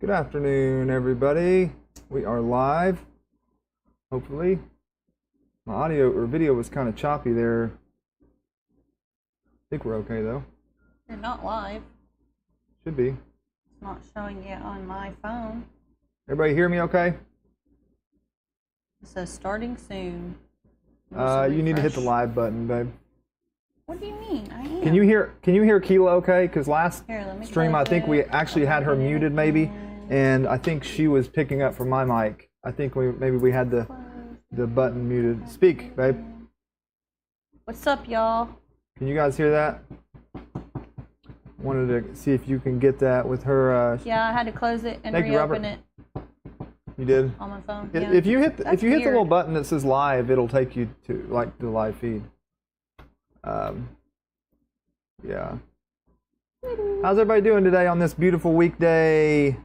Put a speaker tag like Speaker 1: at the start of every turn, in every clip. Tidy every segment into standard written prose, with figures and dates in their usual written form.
Speaker 1: Good afternoon, everybody. We are live, hopefully. My audio or video was kind of choppy there. I think we're okay, though.
Speaker 2: You're not live.
Speaker 1: Should be.
Speaker 2: It's not showing it on my phone.
Speaker 1: Everybody hear me okay?
Speaker 2: It says starting soon.
Speaker 1: You need to hit the live button, babe.
Speaker 2: What do you mean? I am.
Speaker 1: Can you hear Keela okay? Because last
Speaker 2: Here,
Speaker 1: stream, I think we actually had her muted, maybe. And I think she was picking up from my mic. I think maybe we had the button muted. Speak, babe.
Speaker 2: What's up, y'all?
Speaker 1: Can you guys hear that? Wanted to see if you can get that with her.
Speaker 2: Yeah, I had to close it and
Speaker 1: Thank you,
Speaker 2: reopen
Speaker 1: Robert.
Speaker 2: it
Speaker 1: You did?
Speaker 2: on my phone.
Speaker 1: If
Speaker 2: Yeah.
Speaker 1: you hit the
Speaker 2: Weird.
Speaker 1: little button that says live, it'll take you to like the live feed. Yeah. How's everybody doing today on this beautiful weekday?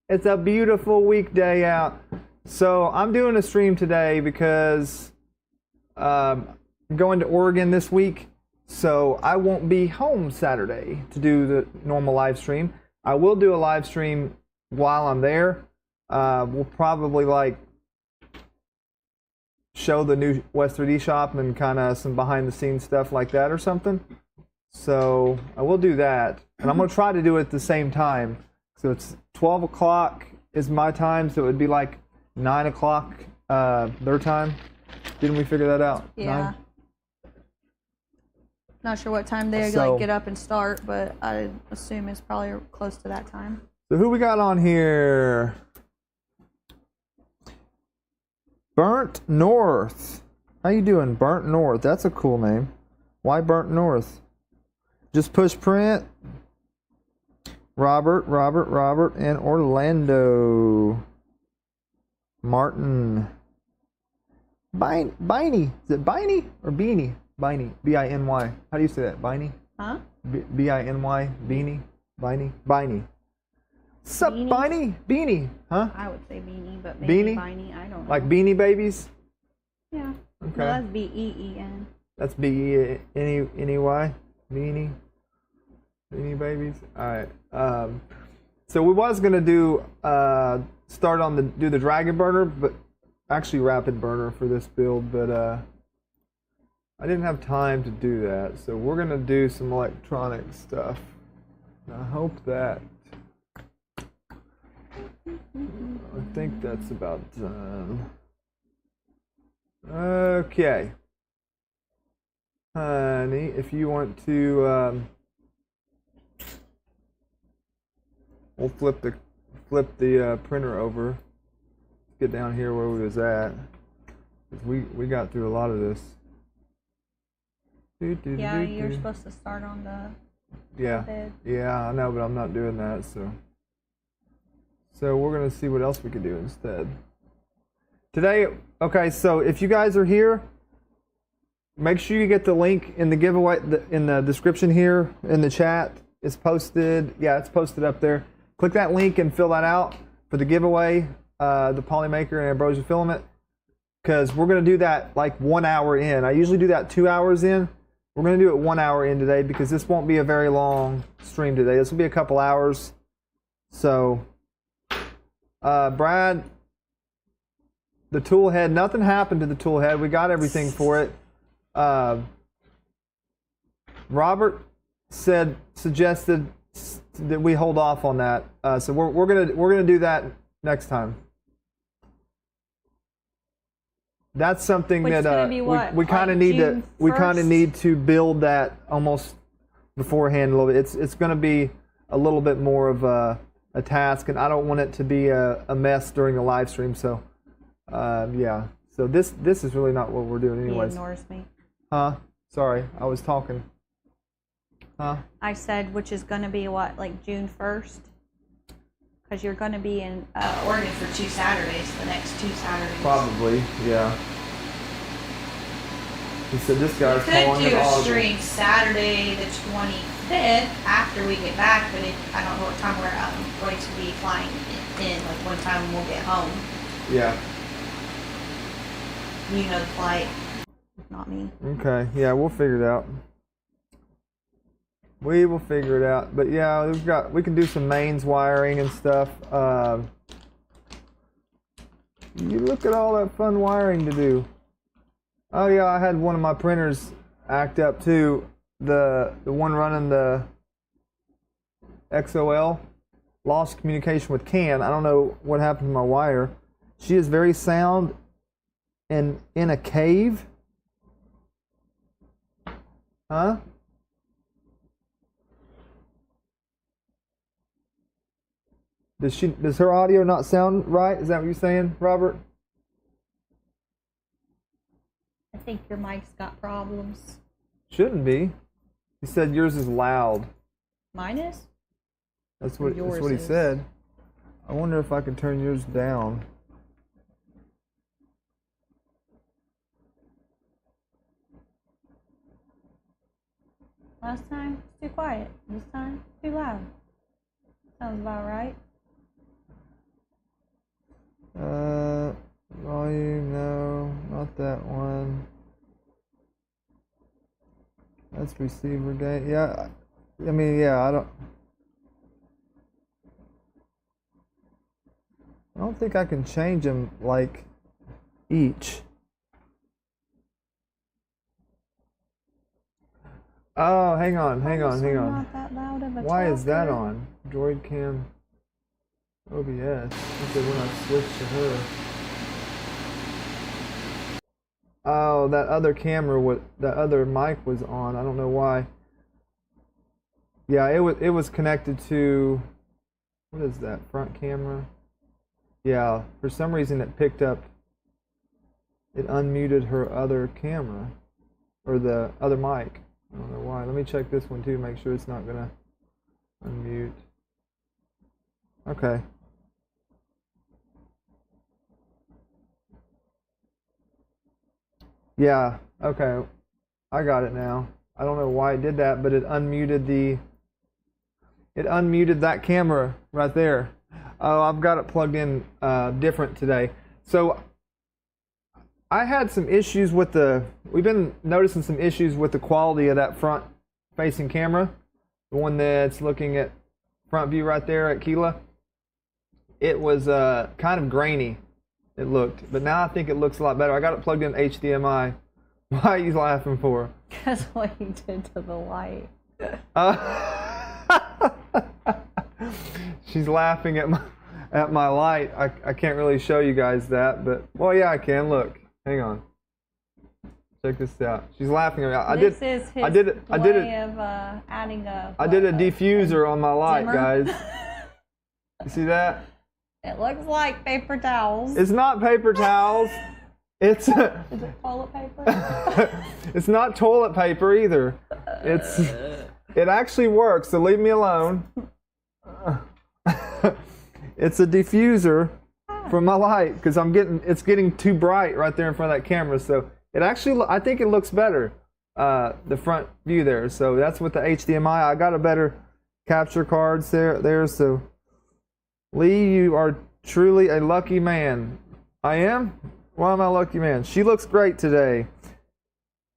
Speaker 1: It's a beautiful weekday out. So I'm doing a stream today because I'm going to Oregon this week. So I won't be home Saturday to do the normal live stream. I will do a live stream while I'm there. We'll probably like show the new West 3D shop and kind of some behind the scenes stuff like that or something. So I will do that. And I'm going to try to do it at the same time. So it's 12 o'clock is my time, so it would be like 9 o'clock their time. Didn't we figure that out?
Speaker 2: Yeah.
Speaker 1: 9?
Speaker 2: Not sure what time they
Speaker 1: So-
Speaker 2: like get up and start, but I assume it's probably close to that time.
Speaker 1: So who we got on here? Burnt North. How you doing, Burnt North? That's a cool name. Why Burnt North? Just push print. Robert, and Orlando. Martin. Biney. Is it Biney or Beanie? Biney. B-I-N-Y. How do you say that? Biney?
Speaker 2: Huh?
Speaker 1: B-I-N-Y? Beanie? Biney? Biney. Sup,
Speaker 2: Beanie?
Speaker 1: Biney? Beanie. Huh?
Speaker 2: I would say beanie, but maybe
Speaker 1: Beanie?
Speaker 2: Biney. I don't know.
Speaker 1: Like Beanie Babies?
Speaker 2: Yeah.
Speaker 1: Okay.
Speaker 2: No, that's B-E-E-N.
Speaker 1: That's B-E-N-E-Y? Beanie? Beanie Babies? Alright. So we was going to do, start on do the Dragon Burner, but actually Rapid Burner for this build, but I didn't have time to do that. So we're going to do some electronic stuff. I hope that, I think that's about done. Okay. Honey, if you want to, we'll flip the printer over. Get down here where we was at. We got through a lot of this.
Speaker 2: Yeah, you're supposed to start on the bed.
Speaker 1: Yeah, I know, but I'm not doing that. So we're gonna see what else we could do instead. Today, okay. So if you guys are here, make sure you get the link in the giveaway in the description here in the chat. It's posted. Yeah, it's posted up there. Click that link and fill that out for the giveaway, the Polymaker and Ambrosia Filament, because we're going to do that like 1 hour in. I usually do that 2 hours in. We're going to do it 1 hour in today because this won't be a very long stream today. This will be a couple hours. So, Brad, the tool head, nothing happened to the tool head. We got everything for it. Robert suggested that we hold off on that, so we're gonna do that next time. That's something
Speaker 2: Which is
Speaker 1: that
Speaker 2: gonna be what,
Speaker 1: we kind of
Speaker 2: like
Speaker 1: need to
Speaker 2: June
Speaker 1: we kind of
Speaker 2: 1st?
Speaker 1: need to build that almost beforehand a little bit. It's going to be a little bit more of a task, and I don't want it to be a mess during the live stream. So yeah. So this is really not what we're doing
Speaker 2: He
Speaker 1: anyways.
Speaker 2: ignores me.
Speaker 1: Huh? Sorry, I was talking. Huh?
Speaker 2: I said, which is going to be what, like June 1st? Because you're going to be in Oregon for 2 Saturdays, the next 2 Saturdays.
Speaker 1: Probably, yeah. He said this
Speaker 2: We
Speaker 1: guy's
Speaker 2: could
Speaker 1: calling
Speaker 2: do
Speaker 1: it
Speaker 2: a
Speaker 1: August.
Speaker 2: stream Saturday the 25th after we get back, but I don't know what time we're going to be flying in, like what time we'll get home.
Speaker 1: Yeah.
Speaker 2: You know the flight, not me.
Speaker 1: Okay, yeah, we'll figure it out. We will figure it out. But yeah, we can do some mains wiring and stuff. You look at all that fun wiring to do. Oh yeah, I had one of my printers act up too. The one running the XOL lost communication with CAN. I don't know what happened to my wire. She is very sound and in a cave. Huh? Does her audio not sound right? Is that what you're saying, Robert?
Speaker 3: I think your mic's got problems.
Speaker 1: Shouldn't be. He said yours is loud.
Speaker 3: Mine is?
Speaker 1: That's what he said. I wonder if I can turn yours down.
Speaker 3: Last time, it's too quiet. This time, too loud. Sounds about right.
Speaker 1: Volume, no, not that one. That's receiver gain. Yeah, I mean, yeah, I don't think I can change them like each. Oh, hang on.
Speaker 3: Not that loud of a
Speaker 1: Why is that
Speaker 3: talker.
Speaker 1: on? Droid cam OBS. Okay, when I switch to her. Oh, that other camera, that other mic was on. I don't know why. Yeah, it was connected to, what is that, front camera? Yeah, for some reason it picked up, it unmuted her other camera, or the other mic. I don't know why. Let me check this one too, make sure it's not gonna unmute. Okay. Yeah, okay. I got it now. I don't know why it did that, but it unmuted that camera right there. Oh, I've got it plugged in different today. So I had some issues with we've been noticing some issues with the quality of that front facing camera. The one that's looking at front view right there at Keela. It was kind of grainy, it looked. But now I think it looks a lot better. I got it plugged in HDMI. Why are you laughing for?
Speaker 3: That's what you did to the light.
Speaker 1: She's laughing at my light. I can't really show you guys that, but well, yeah, I can. Look, hang on. Check this out. She's laughing at me. I did it.
Speaker 3: Adding a.
Speaker 1: I did a diffuser on my light,
Speaker 3: dimmer?
Speaker 1: guys. You see that?
Speaker 3: It looks like paper towels.
Speaker 1: It's not paper towels. It's.
Speaker 3: Is it toilet paper?
Speaker 1: It's not toilet paper either. It actually works. So leave me alone. It's a diffuser from my light because it's getting too bright right there in front of that camera. So it actually, I think it looks better, the front view there. So that's with the HDMI. I got a better capture cards there. So Lee, you are truly a lucky man. I am? Why am I a lucky man? She looks great today.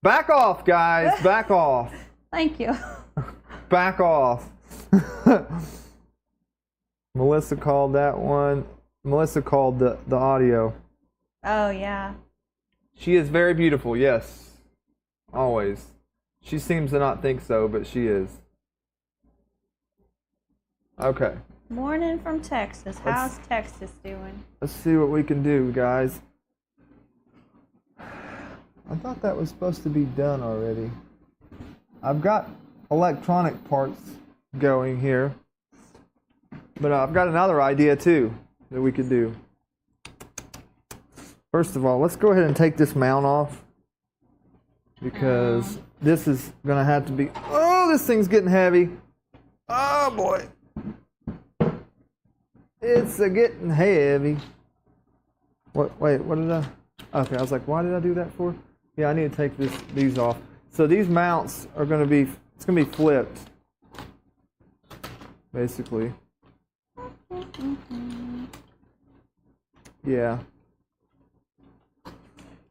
Speaker 1: Back off, guys. Back off.
Speaker 3: Thank you.
Speaker 1: Back off. Melissa called that one. Melissa called the audio.
Speaker 3: Oh, yeah.
Speaker 1: She is very beautiful, yes. Always. She seems to not think so, but she is. Okay.
Speaker 3: Morning from Texas. How's Texas doing?
Speaker 1: Let's see what we can do, guys. I thought that was supposed to be done already. I've got electronic parts going here. But I've got another idea too that we could do. First of all, let's go ahead and take this mount off because this is going to have to be... Oh, this thing's getting heavy. Oh, boy. It's getting heavy. Wait, what did I... Okay, I was like, why did I do that for? Yeah, I need to take these off. So these mounts are going to be... It's going to be flipped, basically. Yeah.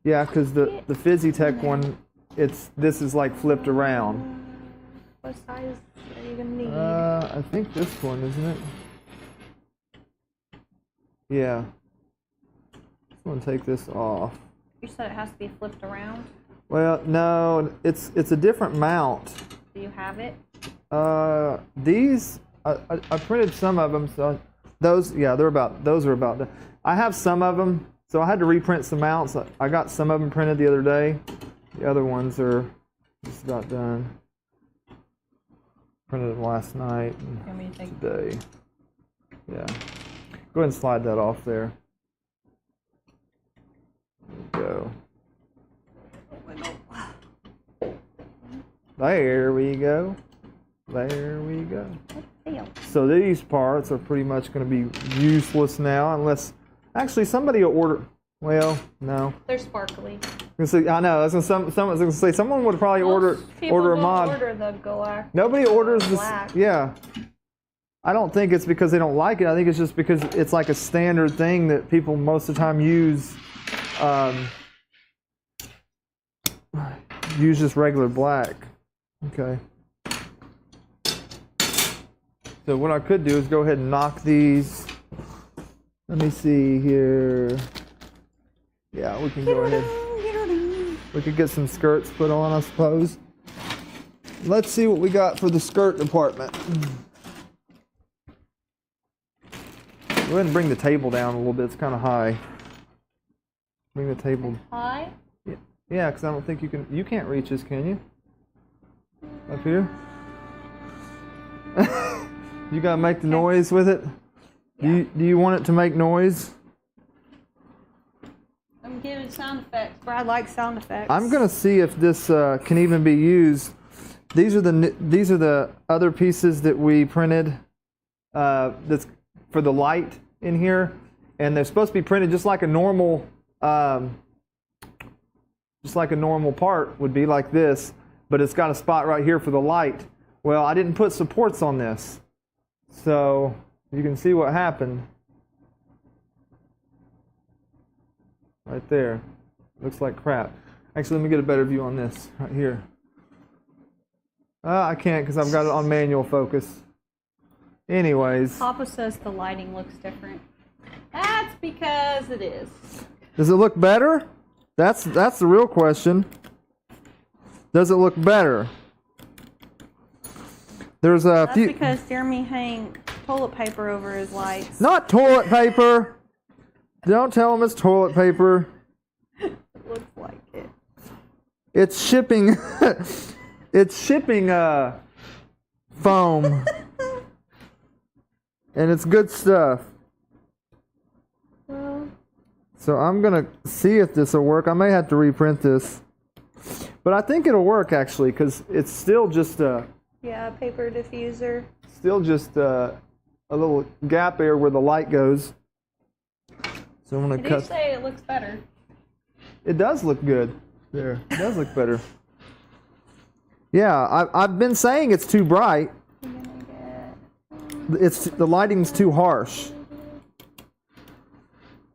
Speaker 1: Yeah, because the Fizzy Tech one, this is like flipped around.
Speaker 3: What size you gonna need?
Speaker 1: I think this one, isn't it? Yeah. I'm gonna take this off.
Speaker 3: You said it has to be flipped around.
Speaker 1: Well, no, it's a different mount.
Speaker 3: Do you have it?
Speaker 1: These I printed some of them, so those those are about done. I have some of them, so I had to reprint some mounts. I got some of them printed the other day. The other ones are just about done. Printed them last night and today. Yeah. Go ahead and slide that off there. There we go. There we go. There we go. So these parts are pretty much going to be useless now, unless actually somebody will order. Well, no.
Speaker 3: They're sparkly.
Speaker 1: I know. Someone's going to say someone would probably order a mod.
Speaker 3: Order the black.
Speaker 1: Nobody orders this.
Speaker 3: Black.
Speaker 1: Yeah. I don't think it's because they don't like it. I think it's just because it's like a standard thing that people most of the time use. Use just regular black. Okay. So what I could do is go ahead and knock these. Let me see here. Yeah, we can go ahead. We could get some skirts put on, I suppose. Let's see what we got for the skirt department. Go ahead and bring the table down a little bit. It's kind of high. Bring the table.
Speaker 3: High?
Speaker 1: Yeah, because I don't think you can. You can't reach this, can you? Up here? You gotta make the noise with it?
Speaker 3: Yeah.
Speaker 1: Do you want it to make noise?
Speaker 3: I'm giving sound effects. Brad likes sound effects.
Speaker 1: I'm gonna see if this can even be used. These are the other pieces that we printed. That's for the light in here, and they're supposed to be printed just like a normal, part would be like this, but it's got a spot right here for the light. Well, I didn't put supports on this, so you can see what happened. Right there. Looks like crap. Actually, let me get a better view on this right here. I can't because I've got it on manual focus. Anyways.
Speaker 3: Papa says the lighting looks different. That's because it is.
Speaker 1: Does it look better? That's the real question. Does it look better? There's a few.
Speaker 3: That's because Jeremy hang toilet paper over his lights.
Speaker 1: Not toilet paper. Don't tell him it's toilet paper.
Speaker 3: It looks like it.
Speaker 1: It's shipping. It's shipping foam. And it's good stuff.
Speaker 3: Well,
Speaker 1: So I'm gonna see if this will work. I may have to reprint this, but I think it'll work actually because it's still just a.
Speaker 3: yeah, paper diffuser.
Speaker 1: Still just a little gap there where the light goes. So I'm gonna
Speaker 3: Did
Speaker 1: cut.
Speaker 3: you say it looks better?
Speaker 1: It does look good. There, it does look better. Yeah, I've been saying it's too bright. The lighting's too harsh.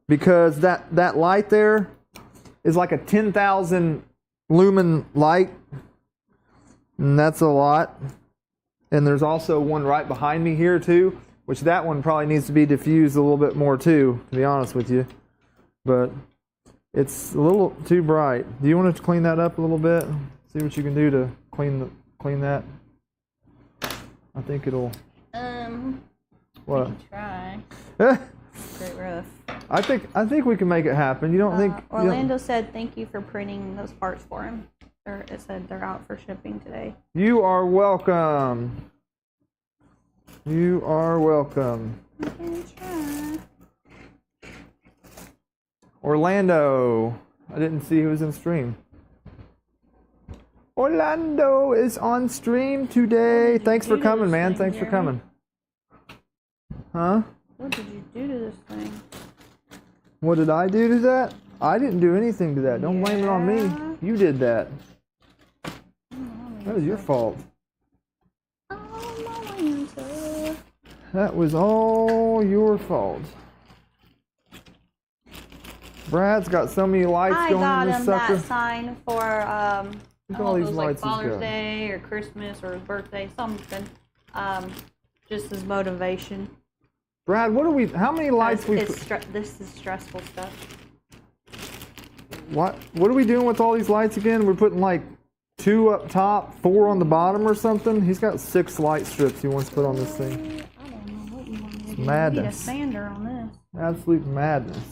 Speaker 1: Because that light there is like a 10,000 lumen light, and that's a lot. And there's also one right behind me here too, which that one probably needs to be diffused a little bit more too, to be honest with you. But it's a little too bright. Do you want to clean that up a little bit? See what you can do to clean that. I think it'll. What?
Speaker 3: We can try. Great rough.
Speaker 1: I think we can make it happen. You don't think?
Speaker 3: Orlando said thank you for printing those parts for him. It said they're out for shipping today.
Speaker 1: You are welcome. You are welcome.
Speaker 3: We can try.
Speaker 1: Orlando. I didn't see who was in stream. Orlando is on stream today. Thanks for coming, man. Thanks for coming. Huh?
Speaker 3: What did you do to this thing?
Speaker 1: What did I do to that? I didn't do anything to that. Don't blame it on me. You did that. That was your fault. That was all your fault. Brad's got so many lights going in this sucker.
Speaker 3: I got him that sign for
Speaker 1: Look at all these
Speaker 3: like
Speaker 1: lights he's
Speaker 3: Father's
Speaker 1: got.
Speaker 3: Day or Christmas or his birthday, something. just as motivation.
Speaker 1: Brad, what are we? How many lights we?
Speaker 3: This is stressful stuff.
Speaker 1: What are we doing with all these lights again? We're putting like 2 up top, 4 on the bottom or something. He's got 6 light strips he wants to put on this thing.
Speaker 3: I don't know what you want me to do.
Speaker 1: Madness.
Speaker 3: You need a sander on this.
Speaker 1: Absolute madness.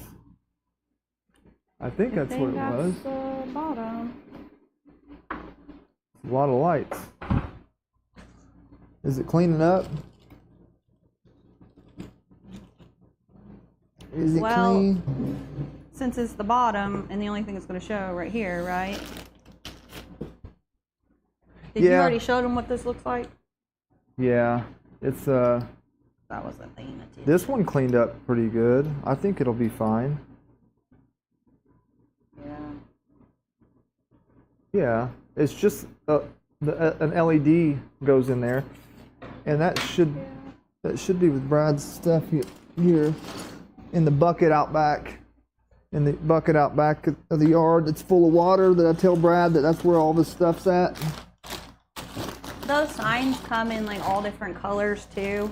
Speaker 1: I think that's what it was.
Speaker 3: That's the bottom.
Speaker 1: A lot of lights. Is it cleaning up? Is it clean?
Speaker 3: Since it's the bottom and the only thing it's going to show right here, right? Did you already show them what this looks like?
Speaker 1: Yeah, it's
Speaker 3: That wasn't paying attention.
Speaker 1: this one cleaned up pretty good. I think it'll be fine.
Speaker 3: Yeah.
Speaker 1: Yeah, it's just an LED goes in there, and that should be with Brad's stuff here in the bucket out back. In the bucket out back of the yard that's full of water that I tell Brad that's where all this stuff's at.
Speaker 3: Those signs come in like all different colors too.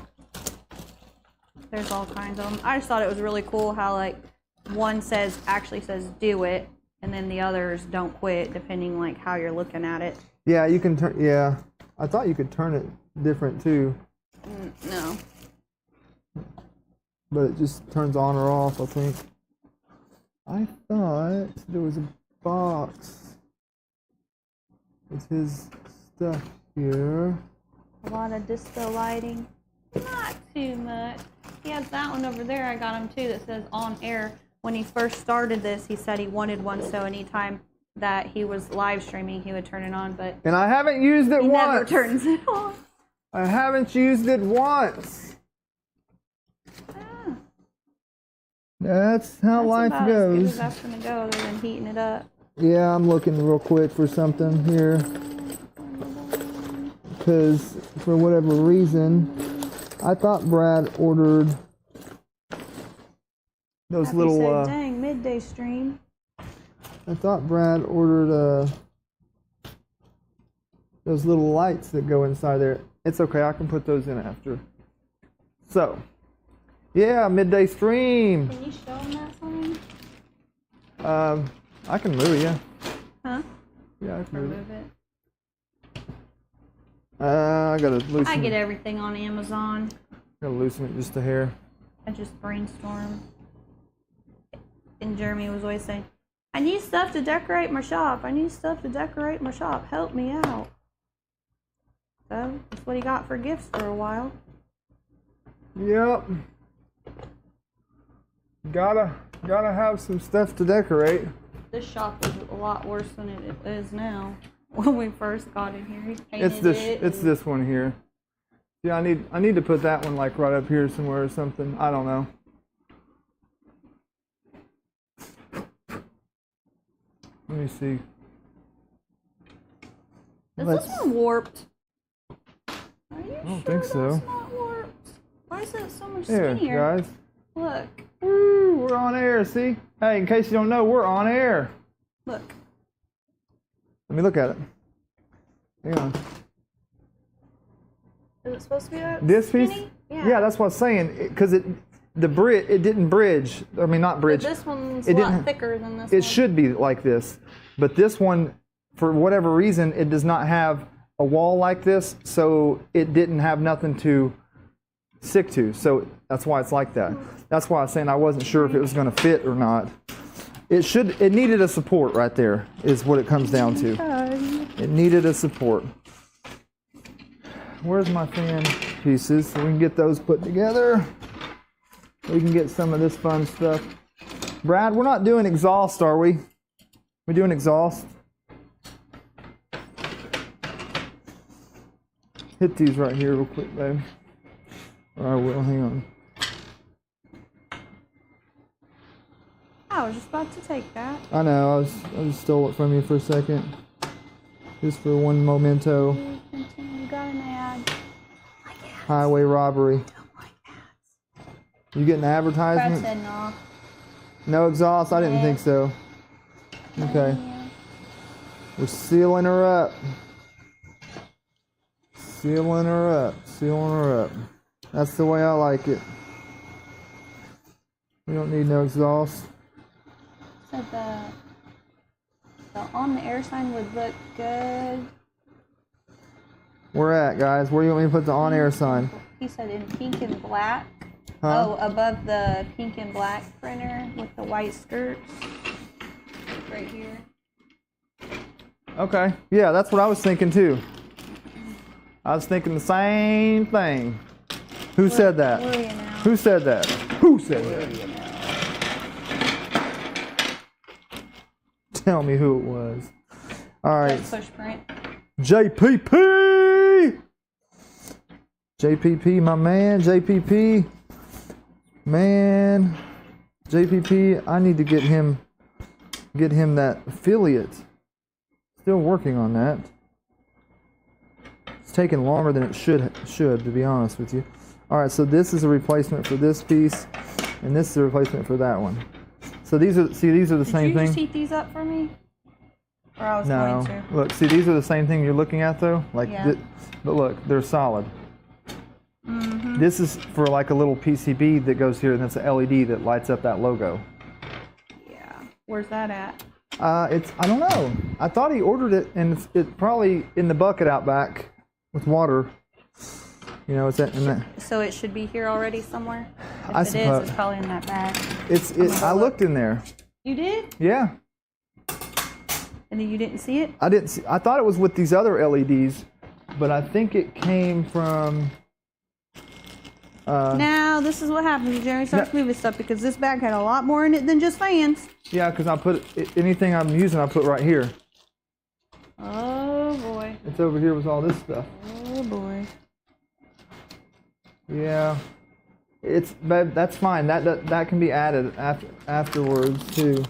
Speaker 3: There's all kinds of them. I just thought it was really cool how like one actually says do it, and then the others don't quit, depending like how you're looking at it.
Speaker 1: Yeah, you can turn. Yeah, I thought you could turn it different too.
Speaker 3: No.
Speaker 1: But it just turns on or off, I think. I thought there was a box with his stuff here.
Speaker 3: A lot of disco lighting. Not too much. He has that one over there. I got him too that says on air. When he first started this, he said he wanted one so anytime that he was live streaming, he would turn it on. But
Speaker 1: and I haven't used it
Speaker 3: he
Speaker 1: once.
Speaker 3: never turns it on.
Speaker 1: I haven't used it once. That's how life
Speaker 3: about
Speaker 1: goes.
Speaker 3: as good as that's gonna go, other than heating it up.
Speaker 1: Yeah, I'm looking real quick for something here. Because for whatever reason, I thought Brad ordered those
Speaker 3: Happy
Speaker 1: little.
Speaker 3: said, dang, midday stream.
Speaker 1: I thought Brad ordered those little lights that go inside there. It's okay, I can put those in after. So, yeah, midday stream.
Speaker 3: Can you show him that sign?
Speaker 1: I can move it, yeah.
Speaker 3: Huh?
Speaker 1: Yeah, I can move it.
Speaker 3: Remove it.
Speaker 1: I gotta loosen.
Speaker 3: I get everything on Amazon.
Speaker 1: Gotta loosen it just a hair.
Speaker 3: I just brainstorm. And Jeremy was always saying, I need stuff to decorate my shop. I need stuff to decorate my shop. Help me out. So, that's what he got for gifts for a while.
Speaker 1: Yep. Gotta have some stuff to decorate.
Speaker 3: This shop is a lot worse than it is now. When we first got in here, he painted
Speaker 1: It's this one here. Yeah, I need to put that one like right up here somewhere or something. I don't know. Let me see.
Speaker 3: Is this one warped? Are you
Speaker 1: I don't think so.
Speaker 3: That's not warped? Why is it so much
Speaker 1: Here,
Speaker 3: skinnier?
Speaker 1: guys.
Speaker 3: Look.
Speaker 1: Woo, we're on air, see? Hey, in case you don't know, we're on air.
Speaker 3: Look.
Speaker 1: Let me look at it. Hang on.
Speaker 3: Is it supposed to be that
Speaker 1: This piece?
Speaker 3: skinny?
Speaker 1: Yeah, that's what I'm saying. Because it didn't bridge. I mean, not bridge.
Speaker 3: But this one's
Speaker 1: It
Speaker 3: a lot
Speaker 1: didn't-
Speaker 3: thicker than this
Speaker 1: It
Speaker 3: one.
Speaker 1: should be like this. But this one, for whatever reason, it does not have a wall like this. So it didn't have nothing to stick to. So that's why it's like that. That's why I was saying I wasn't sure if it was going to fit or not. It needed a support right there, is what it comes down to. It needed a support. Where's my fan pieces so we can get those put together? We can get some of this fun stuff. Brad, we're not doing exhaust, are we? We doing exhaust? Hit these right here real quick, babe. Or I will, hang on.
Speaker 3: I was just about to take that.
Speaker 1: I know, I just stole it from you for a second. Just for one memento.
Speaker 3: You got an ad.
Speaker 1: Highway robbery. You getting an
Speaker 3: Brad
Speaker 1: advertisement?
Speaker 3: said no.
Speaker 1: No exhaust? I didn't think so. Okay.
Speaker 3: Yeah.
Speaker 1: We're sealing her up. Sealing her up, sealing her up. That's the way I like it. We don't need no exhaust.
Speaker 3: So the on the air sign would look good.
Speaker 1: Where at, guys? Where do you want me to put the on-air sign?
Speaker 3: He said in pink and black.
Speaker 1: Huh?
Speaker 3: Oh, above the pink and black printer with the white skirts. Right here.
Speaker 1: Okay. Yeah, that's what I was thinking too. I was thinking the same thing. Who said that?
Speaker 3: Where are you now?
Speaker 1: Who said that? Who said that? Tell me who it was. All right.
Speaker 3: Just push print.
Speaker 1: JPP! JPP, my man. JPP. Man. JPP, I need to get him that affiliate. Still working on that. It's taking longer than it should, to be honest with you. All right, so this is a replacement for this piece, and this is a replacement for that one. So these are the same
Speaker 3: Did you
Speaker 1: thing.
Speaker 3: just heat these up for me? Or I was
Speaker 1: No,
Speaker 3: going to.
Speaker 1: look, see, these are the same thing you're looking at though. Like,
Speaker 3: Yeah.
Speaker 1: but look, they're solid.
Speaker 3: Mm-hmm.
Speaker 1: This is for like a little PCB that goes here, and that's an LED that lights up that logo.
Speaker 3: Yeah. Where's that at?
Speaker 1: I don't know. I thought he ordered it, and it's probably in the bucket out back with water. You know, it's in that.
Speaker 3: So it should be here already somewhere? If
Speaker 1: I
Speaker 3: it
Speaker 1: suppose.
Speaker 3: is, it's probably in that bag.
Speaker 1: I looked in there.
Speaker 3: You did?
Speaker 1: Yeah,
Speaker 3: And then you didn't see it?
Speaker 1: I didn't see. I thought it was with these other LEDs, but I think it came from.
Speaker 3: Now, this is what happens when Jeremy starts moving stuff, because this bag had a lot more in it than just fans.
Speaker 1: Yeah, because I put anything I'm using, I put right here.
Speaker 3: Oh, boy.
Speaker 1: It's over here with all this stuff.
Speaker 3: Oh, boy.
Speaker 1: Yeah, that's fine. That can be added afterwards too.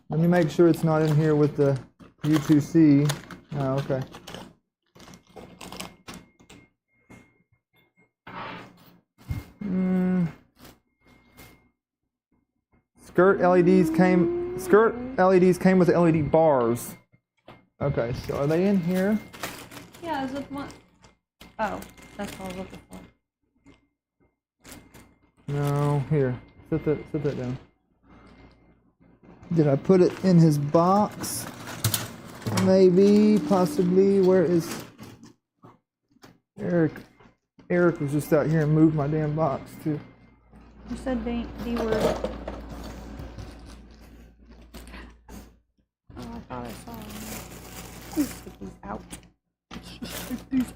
Speaker 1: Let me make sure it's not in here with the U2C. Oh, okay. Skirt LEDs came with LED bars. Okay, so are they in here?
Speaker 3: Yeah, is it one? Oh, that's what I was looking for.
Speaker 1: No, here. Sit that down. Did I put it in his box? Maybe, possibly. Where is Eric? Eric was just out here and moved my damn box too.
Speaker 3: You said D word. Oh, I thought I saw him. Please take these out.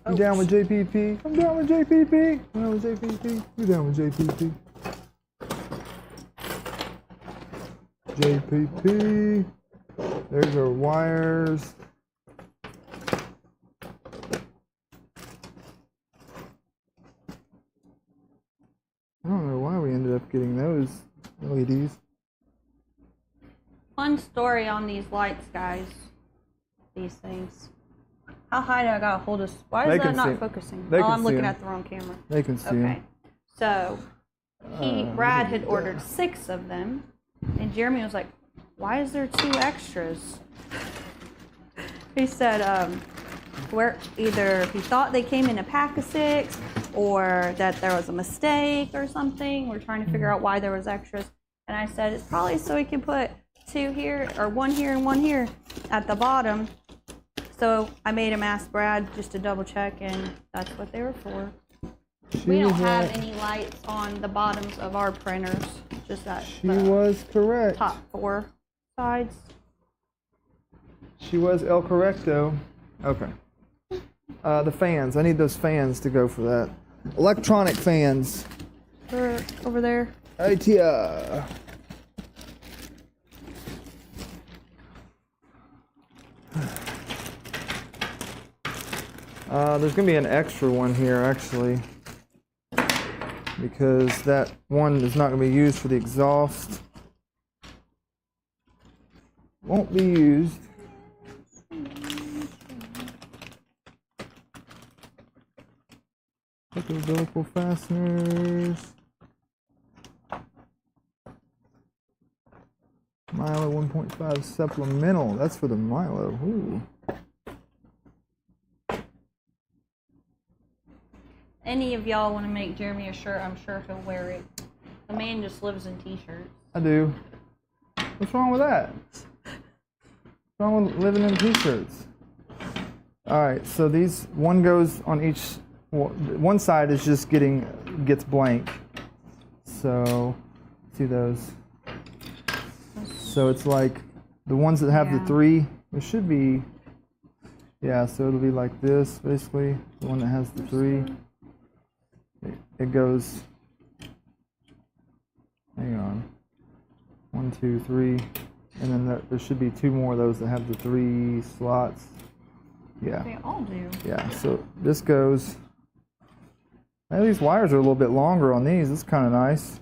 Speaker 1: You down with JPP? I'm down with JPP. I'm down with JPP. You down with JPP? JPP. There's our wires. I don't know why we ended up getting those LEDs.
Speaker 3: Fun story on these lights, guys. These things. How high do I gotta hold this? Why is that not focusing? Oh, I'm looking at the wrong camera.
Speaker 1: They can see
Speaker 3: Okay.
Speaker 1: them.
Speaker 3: So, Brad had ordered 6 of them, and Jeremy was like, "Why is there 2 extras?" He said, where either he thought they came in a pack of 6, or that there was a mistake or something. We're trying to figure out why there was extras. And I said, it's probably so he can put 2 here, or 1 here and 1 here at the bottom. So I made him ask Brad just to double check, and that's what they were for. We don't have any lights on the bottoms of our printers, just that
Speaker 1: She was correct.
Speaker 3: top 4 sides.
Speaker 1: She was el correcto. Okay. The fans. I need those fans to go for that. Electronic fans.
Speaker 3: They're over there.
Speaker 1: ITIA. There's gonna be an extra one here actually, because that one is not gonna be used for the exhaust. Won't be used. Umbilical fasteners. Milo 1.5 supplemental. That's for the Milo. Ooh.
Speaker 3: any of y'all want to make Jeremy a shirt, I'm sure he'll wear it. The man just lives in t-shirts.
Speaker 1: I do. What's wrong with that? What's wrong with living in t-shirts? All right, so these, one goes on each, well, one side is just gets blank. So, see those? So it's like the ones that have the 3, it should be, yeah, so it'll be like this, basically. The one that has the 3, it goes, hang on, 1, 2, 3, and then there should be 2 more of those that have the 3 slots. Yeah.
Speaker 3: They all do.
Speaker 1: Yeah, so this goes, now these wires are a little bit longer on these. It's kind of nice.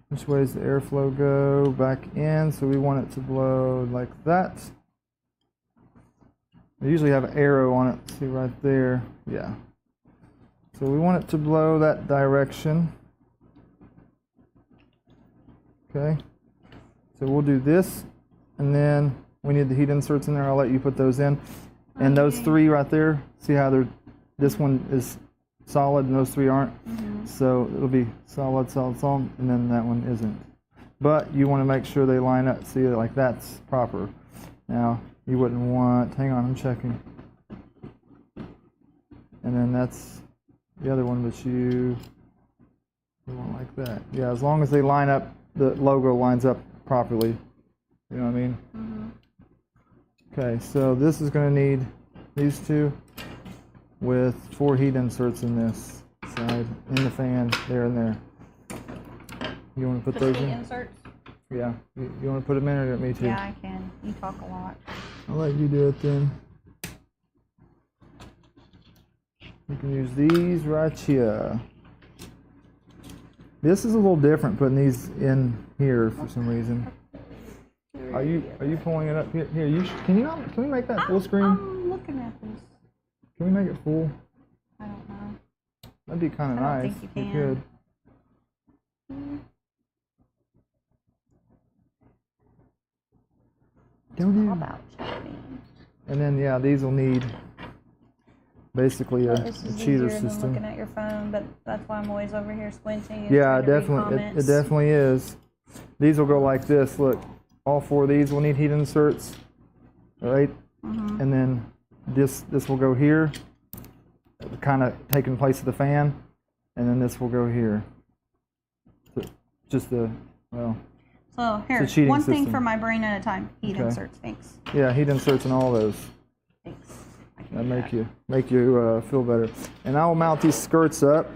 Speaker 1: Which way does the airflow go? Back in, so we want it to blow like that. I usually have an arrow on it, see right there. Yeah. So we want it to blow that direction. Okay. So we'll do this, and then we need the heat inserts in there. I'll let you put those in. And those 3 right there, see how they're, this one is solid and those 3 aren't? So it'll be solid, solid, solid, and then that one isn't. But you want to make sure they line up, see, like that's proper. Now, you wouldn't want, hang on, I'm checking. And then that's the other one, but you want like that. Yeah, as long as they line up, the logo lines up properly. You know what I mean? Okay, so this is going to need these 2 with 4 heat inserts in this side, in the fan, there and there. You want to put those in?
Speaker 3: Inserts?
Speaker 1: Yeah. You want to put them in, or me too?
Speaker 3: Yeah, I can. You talk a lot.
Speaker 1: I'll let you do it then. You can use these right here. This is a little different, putting these in here for some reason. Are you pulling it up here? Here, can we make that full screen?
Speaker 3: I'm looking at this.
Speaker 1: Can we make it full?
Speaker 3: I don't know.
Speaker 1: That'd be kind of
Speaker 3: I don't
Speaker 1: nice.
Speaker 3: think you
Speaker 1: if we
Speaker 3: can.
Speaker 1: could.
Speaker 3: How about Jeremy?
Speaker 1: And then, yeah, these will need basically a
Speaker 3: This is
Speaker 1: cheater
Speaker 3: easier than
Speaker 1: system.
Speaker 3: looking at your phone, but that's why I'm always over here squinting. And
Speaker 1: Yeah,
Speaker 3: trying to read
Speaker 1: definitely. It
Speaker 3: comments.
Speaker 1: definitely is. These will go like this. Look, all 4 of these will need heat inserts, right? And then this will go here, kind of taking place of the fan, and then this will go here. So just the, well.
Speaker 3: So here,
Speaker 1: It's a cheating
Speaker 3: one thing
Speaker 1: system.
Speaker 3: for my brain at a time. Heat
Speaker 1: Okay.
Speaker 3: inserts. Thanks.
Speaker 1: Yeah, heat inserts and all those.
Speaker 3: Thanks. I can
Speaker 1: That
Speaker 3: do
Speaker 1: make you feel better. And I will mount these skirts up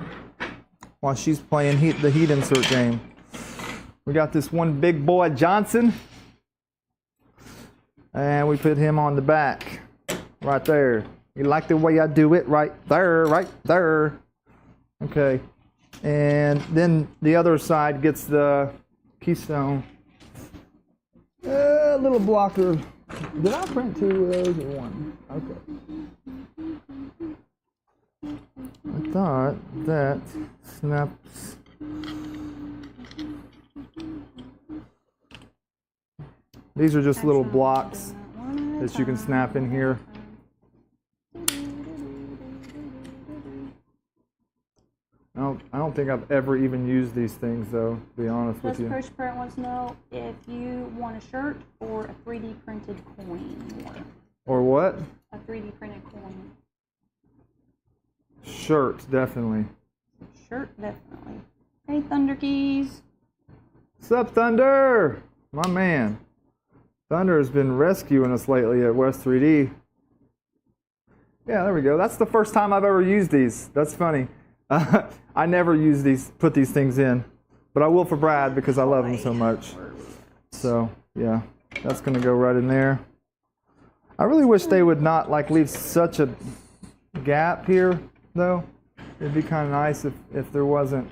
Speaker 1: while she's playing the heat insert game. We got this one big boy Johnson, and we put him on the back, right there. You like the way I do it? Right there, right there. Okay, and then the other side gets the keystone. Little blocker. Did I print 2 of those or 1? Okay. I thought that snaps. These are just little blocks that you can snap in here. I don't think I've ever even used these things, though, to be honest with
Speaker 3: This
Speaker 1: you.
Speaker 3: push parent wants to know if you want a shirt or a 3D printed coin.
Speaker 1: Or what?
Speaker 3: A 3D printed coin.
Speaker 1: Shirt, definitely.
Speaker 3: Shirt, definitely. Hey, Thunder Keys.
Speaker 1: What's up, Thunder? My man. Thunder has been rescuing us lately at West 3D. Yeah, there we go. That's the first time I've ever used these. That's funny. I never put these things in, but I will for Brad because I love him so much. So, yeah, that's going to go right in there. I really wish they would not leave such a gap here, though. It'd be kind of nice if there wasn't.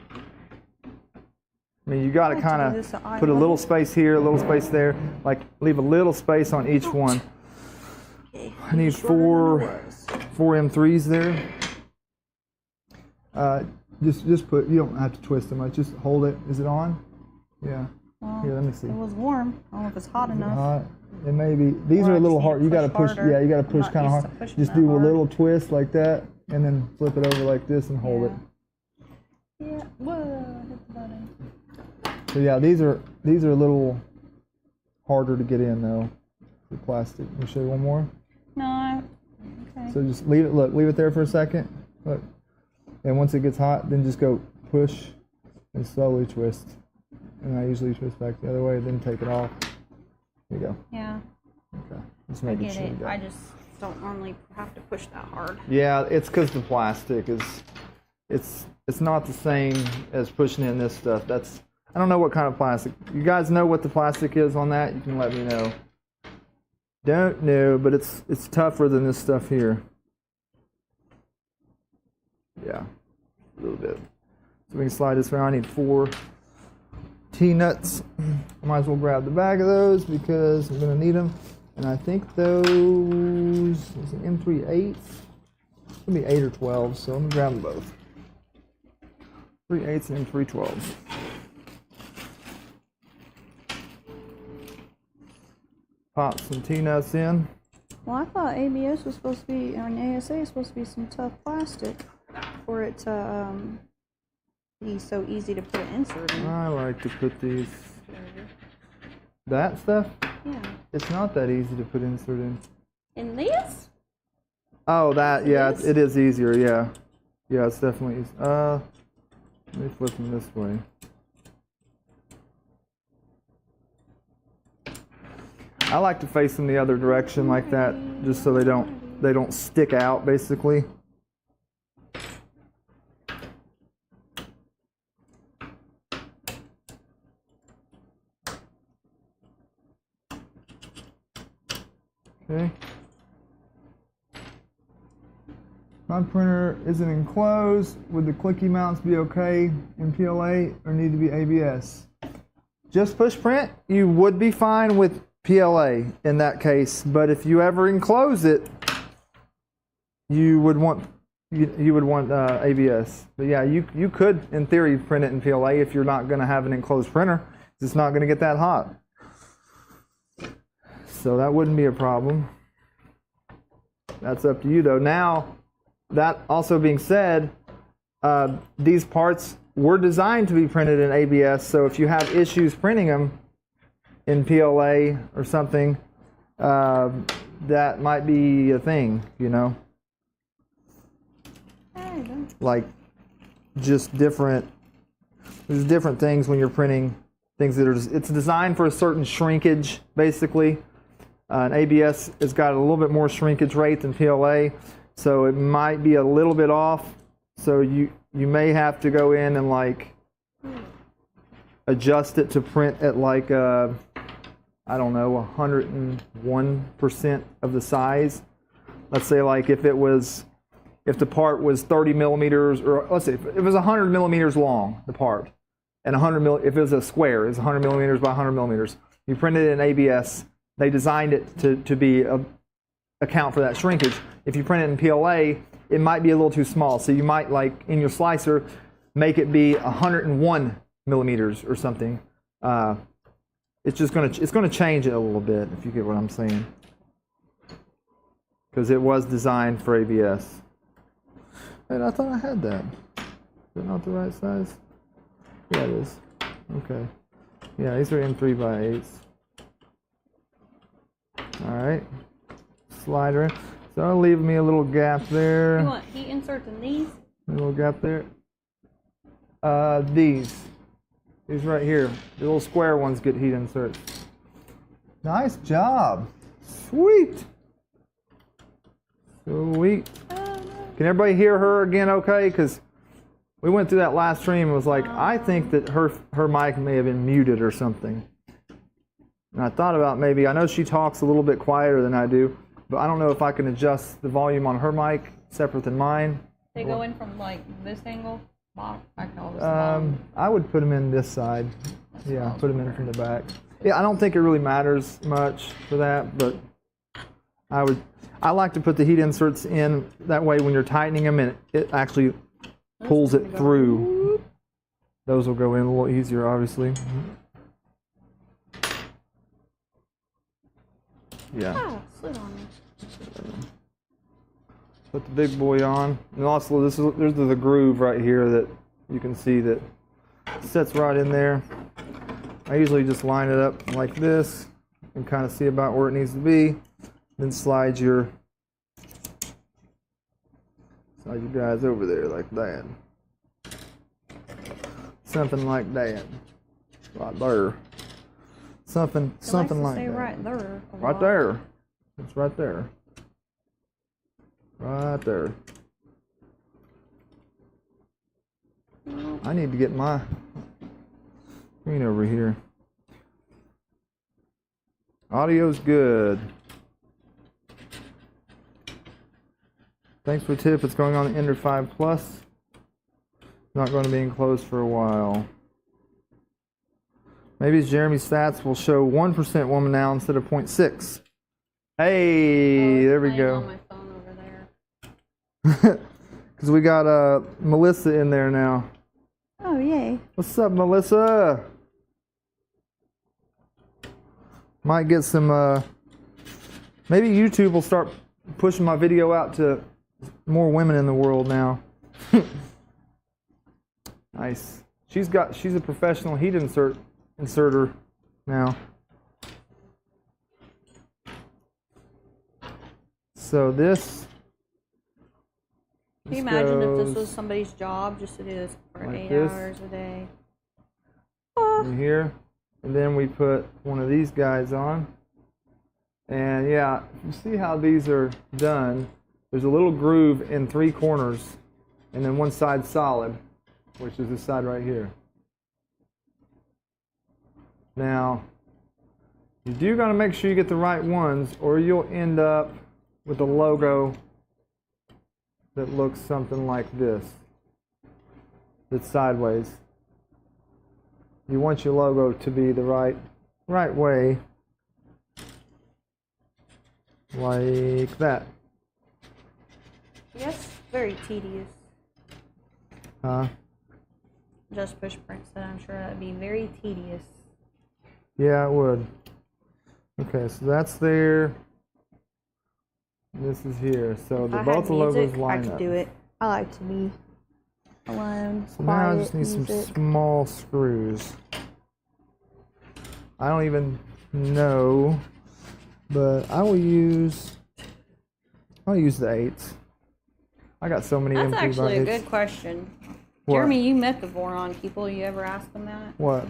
Speaker 1: I mean, you got to kind of put a little space here, a little space there, leave a little space on each one. I need 4 M3s there. Just put, you don't have to twist them much, just hold it. Is it on? Yeah.
Speaker 3: Well,
Speaker 1: here, let me see.
Speaker 3: It was warm. I don't know if it's hot enough.
Speaker 1: Hot. It may be. These
Speaker 3: Or
Speaker 1: are
Speaker 3: I
Speaker 1: a little
Speaker 3: just
Speaker 1: hard.
Speaker 3: need
Speaker 1: You
Speaker 3: to
Speaker 1: got to push.
Speaker 3: push harder.
Speaker 1: Yeah, you got to
Speaker 3: I'm
Speaker 1: push
Speaker 3: not
Speaker 1: kind of
Speaker 3: used to
Speaker 1: hard.
Speaker 3: pushing
Speaker 1: Just
Speaker 3: that
Speaker 1: do a
Speaker 3: hard.
Speaker 1: little twist like that. and then flip it over like this and hold it.
Speaker 3: Yeah. Whoa, hit the button.
Speaker 1: So yeah, these are a little harder to get in though. The plastic. Let me show you one more.
Speaker 3: No. Okay.
Speaker 1: So just leave it. Look, leave it there for a second. Look, and once it gets hot, then just go push and slowly twist. And I usually twist back the other way, then take it off. There you go.
Speaker 3: Yeah.
Speaker 1: Okay. Just
Speaker 3: I
Speaker 1: making
Speaker 3: get
Speaker 1: sure you
Speaker 3: it.
Speaker 1: got
Speaker 3: I just don't normally have to push that hard.
Speaker 1: Yeah, it's because the plastic is, it's not the same as pushing in this stuff. That's, I don't know what kind of plastic. You guys know what the plastic is on that? You can let me know. Don't know, but it's tougher than this stuff here. Yeah, a little bit. So we can slide this around. I need 4 T-nuts. I might as well grab the bag of those because I'm going to need them. And I think those, is it M3/8? It's going to be 8 or 12, so I'm going to grab them both. 3/8 and M3/12. Pop some T-nuts in.
Speaker 3: Well, I thought ABS was supposed to be, or ASA is supposed to be some tough plastic for it to be so easy to put an insert in.
Speaker 1: I like to put these, that stuff,
Speaker 3: Yeah.
Speaker 1: it's not that easy to put insert in.
Speaker 3: In this?
Speaker 1: Oh, that, yeah,
Speaker 3: This?
Speaker 1: it is easier, yeah. Yeah, it's definitely easy. Let me flip them this way. I like to face them the other direction like that, just so they don't stick out, basically. Okay. My printer isn't enclosed. Would the clicky mounts be okay in PLA or need to be ABS? Just push print, you would be fine with PLA in that case, but if you ever enclose it, you would want ABS. But yeah, you could in theory print it in PLA if you're not going to have an enclosed printer. It's not going to get that hot. So that wouldn't be a problem. That's up to you though. Now, that also being said, these parts were designed to be printed in ABS, so if you have issues printing them in PLA or something, that might be a thing, you know? Like, just different, there's different things when you're printing things that are, it's designed for a certain shrinkage, basically. And ABS has got a little bit more shrinkage rate than PLA, so it might be a little bit off. So you may have to go in and like adjust it to print at like I don't know, 101% of the size. Let's say like if the part was 30 millimeters, or let's say if it was 100 millimeters long, the part, and if it was a square, it's 100 millimeters by 100 millimeters. You printed it in ABS. They designed it to account for that shrinkage. If you print it in PLA, it might be a little too small. So you might, like in your slicer, make it be 101 millimeters or something. It's gonna change it a little bit, if you get what I'm saying. Because it was designed for ABS. And I thought I had that. Is that not the right size? Yeah, it is. Okay. Yeah, these are M3/8. Alright, slider in. So I'll leave me a little gap there.
Speaker 3: You want heat inserts in these?
Speaker 1: A little gap there. These right here. The little square ones get heat inserts. Nice job. Sweet. Sweet. Can everybody hear her again okay? Because we went through that last stream and was like, I think that her mic may have been muted or something. And I thought about maybe, I know she talks a little bit quieter than I do, but I don't know if I can adjust the volume on her mic separate than mine.
Speaker 3: They go in from like this angle? I
Speaker 1: would put them in this side. Yeah, put them in from the back. Yeah, I don't think it really matters much for that, but I like to put the heat inserts in, that way when you're tightening them and it actually pulls it through. Those will go in a little easier, obviously. Yeah.
Speaker 3: Slid on me.
Speaker 1: Put the big boy on. And also there's the groove right here that you can see that sits right in there. I usually just line it up like this and kind of see about where it needs to be. Then slide your guys over there like that. Something like that. Right there. Something like that.
Speaker 3: Right there.
Speaker 1: Right there. It's right there. Right there. I need to get my screen over here. Audio's good. Thanks for the tip. It's going on the Ender 5 Plus. Not going to be enclosed for a while. Maybe Jeremy's stats will show 1% woman now instead of 0.6. Hey, there we go.
Speaker 3: On my phone over there.
Speaker 1: Because we got Melissa in there now.
Speaker 3: Oh, yay.
Speaker 1: What's up, Melissa? Might get some, maybe YouTube will start pushing my video out to more women in the world now. Nice. She's a professional heat inserter now. So this.
Speaker 3: Can you imagine if this was somebody's job just to do this for
Speaker 1: like
Speaker 3: 8
Speaker 1: this.
Speaker 3: hours a day?
Speaker 1: In here, and then we put one of these guys on. And yeah, you see how these are done. There's a little groove in 3 corners, and then one side solid, which is this side right here. Now, you do got to make sure you get the right ones, or you'll end up with a logo that looks something like this. That's sideways. You want your logo to be the right way, like that.
Speaker 3: Yes, very tedious. Just push prints, and I'm sure that'd be very tedious.
Speaker 1: Yeah, it would. Okay, so that's there. This is here. So the both the logos line up.
Speaker 3: I could do it. I like to be alone.
Speaker 1: So now I just need some small screws. I don't even know, but I'll use the 8s. I got so many
Speaker 3: That's
Speaker 1: empty
Speaker 3: actually a
Speaker 1: buckets.
Speaker 3: good question.
Speaker 1: What?
Speaker 3: Jeremy, you met the Voron people. You ever ask them that?
Speaker 1: What?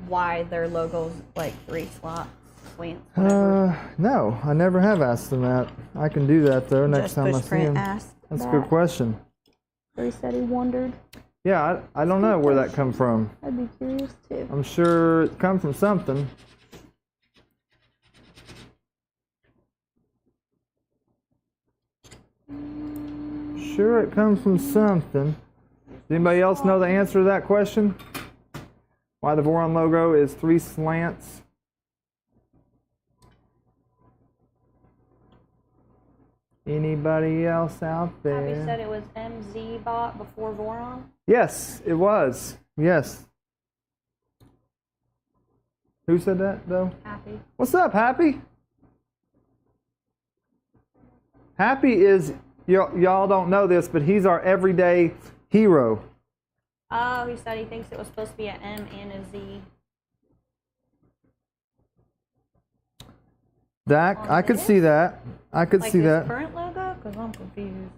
Speaker 3: Why their logo's like 3 slants, slants, whatever.
Speaker 1: No, I never have asked them that. I can do that though next
Speaker 3: Just
Speaker 1: time I
Speaker 3: push
Speaker 1: see
Speaker 3: print
Speaker 1: him.
Speaker 3: asked
Speaker 1: That's a
Speaker 3: that.
Speaker 1: good question.
Speaker 3: He said he wondered.
Speaker 1: Yeah, I don't know where that come from.
Speaker 3: I'd be curious too.
Speaker 1: I'm sure it come from something. Sure, it comes from something. Does anybody else know the answer to that question? Why the Voron logo is 3 slants? Anybody else out there?
Speaker 3: Abby said it was MZ bot before Voron.
Speaker 1: Yes, it was. Yes. Who said that, though?
Speaker 3: Happy.
Speaker 1: What's up, Happy? Happy is, y'all don't know this, but he's our everyday hero.
Speaker 3: Oh, he said he thinks it was supposed to be an M and a Z.
Speaker 1: That, I could see that. I could
Speaker 3: Like
Speaker 1: see
Speaker 3: this
Speaker 1: that.
Speaker 3: current logo? Because I'm confused.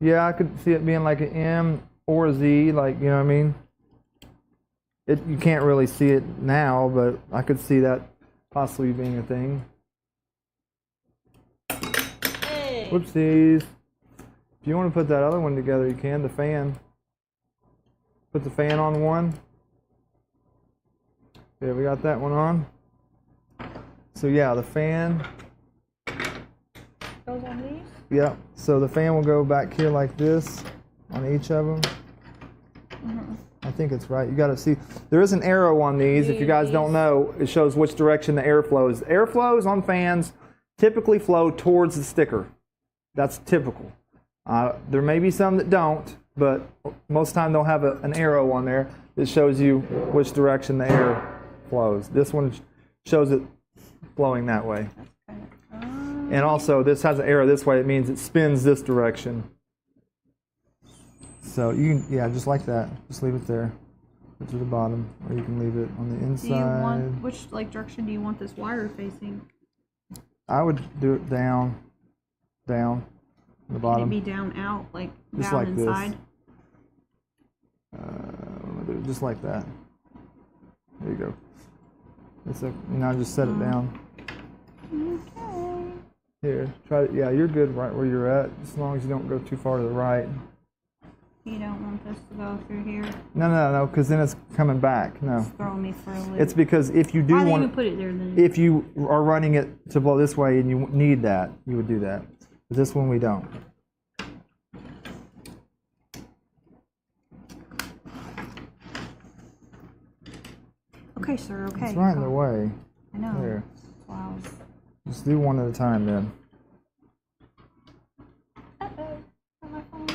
Speaker 1: Yeah, I could see it being like an M or a Z, like, you know what I mean? You can't really see it now, but I could see that possibly being a thing.
Speaker 3: Hey.
Speaker 1: Whoopsies. If you want to put that other one together, you can, the fan. Put the fan on one. Yeah, we got that one on. So yeah, the fan.
Speaker 3: Goes on these?
Speaker 1: Yeah, so the fan will go back here like this on each of them. I think it's right. You got to see. There is an arrow on these. If you guys don't know, it shows which direction the air flows. Air flows on fans typically flow towards the sticker. That's typical. There may be some that don't, but most of the time they'll have an arrow on there that shows you which direction the air flows. This one shows it flowing that way. And also, this has an arrow this way. It means it spins this direction. So you can, yeah, just like that. Just leave it there. Put it to the bottom, or you can leave it on the inside.
Speaker 3: Do you want, which like direction do you want this wire facing?
Speaker 1: I would do it down, on the bottom.
Speaker 3: Can it be down out, like
Speaker 1: Just
Speaker 3: down
Speaker 1: like this.
Speaker 3: inside?
Speaker 1: What am I doing? Just like that. There you go. It's a, now just set it down.
Speaker 3: Okay.
Speaker 1: Here, try it. Yeah, you're good right where you're at, as long as you don't go too far to the right.
Speaker 3: You don't want this to go through here?
Speaker 1: No, because then it's coming back. No.
Speaker 3: It's throwing me for a loop.
Speaker 1: It's because if you do
Speaker 3: Why
Speaker 1: want
Speaker 3: even put it there then?
Speaker 1: if you are running it to blow this way and you need that, you would do that. But this one we don't.
Speaker 3: Okay, sir, okay.
Speaker 1: It's right in the way.
Speaker 3: I know.
Speaker 1: There.
Speaker 3: Wow.
Speaker 1: Just do one at a time then.
Speaker 3: Uh-oh. On my phone.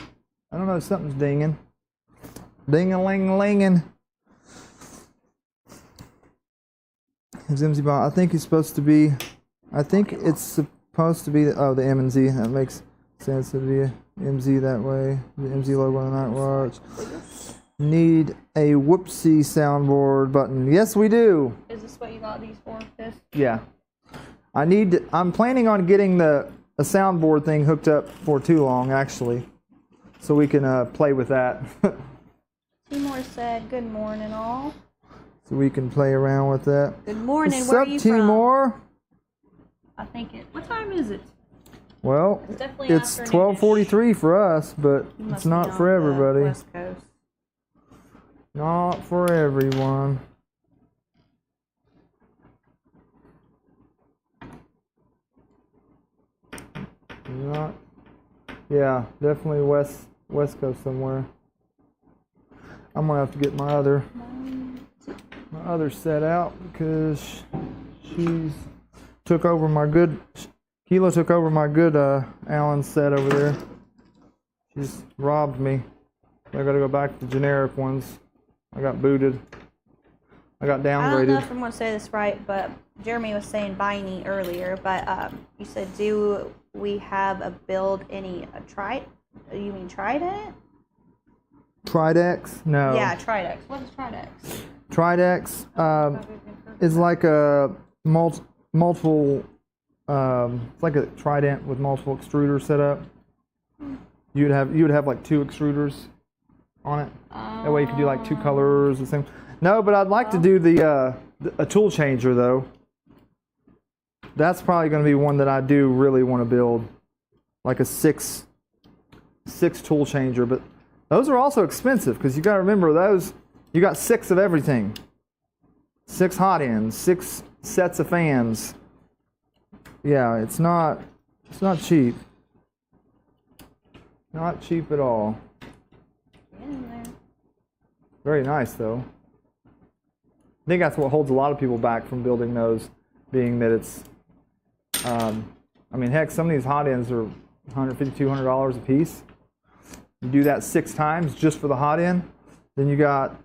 Speaker 1: I don't know, something's dinging. Ding-a-ling-linging. His MZ bot. I think it's supposed to be. I think it's supposed to be. Oh, the M and Z. That makes sense to be MZ that way. The MZ logo on the night watch. Need a whoopsie soundboard button. Yes, we do.
Speaker 3: Is this what you got these for? This?
Speaker 1: Yeah. I'm planning on getting a soundboard thing hooked up for too long, actually, so we can play with that.
Speaker 3: Timor said, "Good morning, all."
Speaker 1: So we can play around with that.
Speaker 3: Good morning.
Speaker 1: What's
Speaker 3: Where
Speaker 1: up,
Speaker 3: are you
Speaker 1: Timor?
Speaker 3: from? I think it. What time is it?
Speaker 1: Well,
Speaker 3: It's definitely
Speaker 1: it's
Speaker 3: afternoonish.
Speaker 1: 12:43 for us, but
Speaker 3: You must
Speaker 1: it's
Speaker 3: be
Speaker 1: not
Speaker 3: on
Speaker 1: for
Speaker 3: the
Speaker 1: everybody.
Speaker 3: West Coast.
Speaker 1: Not for everyone. Not. Yeah, definitely West Coast somewhere. I'm gonna have to get my other set out because she's took over my good. Keela took over my good Allen set over there. She's robbed me. I gotta go back to generic ones. I got booted. I got
Speaker 3: I don't know
Speaker 1: downgraded.
Speaker 3: if I'm going to say this right, but Jeremy was saying Biney earlier, but you said, do we have a build any you mean Trident?
Speaker 1: Tridex? No.
Speaker 3: Yeah, Tridex. What is Tridex?
Speaker 1: Tridex is like a multiple. It's like a trident with multiple extruders set up. You would have like 2 extruders on it. That way you could do like 2 colors the same. No, but I'd like to do a tool changer though. That's probably going to be one that I do really want to build, like a 6 tool changer. But those are also expensive because you got to remember those. You got 6 of everything. 6 hot ends, 6 sets of fans. Yeah, it's not cheap. Not cheap at all.
Speaker 3: In there.
Speaker 1: Very nice though. I think that's what holds a lot of people back from building those, being that it's, I mean, heck, some of these hot ends are $150, $200 a piece. You do that 6 times just for the hot end, then you got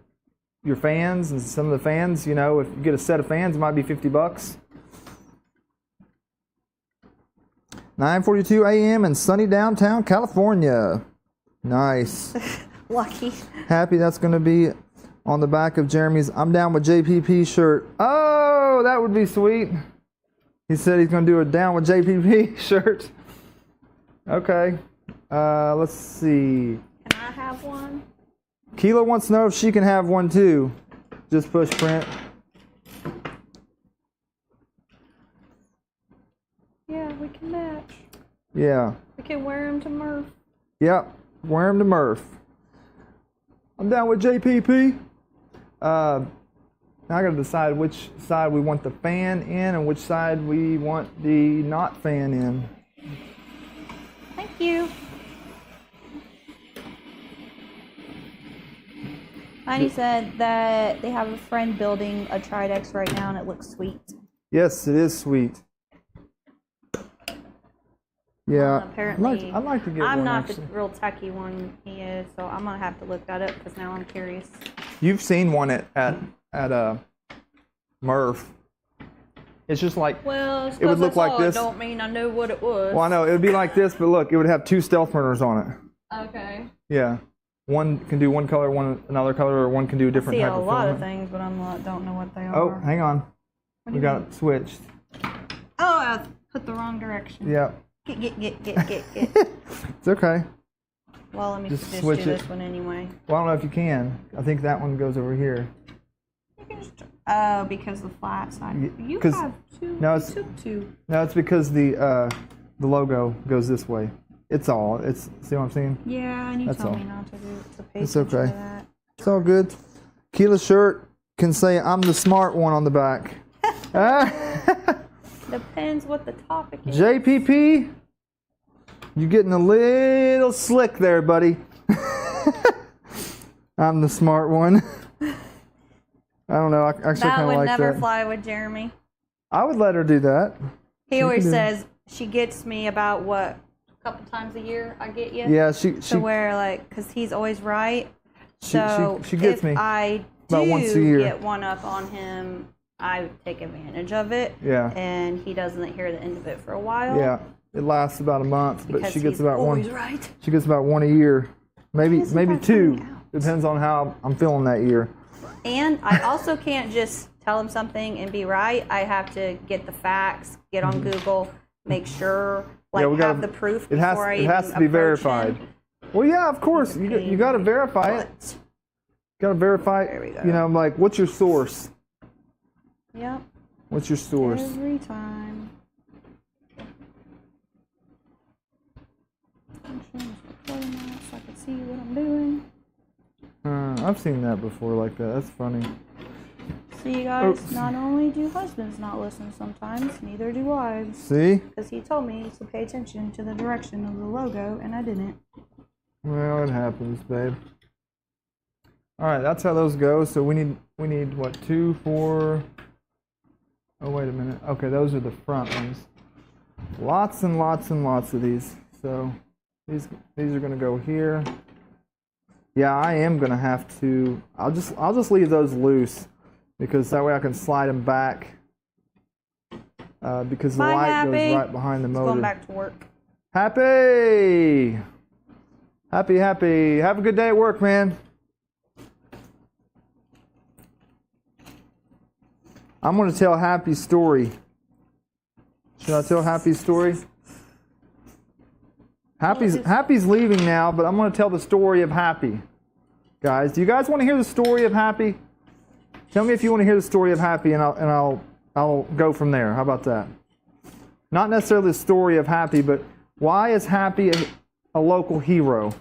Speaker 1: your fans, and some of the fans, you know, if you get a set of fans, it might be $50. 9:42 a.m. in sunny downtown California. Nice.
Speaker 3: Lucky.
Speaker 1: Happy that's going to be on the back of Jeremy's "I'm Down with JPP" shirt. Oh, that would be sweet. He said he's going to do a "Down with JPP" shirt. Okay. Let's see.
Speaker 3: Can I have one?
Speaker 1: Keela wants to know if she can have one too. Just push print.
Speaker 3: Yeah, we can match.
Speaker 1: Yeah.
Speaker 3: We can wear them to Murph.
Speaker 1: Yep. Wear him to Murph. I'm down with JPP. Now I got to decide which side we want the fan in and which side we want the not fan in.
Speaker 3: Thank you. Heidi said that they have a friend building a Tridex right now and it looks sweet.
Speaker 1: Yes, it is sweet. Yeah,
Speaker 3: Apparently,
Speaker 1: I'd like to get
Speaker 3: I'm
Speaker 1: one.
Speaker 3: not
Speaker 1: Actually,
Speaker 3: the real techie one he is, so I'm gonna have to look that up because now I'm curious.
Speaker 1: you've seen one at Murph. It's just like,
Speaker 3: Well,
Speaker 1: it would look like this.
Speaker 3: Don't mean I knew what it was.
Speaker 1: Well, I know, it would be like this, but look, it would have 2 stealth murders on it.
Speaker 3: Okay.
Speaker 1: Yeah. One can do one color, one another color, or one can do a different
Speaker 3: I see
Speaker 1: type
Speaker 3: a
Speaker 1: of
Speaker 3: lot of
Speaker 1: filament.
Speaker 3: things, but don't know what they are.
Speaker 1: Oh, hang on.
Speaker 3: What do
Speaker 1: We
Speaker 3: you
Speaker 1: got
Speaker 3: mean?
Speaker 1: it switched.
Speaker 3: Oh, I put the wrong direction.
Speaker 1: Yeah.
Speaker 3: Get.
Speaker 1: It's okay.
Speaker 3: Well, let me
Speaker 1: Just
Speaker 3: just
Speaker 1: switch
Speaker 3: do
Speaker 1: it.
Speaker 3: this one anyway.
Speaker 1: Well, I don't know if you can. I think that one goes over here.
Speaker 3: You can just, oh, because the flat side. You
Speaker 1: 'cause-
Speaker 3: have two.
Speaker 1: no, it's-
Speaker 3: you took two.
Speaker 1: No, it's because the logo goes this way. It's all. It's see what I'm saying?
Speaker 3: Yeah, and you
Speaker 1: That's
Speaker 3: told
Speaker 1: all.
Speaker 3: me not to do to pay
Speaker 1: It's
Speaker 3: attention
Speaker 1: okay.
Speaker 3: to that.
Speaker 1: It's all good. Keela's shirt can say I'm the smart one on the back.
Speaker 3: Depends what the topic is.
Speaker 1: JPP, you getting a little slick there, buddy. I'm the smart one. I don't know. I actually
Speaker 3: That
Speaker 1: kind of
Speaker 3: would
Speaker 1: like
Speaker 3: never
Speaker 1: that.
Speaker 3: fly with Jeremy.
Speaker 1: I would let her do that.
Speaker 3: He always
Speaker 1: can do it.
Speaker 3: says she gets me about what, a couple times a year I get you.
Speaker 1: Yeah, she
Speaker 3: To where like, cause he's always right.
Speaker 1: she
Speaker 3: So
Speaker 1: gets
Speaker 3: if
Speaker 1: me
Speaker 3: I
Speaker 1: about
Speaker 3: do
Speaker 1: once a year.
Speaker 3: get one up on him, I take advantage of it.
Speaker 1: Yeah.
Speaker 3: And he doesn't hear the end of it for a while.
Speaker 1: Yeah, it lasts about a month, but
Speaker 3: Because
Speaker 1: she gets
Speaker 3: he's
Speaker 1: about
Speaker 3: always
Speaker 1: one.
Speaker 3: right.
Speaker 1: She gets about one a year, maybe
Speaker 3: Isn't that
Speaker 1: 2.
Speaker 3: coming out?
Speaker 1: Depends on how I'm feeling that year.
Speaker 3: And I also can't just tell him something and be right. I have to get the facts, get on Google, make sure, like
Speaker 1: Mm-hmm. we
Speaker 3: have
Speaker 1: gotta-
Speaker 3: the proof
Speaker 1: It has
Speaker 3: before I
Speaker 1: it
Speaker 3: even
Speaker 1: has to be
Speaker 3: approach
Speaker 1: verified.
Speaker 3: him.
Speaker 1: Well, yeah, of course you got to verify it.
Speaker 3: But,
Speaker 1: Got to verify.
Speaker 3: There we go.
Speaker 1: You know, like what's your source?
Speaker 3: yep,
Speaker 1: What's your source?
Speaker 3: every time. Make sure I'm recording that so I can see what I'm doing.
Speaker 1: I've seen that before like that. That's funny.
Speaker 3: See, guys,
Speaker 1: Oops.
Speaker 3: not only do husbands not listen sometimes, neither do wives.
Speaker 1: See?
Speaker 3: Because he told me to pay attention to the direction of the logo, and I didn't.
Speaker 1: Well, it happens, babe. All right, that's how those go. So we need what 2, 4. Oh wait a minute. Okay, those are the front ones. Lots and lots and lots of these. So these are gonna go here. Yeah, I am gonna have to. I'll just leave those loose because that way I can slide them back. Because the
Speaker 3: Bye,
Speaker 1: light
Speaker 3: Happy.
Speaker 1: goes right behind the motor.
Speaker 3: Going back to work.
Speaker 1: Happy. Have a good day at work, man. I'm going to tell Happy's story. Should I tell Happy's story? Happy's leaving now, but I'm going to tell the story of Happy. Guys, do you guys want to hear the story of Happy? Tell me if you want to hear the story of Happy, and I'll go from there. How about that? Not necessarily the story of Happy, but why is Happy a local hero?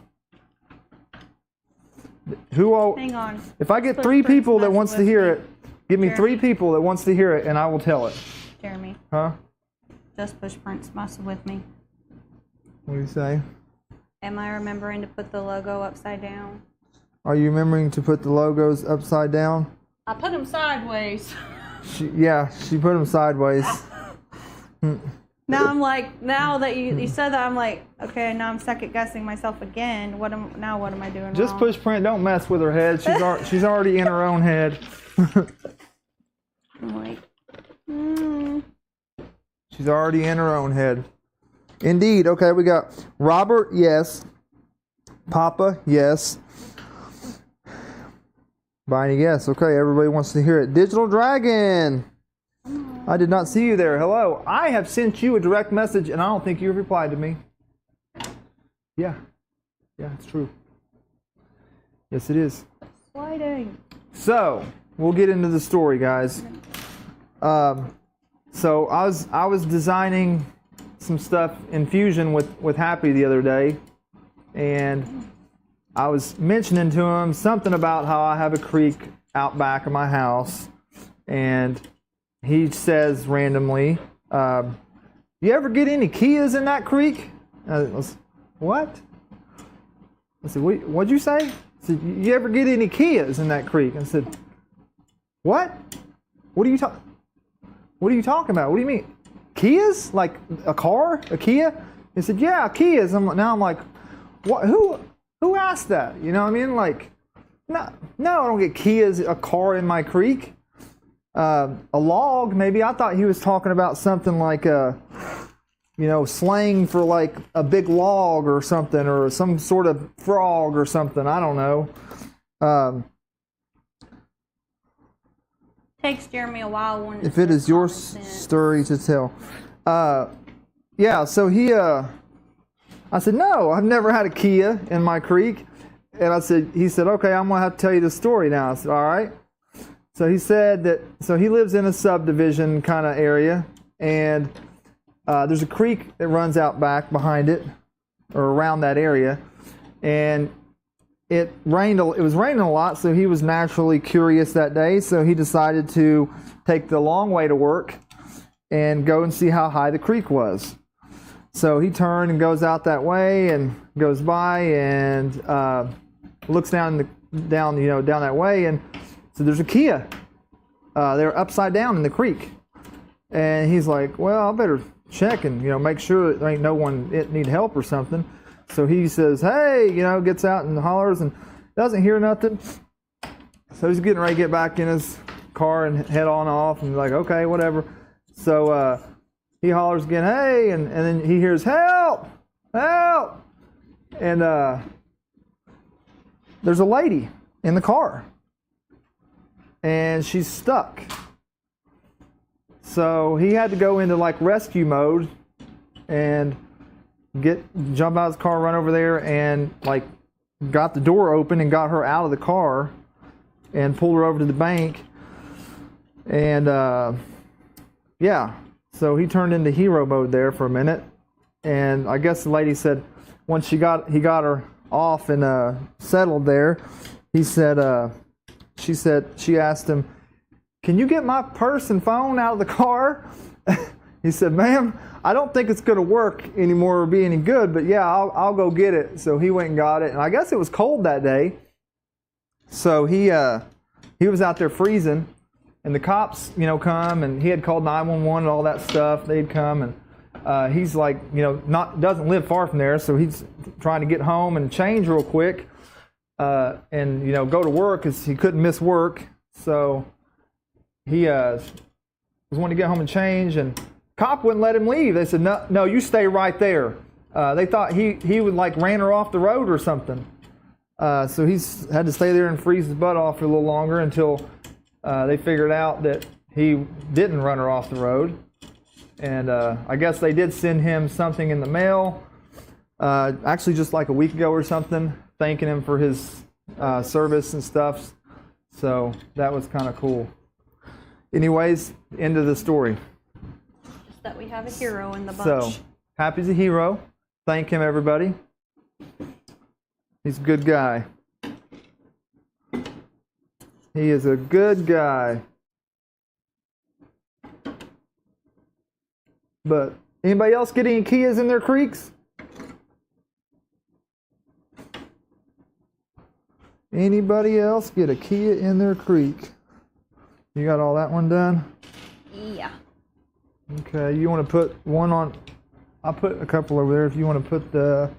Speaker 3: Hang on.
Speaker 1: If I get
Speaker 3: Push
Speaker 1: 3
Speaker 3: Prince
Speaker 1: people that
Speaker 3: mess
Speaker 1: wants to
Speaker 3: with
Speaker 1: hear
Speaker 3: me.
Speaker 1: it, give me 3
Speaker 3: Jeremy.
Speaker 1: people that wants to hear it, and I will tell it.
Speaker 3: Jeremy,
Speaker 1: Huh?
Speaker 3: just push Prince mess with me.
Speaker 1: What do you say?
Speaker 3: Am I remembering to put the logo upside down?
Speaker 1: Are you remembering to put the logos upside down?
Speaker 3: I put them sideways.
Speaker 1: She put them sideways.
Speaker 3: Now I'm like, now that you said that, I'm like, okay, now I'm second guessing myself again. What am I doing
Speaker 1: Just
Speaker 3: wrong?
Speaker 1: push print. Don't mess with her head. She's already in her own head.
Speaker 3: I'm like,
Speaker 1: She's already in her own head. Indeed. Okay, we got Robert, yes. Papa, yes. Biney, yes. Okay, everybody wants to hear it. Digital Dragon. I did not see you there. Hello. I have sent you a direct message, and I don't think you've replied to me. Yeah. Yeah, it's true. Yes, it is.
Speaker 3: sliding.
Speaker 1: So, we'll get into the story, guys. So I was designing some stuff in Fusion with Happy the other day, and I was mentioning to him something about how I have a creek out back of my house, and he says randomly, "You ever get any Kias in that creek?" I was, "What?" I said, "What'd you say?" He said, "You ever get any Kias in that creek?" I said, "What? What are you talking about? What do you mean? Kias? Like a car? A Kia?" He said, "Yeah, Kias." Now I'm like, "What? Who asked that?" You know what I mean? Like, no, I don't get Kias, a car in my creek. a log, maybe. I thought he was talking about something like a, slang for like a big log or something, or some sort of frog or something. I don't know.
Speaker 3: Takes Jeremy a while when
Speaker 1: If it is your story to tell. Yeah, so I said, no, I've never had a Kia in my creek. And he said, okay, I'm going to have to tell you the story now. I said, all right. So he said so he lives in a subdivision kind of area, and there's a creek that runs out back behind it, or around that area, and it was raining a lot, so he was naturally curious that day, so he decided to take the long way to work and go and see how high the creek was. So he turned and goes out that way and goes by and looks down that way, and so there's a Kia. They're upside down in the creek, and he's like, well, I better check and make sure that there ain't no one need help or something. So he says, hey, gets out and hollers and doesn't hear nothing. So he's getting ready to get back in his car and head on off, and like, okay, whatever. So he hollers again, hey, and then he hears, help, help. And there's a lady in the car, and she's stuck. So he had to go into like rescue mode and jump out of his car, run over there, and like got the door open and got her out of the car and pulled her over to the bank. And yeah, so he turned into hero mode there for a minute. And I guess the lady said once he got her off and settled there, she asked him, can you get my purse and phone out of the car? He said, ma'am, I don't think it's going to work anymore or be any good, but yeah, I'll go get it. So he went and got it, and I guess it was cold that day. So he was out there freezing, and the cops, come, and he had called 911 and all that stuff. They'd come, and he's like, doesn't live far from there, so he's trying to get home and change real quick, and go to work because he couldn't miss work. So he was wanting to get home and change, and cop wouldn't let him leave. They said, no, you stay right there. They thought he would like ran her off the road or something. So he's had to stay there and freeze his butt off for a little longer until they figured out that he didn't run her off the road. And I guess they did send him something in the mail, actually just like a week ago or something, thanking him for his service and stuff. So that was kind of cool. Anyways, end of the story.
Speaker 3: That we have a hero in the bunch.
Speaker 1: So, Happy's a hero. Thank him, everybody. He's a good guy. He is a good guy. But anybody else get any Kias in their creeks? Anybody else get a Kia in their creek? You got all that one done?
Speaker 3: Yeah.
Speaker 1: Okay, you want to put one on, I'll put a couple over there if you want to put the,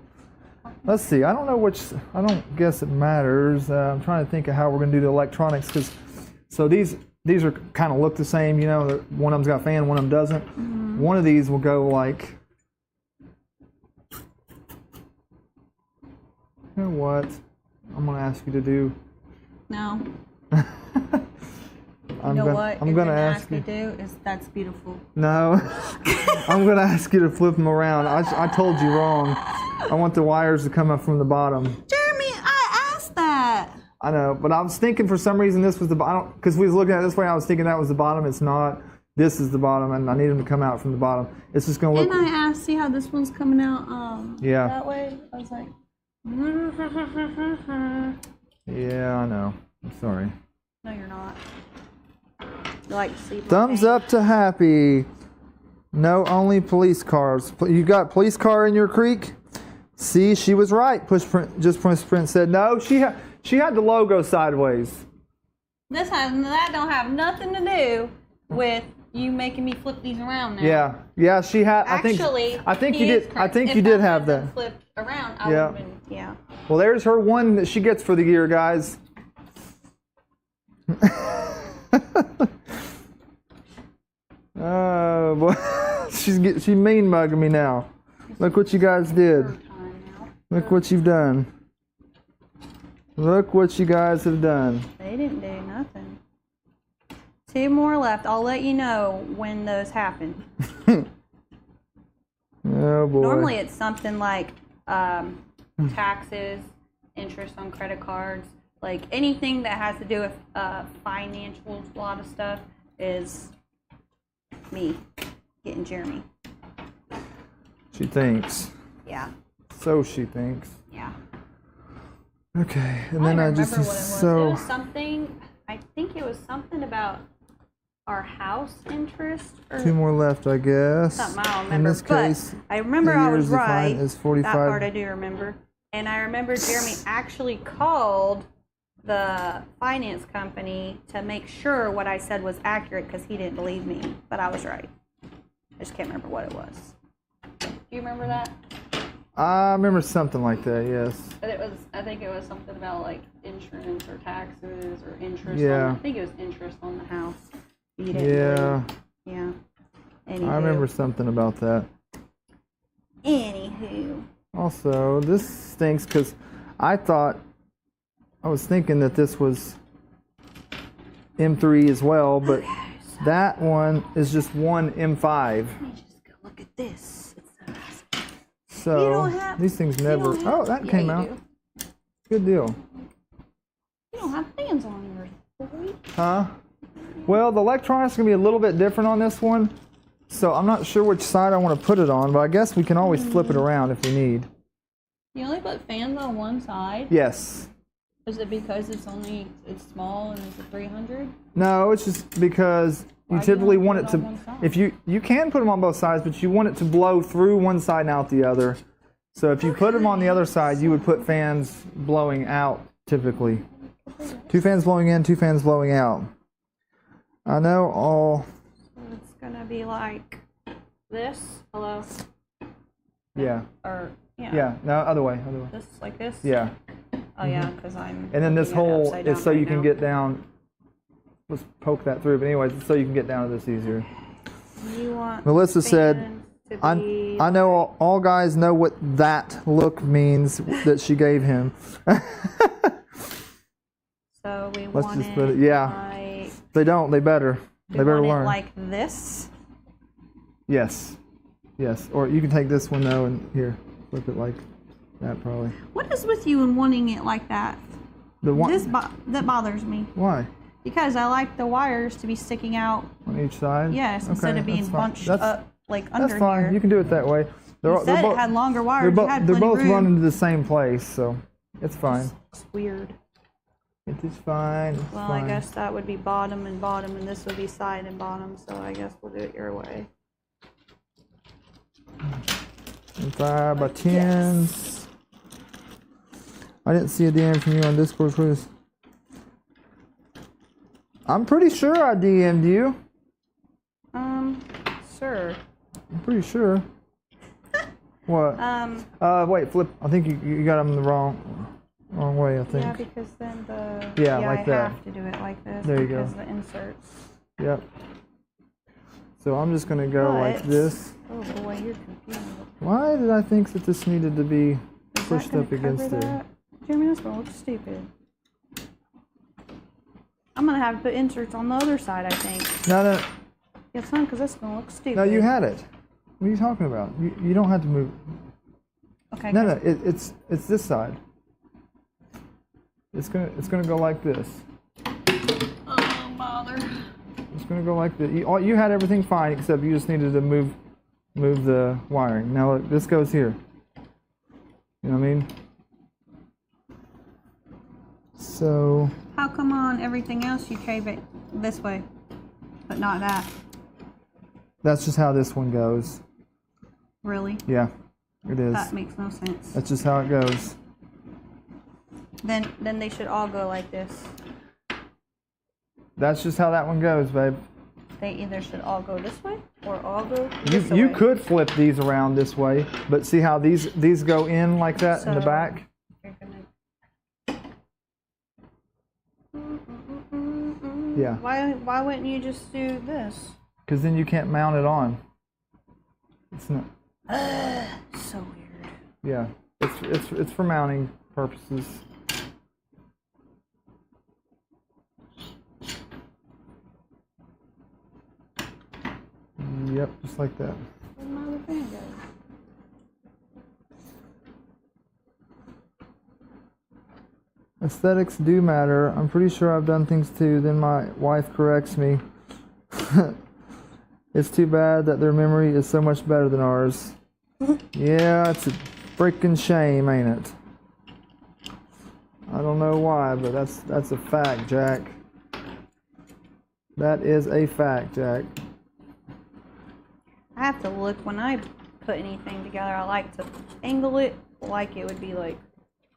Speaker 1: let's see, I don't know which, I don't guess it matters. I'm trying to think of how we're going to do the electronics, because, so these are kind of look the same, one of them's got a fan, one of them doesn't. Mm-hmm. One of these will go like, you know what, I'm going to ask you to do.
Speaker 3: No.
Speaker 1: I'm
Speaker 3: gonna ask you to do is that's beautiful.
Speaker 1: No, I'm gonna ask you to flip them around. I told you wrong. I want the wires to come up from the bottom.
Speaker 3: Jeremy, I asked that.
Speaker 1: I know, but I was thinking for some reason this was the bottom, because we was looking at it this way. I was thinking that was the bottom. It's not. This is the bottom, and I need them to come out from the bottom. It's just gonna look.
Speaker 3: And I asked, see how this one's coming out.
Speaker 1: Yeah.
Speaker 3: That way. I was like.
Speaker 1: Yeah, I know. I'm sorry.
Speaker 3: No, you're not. You like to see
Speaker 1: Thumbs up to Happy. No, only police cars. You got police car in your creek? See, she was right. Push Print said no. She had the logo sideways.
Speaker 3: That don't have nothing to do with you making me flip these around now.
Speaker 1: Yeah. She had.
Speaker 3: Actually,
Speaker 1: I think you did. I think you did have that.
Speaker 3: Flipped around. I would have been. Yeah.
Speaker 1: Well, there's her one that she gets for the year, guys. Oh boy, she mean mugging me now. Look what you guys did. Look what you've done. Look what you guys have done.
Speaker 3: They didn't do nothing. 2 more left. I'll let you know when those happen.
Speaker 1: Oh boy.
Speaker 3: Normally it's something like taxes, interest on credit cards, like anything that has to do with financials. A lot of stuff is me getting Jeremy.
Speaker 1: She thinks.
Speaker 3: Yeah.
Speaker 1: So she thinks.
Speaker 3: Yeah.
Speaker 1: Okay, and then I just
Speaker 3: remember what it was.
Speaker 1: so
Speaker 3: It was something. I think it was something about our house interest or
Speaker 1: 2 more left, I guess.
Speaker 3: something. I don't
Speaker 1: In
Speaker 3: remember.
Speaker 1: this case,
Speaker 3: but I remember
Speaker 1: the
Speaker 3: I was
Speaker 1: years defined
Speaker 3: right.
Speaker 1: is 45.
Speaker 3: That part I do remember. And I remember Jeremy actually called the finance company to make sure what I said was accurate because he didn't believe me, but I was right. I just can't remember what it was. Do you remember that?
Speaker 1: I remember something like that, yes.
Speaker 3: But it was, I think it was something about like insurance or taxes or interest.
Speaker 1: Yeah.
Speaker 3: I think it was interest on the house. You didn't
Speaker 1: Yeah,
Speaker 3: believe. Yeah. Anywho.
Speaker 1: I remember something about that.
Speaker 3: Anywho.
Speaker 1: Also, this stinks because I was thinking that this was M3 as well, but that one is just one M5.
Speaker 3: Let me just go look at this.
Speaker 1: So these things never. Oh, that came out. Good deal.
Speaker 3: You don't have fans on yours.
Speaker 1: Huh? Well, the electronics gonna be a little bit different on this one, so I'm not sure which side I want to put it on, but I guess we can always flip it around if we need.
Speaker 3: You only put fans on one side?
Speaker 1: Yes.
Speaker 3: Is it because it's small and it's a 300?
Speaker 1: No, it's just because you
Speaker 3: Why do you
Speaker 1: typically
Speaker 3: only
Speaker 1: want
Speaker 3: put
Speaker 1: it
Speaker 3: it on
Speaker 1: to.
Speaker 3: one side?
Speaker 1: If you can put them on both sides, but you want it to blow through one side and out the other. So if you put them on the other side, you would put fans blowing out typically. 2 fans blowing in, 2 fans blowing out. I know all.
Speaker 3: So it's gonna be like this. Hello.
Speaker 1: Yeah.
Speaker 3: Or yeah.
Speaker 1: Yeah. No, other way. Other way.
Speaker 3: This like this.
Speaker 1: Yeah.
Speaker 3: Oh yeah, because I'm.
Speaker 1: And then this
Speaker 3: looking at it
Speaker 1: hole
Speaker 3: upside
Speaker 1: is
Speaker 3: down
Speaker 1: so
Speaker 3: right
Speaker 1: you can
Speaker 3: now.
Speaker 1: get down. Let's poke that through. But anyways, it's so you can get down to this easier.
Speaker 3: You want
Speaker 1: Melissa said,
Speaker 3: fans to be
Speaker 1: I know all guys know what that look means that she gave him.
Speaker 3: So we
Speaker 1: Let's
Speaker 3: want
Speaker 1: just
Speaker 3: it
Speaker 1: put it. Yeah.
Speaker 3: like,
Speaker 1: They don't. They better.
Speaker 3: we
Speaker 1: They better
Speaker 3: want
Speaker 1: learn.
Speaker 3: it like this.
Speaker 1: Yes. Yes. Or you can take this one though and here flip it like that probably.
Speaker 3: What is with you and wanting it like that?
Speaker 1: The one.
Speaker 3: That bothers me
Speaker 1: Why?
Speaker 3: because I like the wires to be sticking out.
Speaker 1: On each side.
Speaker 3: Yes, instead
Speaker 1: Okay,
Speaker 3: of being
Speaker 1: that's fine.
Speaker 3: bunched
Speaker 1: That's,
Speaker 3: up like under
Speaker 1: That's fine.
Speaker 3: here.
Speaker 1: You can do it that way.
Speaker 3: You said it had longer wires.
Speaker 1: They're,
Speaker 3: You had
Speaker 1: they're
Speaker 3: plenty
Speaker 1: both
Speaker 3: room.
Speaker 1: running to the same place, so it's fine.
Speaker 3: It's weird.
Speaker 1: It is fine. It's
Speaker 3: Well,
Speaker 1: fine.
Speaker 3: I guess that would be bottom, and this would be side and bottom. So I guess we'll do it your way.
Speaker 1: 5 by 10s. I didn't see a DM from you on Discord, Chris. I'm pretty sure I DM'd you.
Speaker 3: Sir.
Speaker 1: I'm pretty sure. What? Wait, flip. I think you got them the wrong way, I think.
Speaker 3: Yeah, because then the
Speaker 1: Yeah, like
Speaker 3: I
Speaker 1: that.
Speaker 3: have to do it like this.
Speaker 1: There you go.
Speaker 3: because the inserts.
Speaker 1: Yep. So I'm just going to go like
Speaker 3: But-
Speaker 1: this.
Speaker 3: Oh boy, you're confused.
Speaker 1: Why did I think that this needed to be
Speaker 3: Is
Speaker 1: pushed
Speaker 3: that
Speaker 1: up
Speaker 3: gonna
Speaker 1: against
Speaker 3: cover
Speaker 1: there?
Speaker 3: that? Jeremy, that's gonna look stupid. I'm gonna have to put inserts on the other side, I think.
Speaker 1: No,
Speaker 3: Yes, son, because that's gonna look stupid.
Speaker 1: no, you had it. What are you talking about? You don't have to move.
Speaker 3: Okay.
Speaker 1: No, it's this side. It's gonna go like this.
Speaker 3: Oh, bother.
Speaker 1: It's gonna go like this. You had everything fine except you just needed to move the wiring. Now look, this goes here. You know what I mean? So
Speaker 3: How come on everything else you cave it this way, but not that?
Speaker 1: that's just how this one goes.
Speaker 3: Really?
Speaker 1: Yeah, it is.
Speaker 3: That makes no sense.
Speaker 1: That's just how it goes.
Speaker 3: Then they should all go like this.
Speaker 1: That's just how that one goes, babe.
Speaker 3: They either should all go this way or all go this way.
Speaker 1: You could flip these around this way, but see how these go in like that in the
Speaker 3: So-
Speaker 1: back?
Speaker 3: You're gonna...
Speaker 1: Yeah.
Speaker 3: Why wouldn't you just do this?
Speaker 1: because then you can't mount it on. It's not.
Speaker 3: So weird.
Speaker 1: Yeah, it's for mounting purposes. Yep, just like that.
Speaker 3: Where'd my other fan go?
Speaker 1: Aesthetics do matter. I'm pretty sure I've done things too. Then my wife corrects me. It's too bad that their memory is so much better than ours. Yeah, it's a freaking shame, ain't it? I don't know why, but that's a fact, Jack. That is a fact, Jack.
Speaker 3: I have to look when I put anything together. I like to angle it like it would be like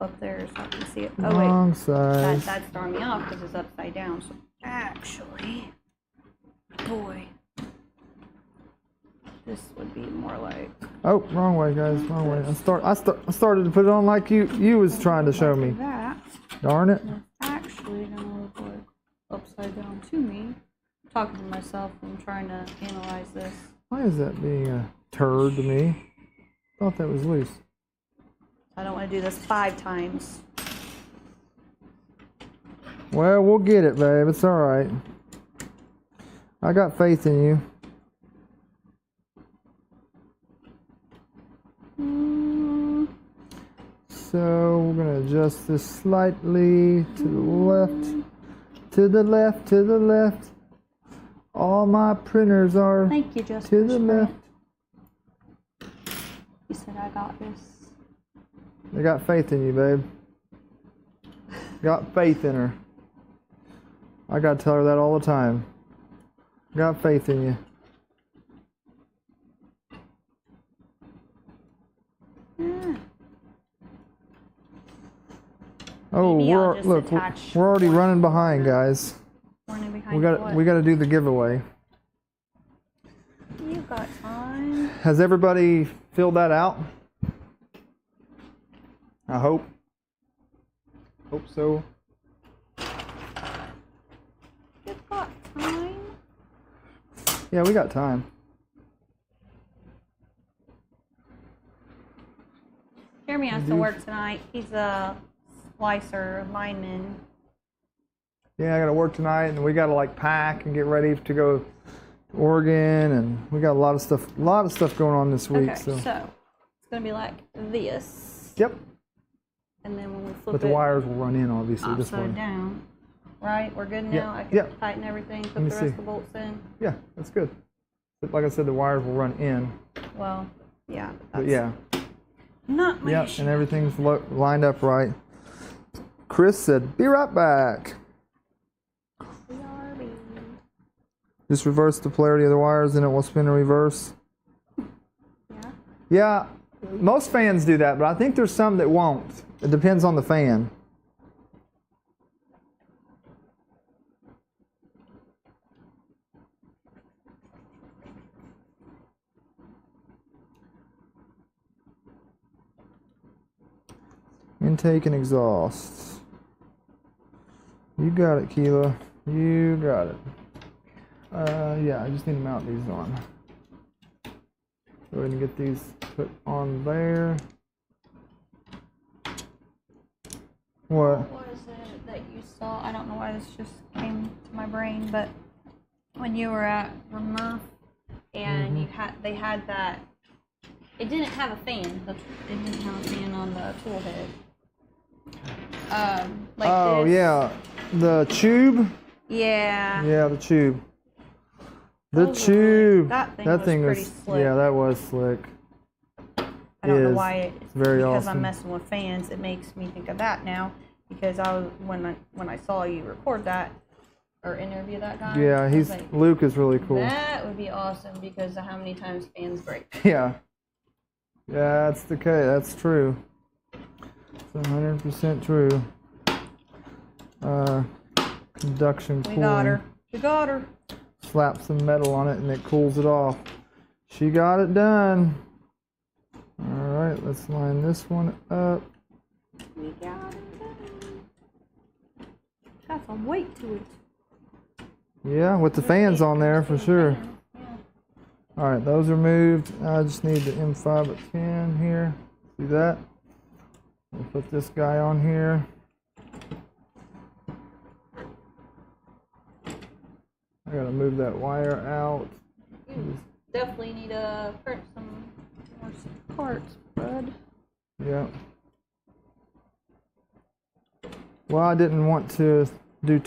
Speaker 3: up there so I can see it. Oh
Speaker 1: Wrong
Speaker 3: wait,
Speaker 1: size.
Speaker 3: that's throwing me off because it's upside down. So actually, boy, this would be more like.
Speaker 1: Oh, wrong way, guys. Wrong way. I started to put it on like you was trying to show me.
Speaker 3: That.
Speaker 1: Darn it.
Speaker 3: And it's actually gonna look like upside down to me. I'm talking to myself and trying to analyze this.
Speaker 1: Why is that being a turd to me? I thought that was loose.
Speaker 3: I don't want to do this 5 times.
Speaker 1: Well, we'll get it, babe. It's all right. I got faith in you. So we're gonna adjust this slightly to the left, to the left, to the left. All my printers are
Speaker 3: Thank you, just
Speaker 1: to the left.
Speaker 3: You said I got this.
Speaker 1: I got faith in you, babe. Got faith in her. I gotta tell her that all the time. Got faith in you.
Speaker 3: Yeah.
Speaker 1: Oh,
Speaker 3: Maybe I'll just
Speaker 1: look,
Speaker 3: attach
Speaker 1: we're already
Speaker 3: one
Speaker 1: running behind, guys.
Speaker 3: Running behind
Speaker 1: We got to do the giveaway.
Speaker 3: You got time.
Speaker 1: Has everybody filled that out? I hope. Hope so.
Speaker 3: You've got time.
Speaker 1: Yeah, we got time.
Speaker 3: Jeremy has to work tonight. He's a slicer lineman.
Speaker 1: Yeah, I got to work tonight, and we got to like pack and get ready to go to Oregon, and we got a lot of stuff going on this week.
Speaker 3: Okay,
Speaker 1: so
Speaker 3: it's gonna be like this.
Speaker 1: yep.
Speaker 3: And then when we flip
Speaker 1: But the
Speaker 3: it
Speaker 1: wires will run in, obviously. This
Speaker 3: upside
Speaker 1: one.
Speaker 3: down, right? We're good now.
Speaker 1: Yeah,
Speaker 3: I can
Speaker 1: yeah.
Speaker 3: tighten everything, put
Speaker 1: me
Speaker 3: the rest
Speaker 1: see.
Speaker 3: of the bolts in.
Speaker 1: Yeah, that's good. But like I said, the wires will run in.
Speaker 3: Well, yeah.
Speaker 1: But yeah.
Speaker 3: Not my
Speaker 1: Yep,
Speaker 3: issue.
Speaker 1: and everything's lined up right. Chris said, "Be right back."
Speaker 3: BRB.
Speaker 1: Just reverse the polarity of the wires, and it will spin in reverse.
Speaker 3: Yeah.
Speaker 1: Yeah, most fans do that, but I think there's some that won't. It depends on the fan. Intake and exhaust. You got it, Keela. You got it. Yeah, I just need to mount these on. Go ahead and get these put on there. What?
Speaker 3: What is it that you saw? I don't know why this just came to my brain, but when you were at Remurf and they had that, it didn't have a fan. It didn't have a fan on the tool head. Like
Speaker 1: Oh
Speaker 3: this.
Speaker 1: yeah, the tube.
Speaker 3: Yeah.
Speaker 1: Yeah, the tube. The
Speaker 3: Those were
Speaker 1: tube.
Speaker 3: really- that thing was pretty slick.
Speaker 1: Yeah, that was slick.
Speaker 3: I don't know
Speaker 1: is.
Speaker 3: why
Speaker 1: It's very
Speaker 3: because
Speaker 1: awesome.
Speaker 3: I'm messing with fans, it makes me think of that now. Because I was when I saw you record that or interview that guy.
Speaker 1: Yeah,
Speaker 3: I was like,
Speaker 1: Luke is really cool.
Speaker 3: that would be awesome because of how many times fans break.
Speaker 1: Yeah. Yeah, that's the case. That's true. It's 100% true. Conduction
Speaker 3: We
Speaker 1: cooling.
Speaker 3: got her. We got her.
Speaker 1: Slap some metal on it and it cools it off. She got it done. All right, let's line this one up.
Speaker 3: We got her done. Got some weight to it.
Speaker 1: Yeah, with the fans on there for sure.
Speaker 3: Yeah.
Speaker 1: All right, those are moved. I just need the M5 at 10 here. See that? We'll put this guy on here. I gotta move that wire out.
Speaker 3: You definitely need to print some more parts, bud.
Speaker 1: Yeah. Well, I didn't want to do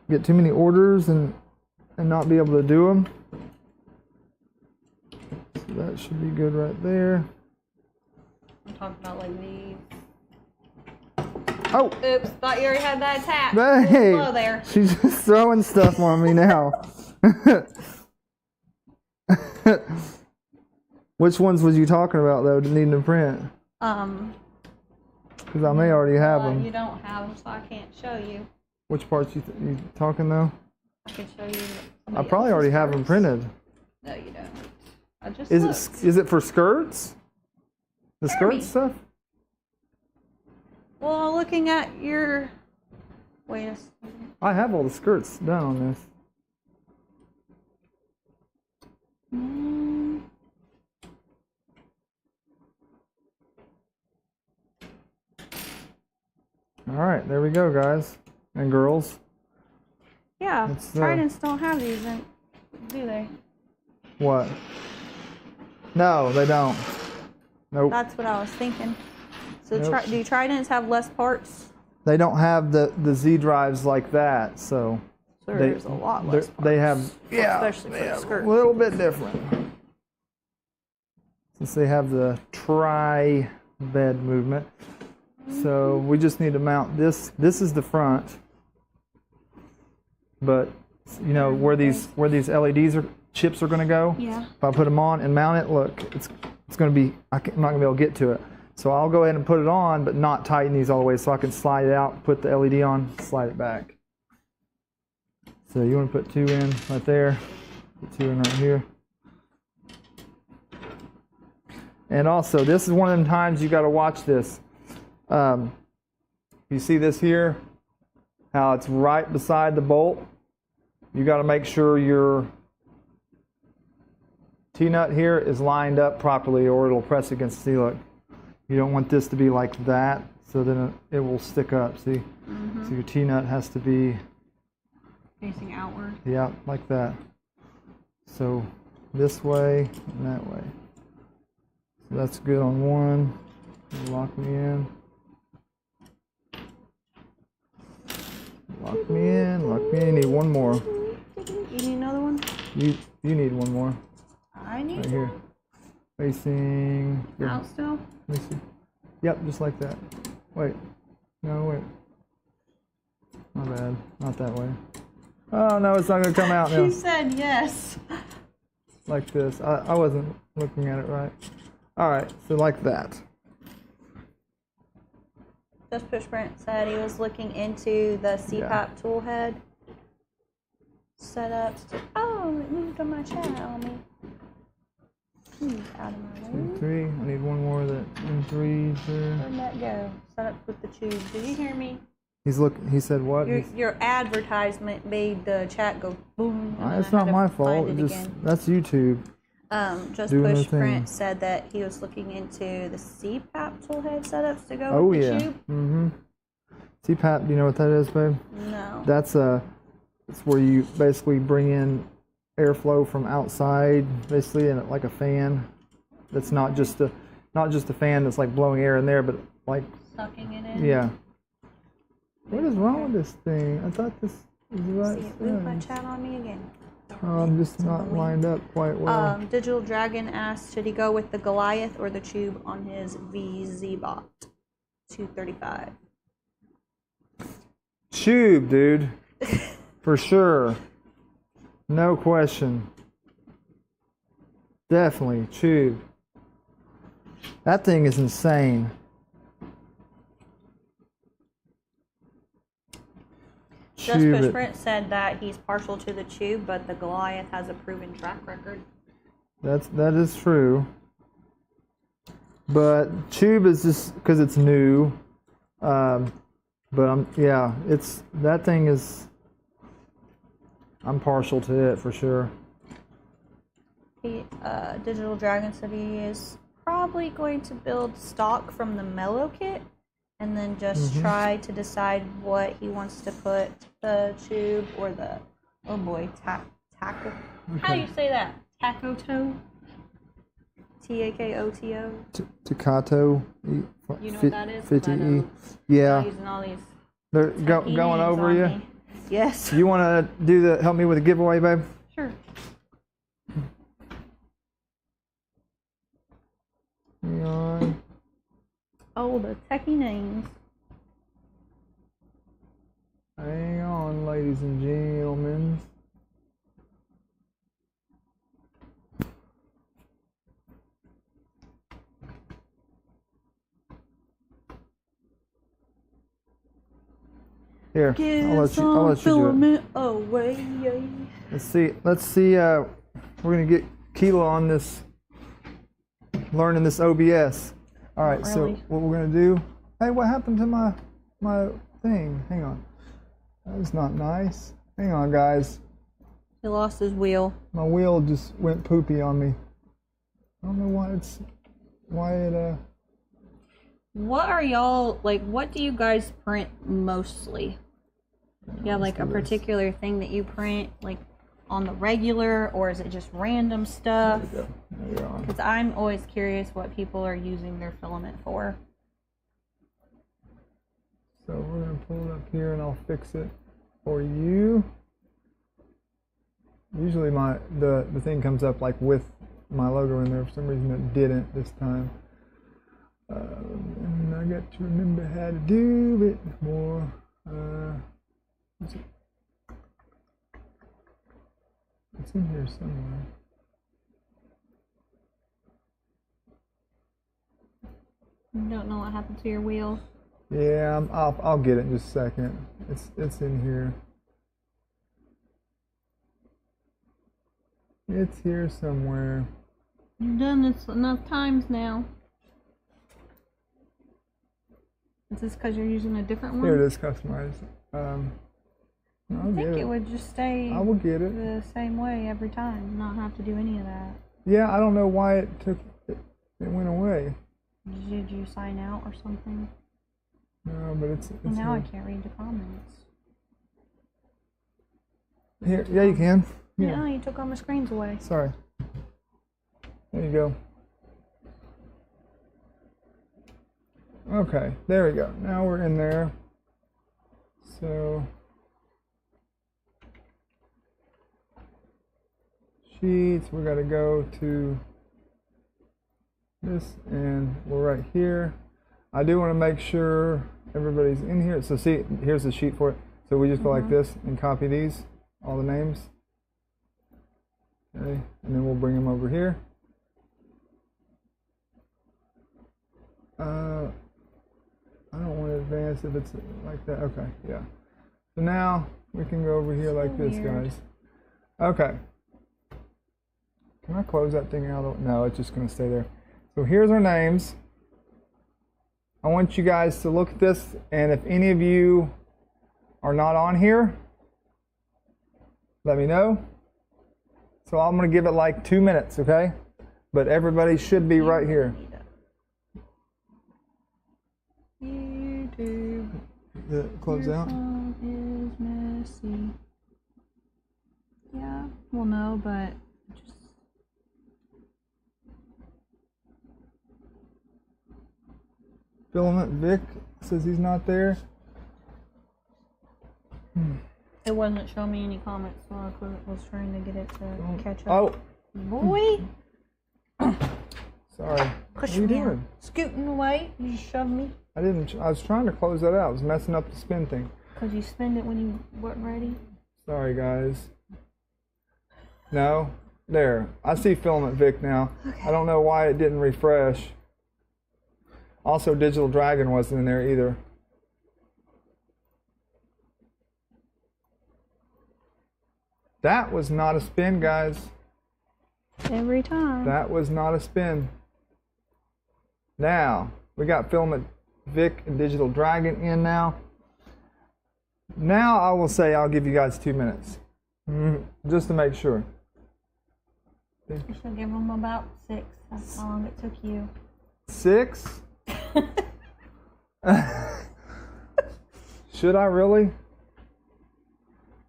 Speaker 1: get too many orders and not be able to do them. So that should be good right there.
Speaker 3: I'm talking about like these.
Speaker 1: Oh!
Speaker 3: Oops, thought you already had that attached.
Speaker 1: Hey!
Speaker 3: Slow there.
Speaker 1: She's just throwing stuff on me now. Which ones was you talking about though, needing to print? Because I may already have them.
Speaker 3: You don't have them, so I can't show you.
Speaker 1: Which parts you talking though?
Speaker 3: I can show you.
Speaker 1: I probably already have them printed.
Speaker 3: No, you don't. I just
Speaker 1: Is it for skirts? The skirt stuff?
Speaker 3: Well, looking at your. Wait a second.
Speaker 1: I have all the skirts done on this. All right, there we go, guys and girls.
Speaker 3: Yeah,
Speaker 1: It's,
Speaker 3: Tridents don't have these, do they?
Speaker 1: What? No, they don't. Nope.
Speaker 3: That's what I was thinking. So
Speaker 1: Nope.
Speaker 3: do Tridents have less parts?
Speaker 1: They don't have the Z drives like that, so.
Speaker 3: So there's a lot less parts.
Speaker 1: They have, yeah,
Speaker 3: Especially for the skirt.
Speaker 1: a little bit different. Since they have the tri-bed movement. So we just need to mount this. This is the front. But you know where these LEDs chips are going to go?
Speaker 3: Yeah.
Speaker 1: If I put them on and mount it, look, it's going to be, I'm not going to be able to get to it. So I'll go ahead and put it on, but not tighten these all the way so I can slide it out, put the LED on, slide it back. So you want to put 2 in right there, put 2 in right here. And also, this is one of them times you got to watch this. You see this here, how it's right beside the bolt. You got to make sure your T-nut here is lined up properly or it'll press against the C-look. You don't want this to be like that, so then it will stick up, see? So your T-nut has to be
Speaker 3: facing outward.
Speaker 1: Yeah, like that. So this way and that way. So that's good on one. Lock me in. Lock me in, lock me in. You need one more.
Speaker 3: You need another one?
Speaker 1: You need one more.
Speaker 3: I need
Speaker 1: Right here. Facing. Here.
Speaker 3: out still?
Speaker 1: Let me see. Yep, just like that. Wait. No, wait. My bad. Not that way. Oh no, it's not gonna come out now.
Speaker 3: She said yes.
Speaker 1: Like this. I wasn't looking at it right. Alright, so like that.
Speaker 3: Just Push Brent said he was looking into the CPAP tool head setups. Oh, it moved on my chat on me. Out of my way.
Speaker 1: 2, 3. I need one more that M3 there.
Speaker 3: Where'd that go? Setup with the tube. Did you hear me?
Speaker 1: He said what?
Speaker 3: Your advertisement made the chat go boom.
Speaker 1: It's not my fault. That's YouTube.
Speaker 3: Just
Speaker 1: doing
Speaker 3: Push
Speaker 1: their thing.
Speaker 3: Print said that he was looking into the CPAP toolhead setups to go with the tube.
Speaker 1: CPAP, do you know what that is, babe?
Speaker 3: No.
Speaker 1: It's where you basically bring in airflow from outside, basically, and like a fan. That's not just a fan that's like blowing air in there, but like
Speaker 3: Sucking it in.
Speaker 1: yeah. What is wrong with this thing? I thought this was the right
Speaker 3: See, it moved my
Speaker 1: thing.
Speaker 3: chat on me again.
Speaker 1: I'm just not lined up quite well.
Speaker 3: Digital Dragon asked, should he go with the Goliath or the tube on his VZ-Bot 235?
Speaker 1: Tube, dude. For sure. No question. Definitely, tube. That thing is insane.
Speaker 3: Just
Speaker 1: Tube
Speaker 3: Push
Speaker 1: it.
Speaker 3: Print said that he's partial to the tube, but the Goliath has a proven track record.
Speaker 1: That is true. But tube is just because it's new. But that thing is. I'm partial to it for sure.
Speaker 3: Digital Dragon said he is probably going to build stock from the mellow kit and then just try to decide what he wants to put the tube or the, oh boy, taco. How do you say that? Taco toe? Takoto?
Speaker 1: Takato.
Speaker 3: You know what that is?
Speaker 1: 50E. Yeah.
Speaker 3: Using all these
Speaker 1: They're going over you.
Speaker 3: me. Yes.
Speaker 1: You want to help me with the giveaway, babe?
Speaker 3: Sure.
Speaker 1: Hang on.
Speaker 3: Oh, the techie names.
Speaker 1: Hang on, ladies and gentlemen. Here, I'll let you do
Speaker 3: Filament away.
Speaker 1: it. Let's see. We're gonna get Keela on this, learning this OBS. All right.
Speaker 3: Not
Speaker 1: So
Speaker 3: really.
Speaker 1: what we're gonna do? Hey, what happened to my thing? Hang on. That was not nice. Hang on, guys.
Speaker 3: He lost his wheel.
Speaker 1: My wheel just went poopy on me. I don't know why it.
Speaker 3: What are y'all, like, what do you guys print mostly? You have, like, a particular thing that you print, like, on the regular, or is it just random stuff?
Speaker 1: There we go.
Speaker 3: Because I'm always curious what people are using their filament for.
Speaker 1: So we're gonna pull it up here and I'll fix it for you. Usually the thing comes up like with my logo in there. For some reason it didn't this time. And I got to remember how to do it more. It's in here somewhere.
Speaker 3: You don't know what happened to your wheel?
Speaker 1: Yeah, I'll get it in just a second. It's in here. It's here somewhere.
Speaker 3: You've done this enough times now. Is this because you're using a different one?
Speaker 1: Here it is, customized. I'll
Speaker 3: I
Speaker 1: get
Speaker 3: think
Speaker 1: it.
Speaker 3: it would just stay
Speaker 1: I will get it.
Speaker 3: the same way every time, not have to do any of that.
Speaker 1: Yeah, I don't know why it went away.
Speaker 3: Did you sign out or something?
Speaker 1: No, but it's
Speaker 3: Well, now I
Speaker 1: here.
Speaker 3: can't read the comments.
Speaker 1: Here, yeah, you can.
Speaker 3: Yeah, you took all my screens away.
Speaker 1: Sorry. There you go. Okay, there we go. Now we're in there. So sheets, we got to go to this, and we're right here. I do want to make sure everybody's in here. So see, here's the sheet for it. So we just go like this and copy these, all the names. Okay, and then we'll bring them over here. I don't want to advance if it's like that. Okay, yeah. So now we can go over here like this,
Speaker 3: weird.
Speaker 1: guys. Okay. Can I close that thing out? No, it's just going to stay there. So here's our names. I want you guys to look at this, and if any of you are not on here, let me know. So I'm going to give it like 2 minutes, okay? But everybody should be right here.
Speaker 3: YouTube.
Speaker 1: Close
Speaker 3: Your
Speaker 1: out.
Speaker 3: phone is messy. Yeah, well, no, but just.
Speaker 1: Filament Vic says he's not there.
Speaker 3: It wasn't showing me any comments, so I was trying to get it to catch up.
Speaker 1: Oh,
Speaker 3: Boy!
Speaker 1: sorry. What
Speaker 3: Push
Speaker 1: are you
Speaker 3: me
Speaker 1: doing?
Speaker 3: Scooting away. You shoved me.
Speaker 1: I didn't. I was trying to close that out. I was messing up the spin thing.
Speaker 3: Because you spend it when you weren't ready.
Speaker 1: Sorry, guys. No, there. I see Filament Vic now.
Speaker 3: Okay.
Speaker 1: I don't know why it didn't refresh. Also, Digital Dragon wasn't in there either. That was not a spin, guys.
Speaker 3: Every time.
Speaker 1: That was not a spin. Now, we got Filament Vic and Digital Dragon in now. Now I will say I'll give you guys 2 minutes. Just to make sure.
Speaker 3: You should give them about 6. That's how long it took you.
Speaker 1: 6? Should I really?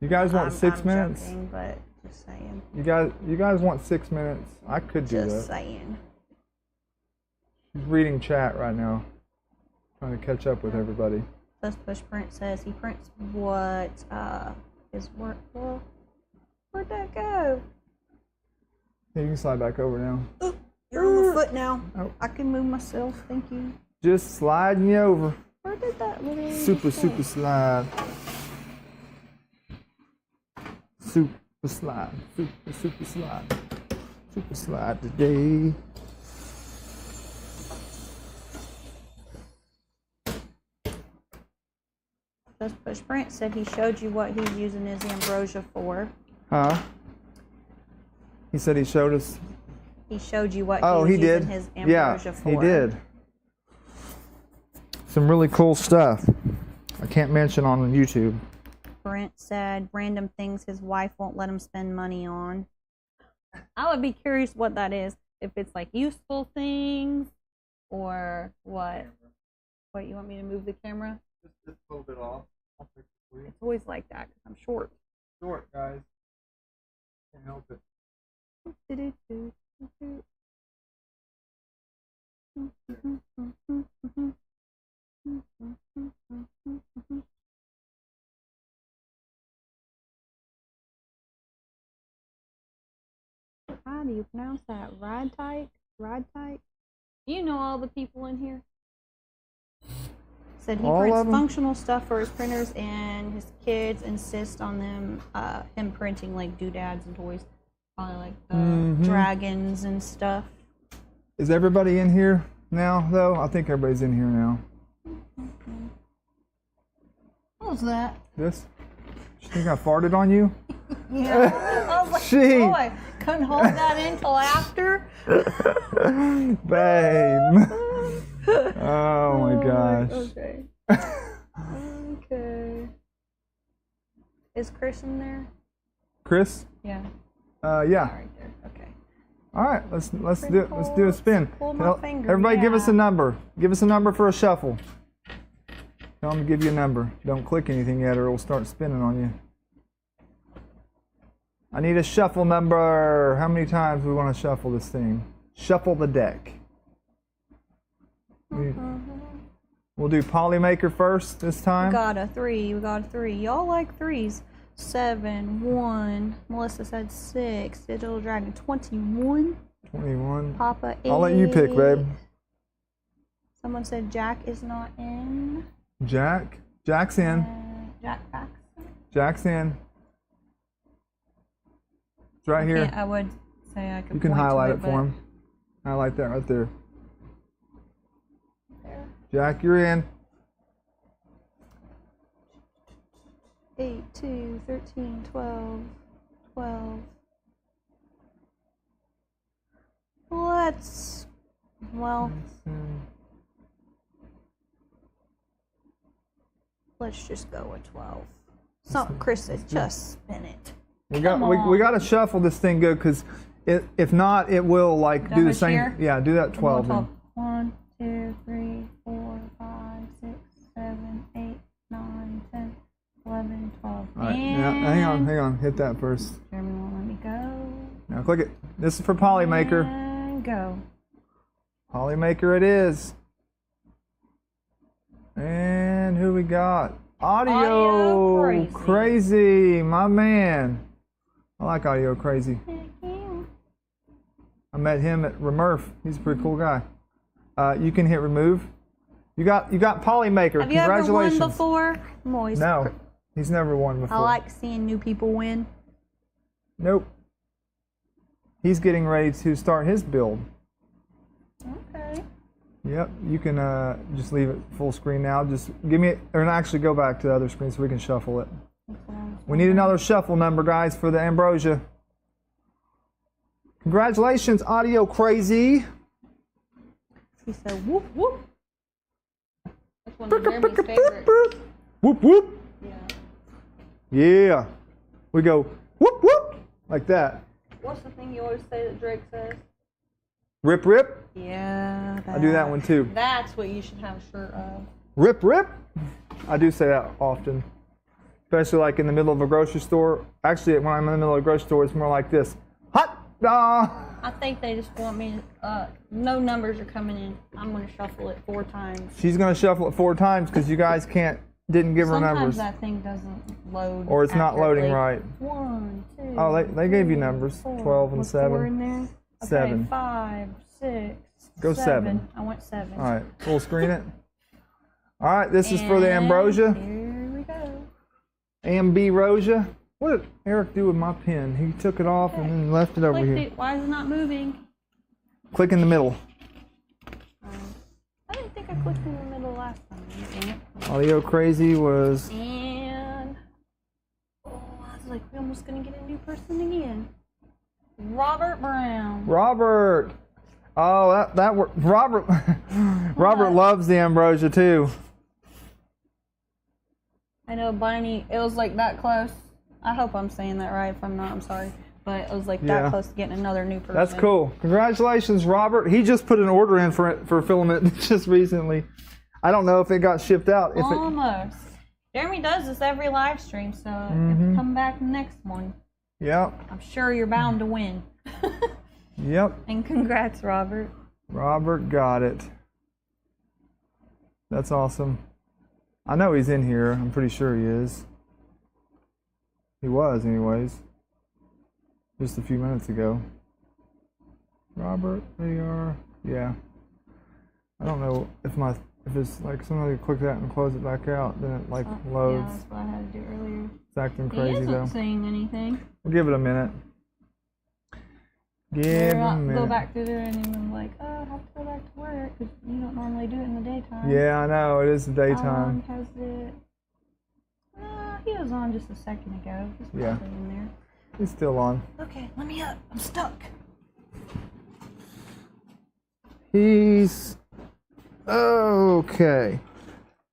Speaker 1: You guys want 6 minutes?
Speaker 3: Joking, but just saying.
Speaker 1: You guys want 6 minutes? I could do that.
Speaker 3: Just saying.
Speaker 1: He's reading chat right now, trying to catch up with everybody.
Speaker 3: This push print says he prints what his work. Well, where'd that go?
Speaker 1: Yeah, you can slide back over now.
Speaker 3: Ooh, you're on my foot now.
Speaker 1: Oh.
Speaker 3: I can move myself. Thank you.
Speaker 1: Just sliding you over.
Speaker 3: Where did that little
Speaker 1: Super
Speaker 3: thing?
Speaker 1: slide. Super slide. Super slide. Super slide today.
Speaker 3: This push print said he showed you what he's using his ambrosia for.
Speaker 1: Huh? He said he showed us.
Speaker 3: He showed you what
Speaker 1: Oh,
Speaker 3: he was
Speaker 1: he
Speaker 3: using
Speaker 1: did.
Speaker 3: his ambrosia for.
Speaker 1: He did. Some really cool stuff. I can't mention on YouTube.
Speaker 3: Brent said random things his wife won't let him spend money on. I would be curious what that is. If it's like useful things or what. What, you want me to move the camera?
Speaker 1: Just a little bit off. I'll fix it for you.
Speaker 3: It's always like that because I'm short.
Speaker 1: Short, guys. Can't help it.
Speaker 3: How do you pronounce that? Radtyke? Radtyke? Do you know all the people in here? Said he
Speaker 1: All
Speaker 3: prints
Speaker 1: of 'em?
Speaker 3: functional stuff for his printers, and his kids insist on him printing like doodads and toys, probably like dragons and stuff.
Speaker 1: Is everybody in here now, though? I think everybody's in here now.
Speaker 3: What was that?
Speaker 1: This? You think I farted on you?
Speaker 3: Yeah. I was like,
Speaker 1: She-
Speaker 3: boy, couldn't hold that in till after.
Speaker 1: Babe. Oh my gosh.
Speaker 3: Okay. Okay. Is Chris in there?
Speaker 1: Chris?
Speaker 3: Yeah.
Speaker 1: Yeah.
Speaker 3: Right there. Okay.
Speaker 1: All right, let's do a spin.
Speaker 3: Pull my
Speaker 1: Tell-
Speaker 3: finger,
Speaker 1: Everybody, give us
Speaker 3: yeah.
Speaker 1: a number. Give us a number for a shuffle. Tell them to give you a number. Don't click anything yet, or it'll start spinning on you. I need a shuffle number. How many times we want to shuffle this thing? Shuffle the deck. We'll do Polymaker first this
Speaker 3: We
Speaker 1: time.
Speaker 3: got a 3. We got a 3. Y'all like 3s. 7, 1. Melissa said 6. Digital Dragon 21.
Speaker 1: 21.
Speaker 3: Papa 8.
Speaker 1: I'll let you pick, babe.
Speaker 3: Someone said Jack is not in.
Speaker 1: Jack. Jack's in.
Speaker 3: Jack Paxton.
Speaker 1: Jack's in. It's right here.
Speaker 3: I would say I could.
Speaker 1: You can
Speaker 3: point to
Speaker 1: highlight it
Speaker 3: but
Speaker 1: for him. Highlight that right there.
Speaker 3: there.
Speaker 1: Jack, you're in.
Speaker 3: 8, 2, 13, 12, 12. Let's just go with 12. So Chris said, just spin it.
Speaker 1: We
Speaker 3: Come
Speaker 1: got to shuffle this thing good, because if not, it will like do the
Speaker 3: Damage
Speaker 1: same.
Speaker 3: here?
Speaker 1: Yeah, do that 12. then.
Speaker 3: 1, 2, 3, 4, 5, 6, 7, 8, 9, 10, 11, 12.
Speaker 1: All right. Now, hang on. Hit that first.
Speaker 3: Jeremy won't let me go.
Speaker 1: Now click it. This is for Polymaker.
Speaker 3: And go.
Speaker 1: Polymaker it is. And who we got? Audio
Speaker 3: Audio
Speaker 1: Crazy, my man. I like Audio Crazy. I met him at Remurf. He's a pretty cool guy. You can hit remove. You got Polymaker.
Speaker 3: Have you ever
Speaker 1: Congratulations.
Speaker 3: won before? I'm always
Speaker 1: No, he's never won before.
Speaker 3: I like seeing new people win.
Speaker 1: Nope. He's getting ready to start his build.
Speaker 3: Okay.
Speaker 1: Yep, you can just leave it full screen now. Just give me, or actually go back to the other screen so we can shuffle it. We need another shuffle number, guys, for the Ambrosia. Congratulations, Audio Crazy.
Speaker 3: He said, whoop, whoop. That's one of Jeremy's favorites.
Speaker 1: Whoop, whoop.
Speaker 3: Yeah.
Speaker 1: Yeah. We go whoop, whoop, like that.
Speaker 3: what's the thing you always say that Drake says?
Speaker 1: Rip, rip.
Speaker 3: Yeah.
Speaker 1: I do that one too.
Speaker 3: That's what you should have a shirt of.
Speaker 1: Rip, rip. I do say that often, especially like in the middle of a grocery store. Actually, when I'm in the middle of a grocery store, it's more like this. Hot dog.
Speaker 3: I think they just want me to, no numbers are coming in. I'm going to shuffle it 4 times.
Speaker 1: She's gonna shuffle it 4 times because you guys didn't give her numbers.
Speaker 3: Sometimes that thing doesn't load.
Speaker 1: Or it's not loading
Speaker 3: accurately.
Speaker 1: right.
Speaker 3: 1, 2.
Speaker 1: Oh, they gave you
Speaker 3: three,
Speaker 1: numbers.
Speaker 3: 4.
Speaker 1: 12 and
Speaker 3: Was
Speaker 1: 7.
Speaker 3: 4 in there? Okay,
Speaker 1: 7.
Speaker 3: 5, 6.
Speaker 1: Go 7.
Speaker 3: I went 7.
Speaker 1: All right, full screen it. All right, this is for the ambrosia.
Speaker 3: Here we go.
Speaker 1: Ambrosia. What did Eric do with my pen? He took it off and then left it over
Speaker 3: Clicked
Speaker 1: here.
Speaker 3: it. Why is it not moving?
Speaker 1: Click in the middle.
Speaker 3: I didn't think I clicked in the middle last time. Dang it.
Speaker 1: Audio crazy was.
Speaker 3: And I was like, we're almost gonna get a new person again. Robert Brown.
Speaker 1: Robert. Oh, that Robert. Robert loves the ambrosia too.
Speaker 3: I know, Bonnie. It was like that close. I hope I'm saying that right. If I'm not, I'm sorry. But it was like
Speaker 1: Yeah.
Speaker 3: that close to getting another new person.
Speaker 1: That's cool. Congratulations, Robert. He just put an order in for Filament just recently. I don't know if it got shipped out. If
Speaker 3: Almost. Jeremy does this every live stream, so come back next one.
Speaker 1: Yep.
Speaker 3: I'm sure you're bound to win.
Speaker 1: Yep.
Speaker 3: And congrats, Robert.
Speaker 1: Robert got it. That's awesome. I know he's in here. I'm pretty sure he is. He was, anyways. Just a few minutes ago. Robert, there you are. Yeah. I don't know if it's like somebody click that and close it back out, then it like loads.
Speaker 3: Yeah, that's what I had to do earlier.
Speaker 1: It's acting
Speaker 3: He
Speaker 1: crazy
Speaker 3: isn't
Speaker 1: though.
Speaker 3: saying anything.
Speaker 1: We'll give it a minute. Give it a minute.
Speaker 3: Go back through there and I'm like, oh, I have to go back to work because you don't normally do it in the daytime.
Speaker 1: Yeah, I know. It is the
Speaker 3: How
Speaker 1: daytime.
Speaker 3: long has it? He was on just a second ago. He's
Speaker 1: Yeah.
Speaker 3: probably in there.
Speaker 1: He's still on.
Speaker 3: Okay, let me up. I'm stuck.
Speaker 1: He's okay.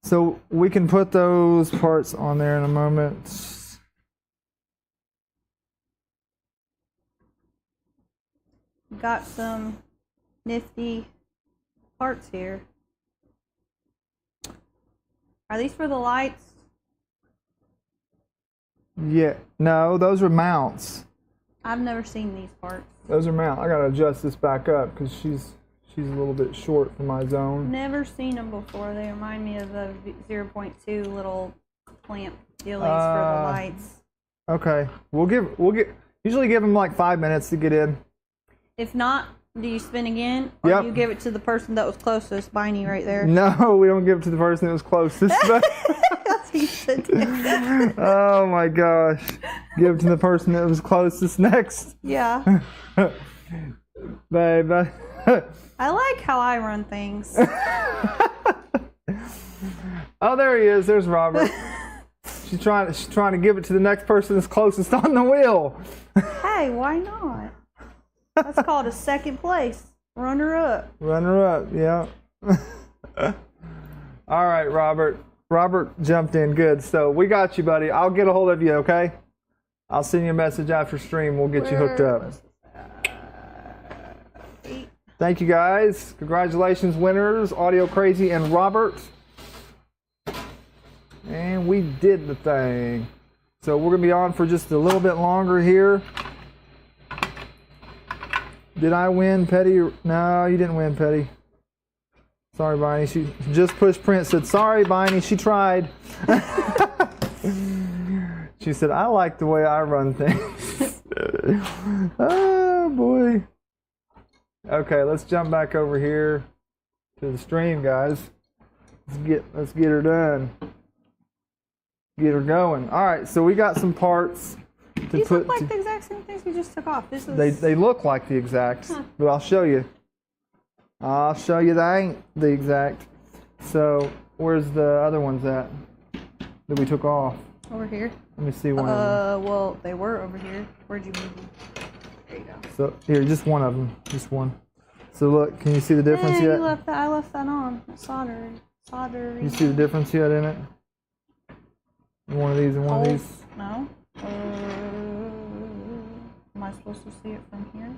Speaker 1: So we can put those parts on there in a moment.
Speaker 3: Got some nifty parts here. Are these for the lights?
Speaker 1: Yeah, no, those are mounts.
Speaker 3: I've never seen these parts.
Speaker 1: Those are mounts. I gotta adjust this back up because she's a little bit short for my zone.
Speaker 3: Never seen them before. They remind me of the 0.2 little clamp dealies for the lights.
Speaker 1: Okay, usually give them like 5 minutes to get in.
Speaker 3: If not, do you spin again? Or
Speaker 1: Yep.
Speaker 3: do you give it to the person that was closest, Biney right there?
Speaker 1: No, we don't give it to the person that was closest.
Speaker 3: That's what you should do.
Speaker 1: Oh my gosh. Give it to the person that was closest next.
Speaker 3: Yeah.
Speaker 1: Babe.
Speaker 3: I like how I run things.
Speaker 1: Oh, there he is. There's Robert. She's trying to give it to the next person that's closest on the wheel.
Speaker 3: Hey, why not? That's called a second place. Runner up.
Speaker 1: Runner up, yeah. All right, Robert. Robert jumped in good. So we got you, buddy. I'll get a hold of you, okay? I'll send you a message after stream. We'll get you hooked up. Thank you, guys. Congratulations, winners, Audio Crazy and Robert. And we did the thing. So we're going to be on for just a little bit longer here. Did I win, Petty? No, you didn't win, Petty. Sorry, Biney. She just pushed print, said, sorry, Biney, she tried. She said, I like the way I run things. Oh, boy. Okay, let's jump back over here to the stream, guys. Let's get her done. Get her going. All right, so we got some parts to
Speaker 3: These
Speaker 1: put.
Speaker 3: look like the exact same things we just took off. This is.
Speaker 1: They look like the exact, but I'll show you. I'll show you they ain't the exact. So where's the other ones at that we took off?
Speaker 3: Over here.
Speaker 1: Let me see one of them.
Speaker 3: Well, they were over here. Where'd you move them? There you go.
Speaker 1: So here, just one of them, just one. So look, can you see the difference
Speaker 3: Hey,
Speaker 1: yet?
Speaker 3: I left that on. Soldering.
Speaker 1: You see the difference yet in it? One of these and one of these.
Speaker 3: No. Am I supposed to see it from here?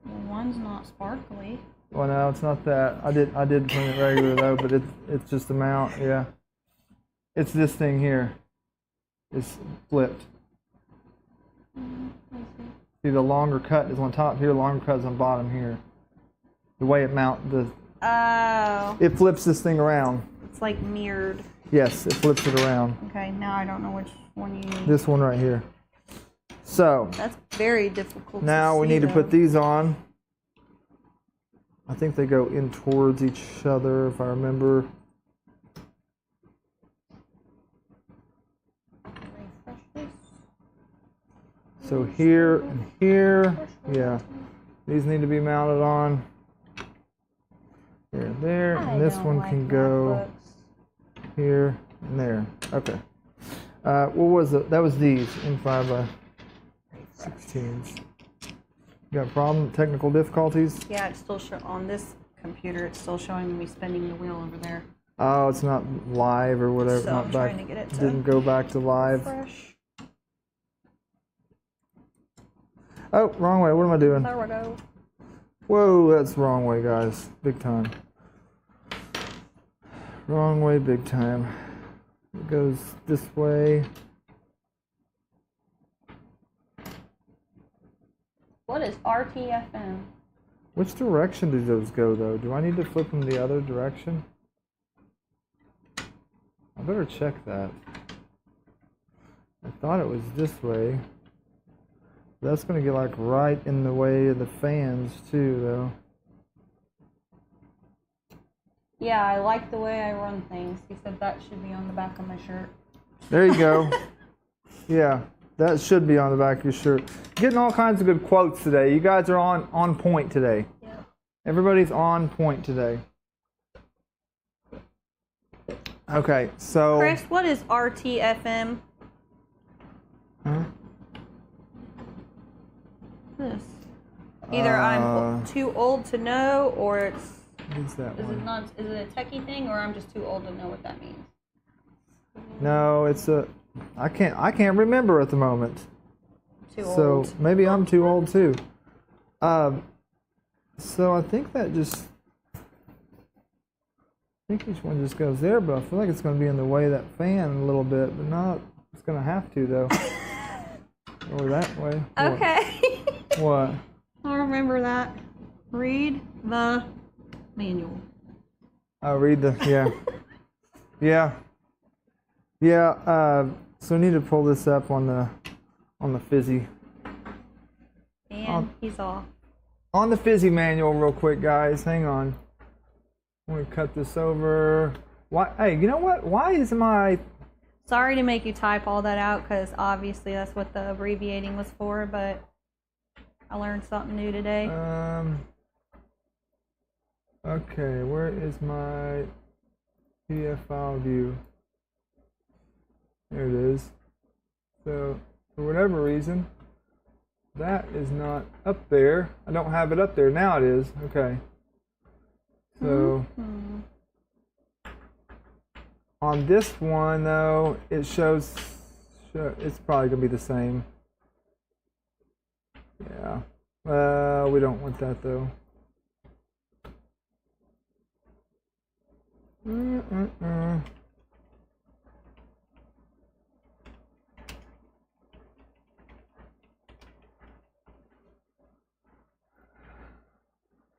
Speaker 3: Well, one's not sparkly.
Speaker 1: Well, no, it's not that. I did print it regular though, but it's just the mount. Yeah, it's this thing here. It's flipped. See, the longer cut is on top here. The longer cut is on bottom here. The way it it flips this thing around.
Speaker 3: It's like mirrored.
Speaker 1: Yes, it flips it around.
Speaker 3: Okay, now I don't know which one you need.
Speaker 1: This one right here. So
Speaker 3: That's very difficult.
Speaker 1: now
Speaker 3: to
Speaker 1: we
Speaker 3: see,
Speaker 1: need to put
Speaker 3: though.
Speaker 1: these on. I think they go in towards each other, if I remember.
Speaker 3: Refresh this.
Speaker 1: So here and here, yeah. These need to be mounted on. Here and there, and this one can go here and there. Okay. What was it? That was these in 5x16s. You got a problem? Technical difficulties?
Speaker 3: Yeah, it's still on this computer. It's still showing me spinning the wheel over there.
Speaker 1: Oh, it's not live or whatever.
Speaker 3: So
Speaker 1: not
Speaker 3: I'm
Speaker 1: back.
Speaker 3: trying to get it to
Speaker 1: Didn't go back to live.
Speaker 3: refresh.
Speaker 1: Oh, wrong way. What am I doing?
Speaker 3: There we go.
Speaker 1: Whoa, that's the wrong way, guys. Big time. Wrong way, big time. It goes this way.
Speaker 3: What is RTFM?
Speaker 1: Which direction do those go, though? Do I need to flip them the other direction? I better check that. I thought it was this way. That's going to get like right in the way of the fans, too, though.
Speaker 3: Yeah, I like the way I run things. He said that should be on the back of my shirt.
Speaker 1: There you go. Yeah, that should be on the back of your shirt. Getting all kinds of good quotes today. You guys are on point today.
Speaker 3: Yep.
Speaker 1: Everybody's on point today. Okay, so...
Speaker 3: Chris, what is RTFM?
Speaker 1: Huh?
Speaker 3: This. Either I'm too old to know, or it's...
Speaker 1: What's that
Speaker 3: Is
Speaker 1: one?
Speaker 3: it not? Is it a techie thing, or I'm just too old to know what that means?
Speaker 1: No, it's a... I can't remember at the moment.
Speaker 3: Too
Speaker 1: So
Speaker 3: old.
Speaker 1: maybe I'm too old too. So I think that just... I think each one just goes there, but I feel like it's going to be in the way of that fan a little bit, but not... It's going to have to, though. Or that way.
Speaker 3: Okay.
Speaker 1: What?
Speaker 3: I'll remember that. Read the manual.
Speaker 1: I'll read the... Yeah. Yeah. Yeah, so I need to pull this up on the Fizzy.
Speaker 3: And he's off.
Speaker 1: On the Fizzy manual real quick, guys. Hang on. I'm going to cut this over. Why? Hey, you know what? Why is my...
Speaker 3: Sorry to make you type all that out, because obviously that's what the abbreviating was for, but I learned something new today.
Speaker 1: Okay, where is my PDF file view? There it is. So, for whatever reason, that is not up there. I don't have it up there. Now it is. Okay. So, on this one, though, it shows... It's probably going to be the same. Yeah. We don't want that, though.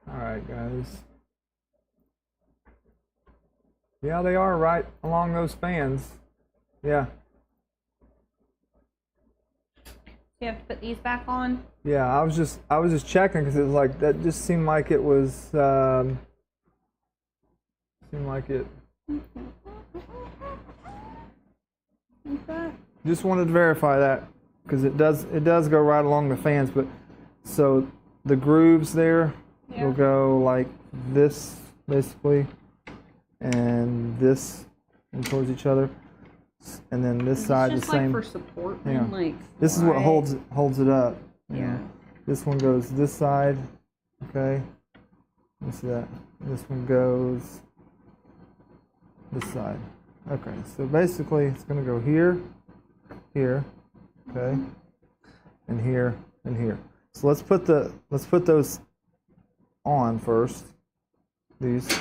Speaker 1: Alright, guys. Yeah, they are right along those fans. Yeah.
Speaker 3: You have to put these back on?
Speaker 1: Yeah, I was just checking because it was like that just seemed like it was seemed like it.
Speaker 3: Okay.
Speaker 1: Just wanted to verify that because it does go right along the fans, but so the grooves there will go like this basically, and this and towards each other, and then this side
Speaker 3: just
Speaker 1: the same.
Speaker 3: Like for support,
Speaker 1: Yeah.
Speaker 3: like
Speaker 1: This is what holds it up.
Speaker 3: Yeah.
Speaker 1: This one goes this side. Okay. Let's see that. This one goes this side. Okay, so basically it's going to go here, here, okay, and here, and here. So let's put those on first. These.
Speaker 3: See,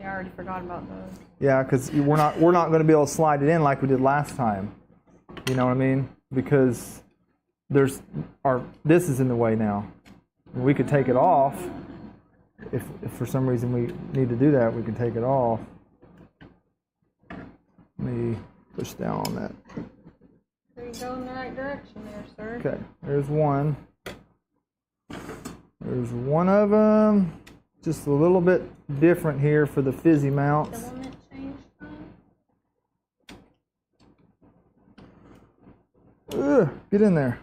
Speaker 3: I already forgot about those.
Speaker 1: Yeah, because we're not going to be able to slide it in like we did last time. You know what I mean? Because this is in the way now. We could take it off. If for some reason we need to do that, we can take it off. Let me push down on that.
Speaker 3: There you go in the right direction there, sir.
Speaker 1: Okay, there's one. There's one of them. Just a little bit different here for the fizzy mounts.
Speaker 3: Filament change time.
Speaker 1: Ugh, get in there.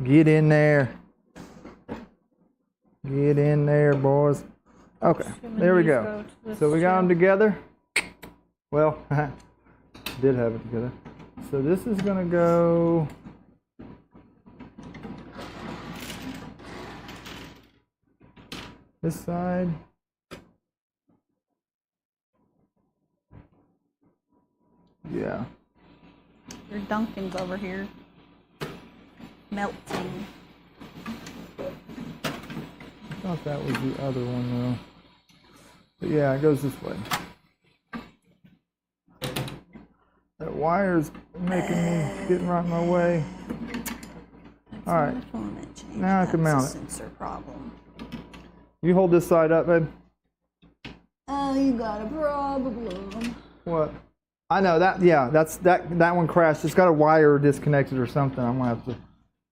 Speaker 1: Get in there. Get in there, boys. Okay, there we go. So we got them together. Well, did have it together. So this is going to go this side. Yeah.
Speaker 3: Your Duncan's over here. Melting.
Speaker 1: I thought that was the other one though. But yeah, it goes this way. That wire's getting right in my way. All right. Now I can mount it.
Speaker 3: Sensor problem.
Speaker 1: You hold this side up, babe.
Speaker 3: Oh, you got a problem.
Speaker 1: What? I know that. Yeah, that one crashed. It's got a wire disconnected or something. I'm gonna have to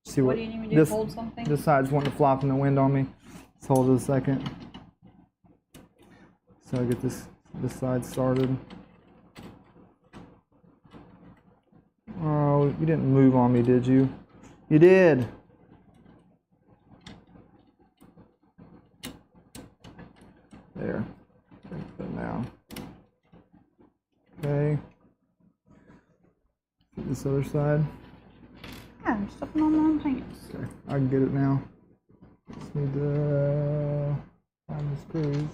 Speaker 1: see what.
Speaker 3: What do you need me to do? Hold something?
Speaker 1: This side's wanting to flop in the wind on me. Let's hold it a second. So I get this side started. Oh, you didn't move on me, did you? You did. There. Put now. Okay. This other side.
Speaker 3: Yeah, I'm stepping on my own pants.
Speaker 1: Okay, I can get it now. Just need to find the screws.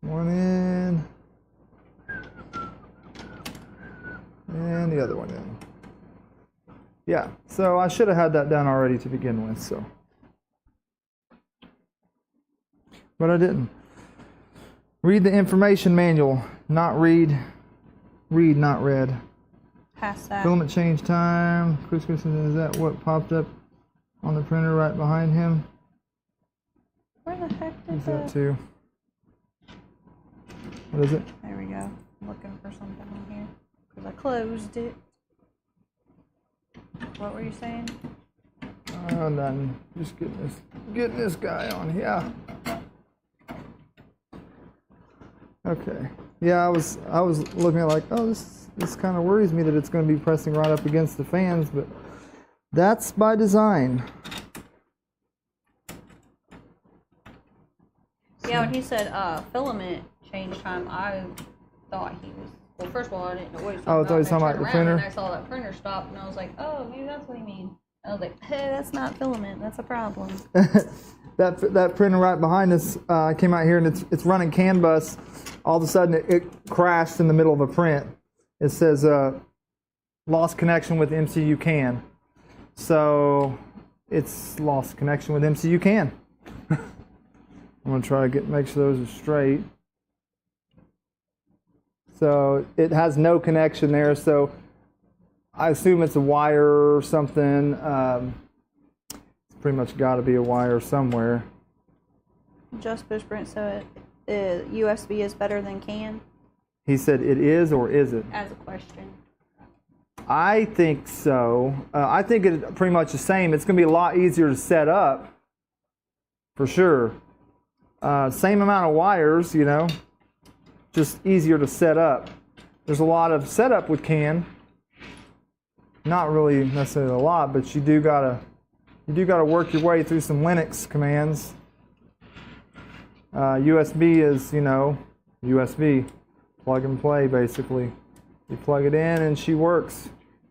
Speaker 1: One in. And the other one in. Yeah, so I should have had that done already to begin with, so. But I didn't. Read the information manual, not read. Read, not read.
Speaker 3: Pass that.
Speaker 1: Filament change time. Chris Christensen, is that what popped up on the printer right behind him?
Speaker 3: Where the heck did
Speaker 1: Is that too? What is it?
Speaker 3: There we go. I'm looking for something on here. Because I closed it. What were you saying?
Speaker 1: Done. Just getting this guy on here. Okay. Yeah, I was looking at like, oh, this kind of worries me that it's going to be pressing right up against the fans, but that's by design.
Speaker 3: Yeah, when he said filament change time, I thought he was. Well, first of all, I didn't know what he was talking
Speaker 1: Oh, I
Speaker 3: about.
Speaker 1: thought he was talking about the printer.
Speaker 3: And I saw that printer stop, and I was like, oh, maybe that's what he means. I was like, hey, that's not filament. That's a problem.
Speaker 1: that printer right behind us came out here, and it's running canbus. All of a sudden, it crashed in the middle of a print. It says lost connection with MCU can. So it's lost connection with MCU can. I'm gonna try to make sure those are straight. So it has no connection there. So I assume it's a wire or something. It's pretty much got to be a wire somewhere.
Speaker 3: Just push print, so USB is better than CAN?
Speaker 1: He said it is, or is it?
Speaker 3: As a question.
Speaker 1: I think so. I think it's pretty much the same. It's going to be a lot easier to set up, for sure. Same amount of wires, you know, just easier to set up. There's a lot of setup with CAN. Not really necessarily a lot, but you do gotta work your way through some Linux commands. USB is, you know, USB, plug and play basically. You plug it in and she works.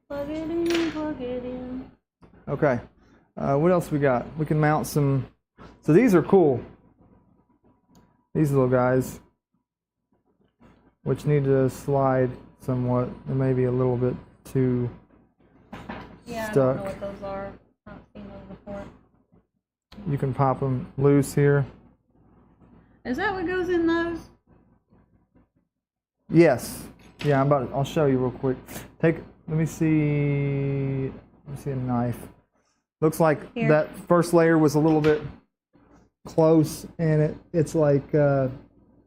Speaker 3: Plug it in, plug it in.
Speaker 1: Okay. What else we got? We can mount some. So these are cool. These little guys, which need to slide somewhat. They may be a little bit too
Speaker 3: Yeah,
Speaker 1: stuck.
Speaker 3: I don't know what those are. I've not seen those before.
Speaker 1: You can pop them loose here.
Speaker 3: Is that what goes in those?
Speaker 1: Yes. Yeah, I'll show you real quick. Let me see a knife. Looks like
Speaker 3: Here.
Speaker 1: that first layer was a little bit close, and it's like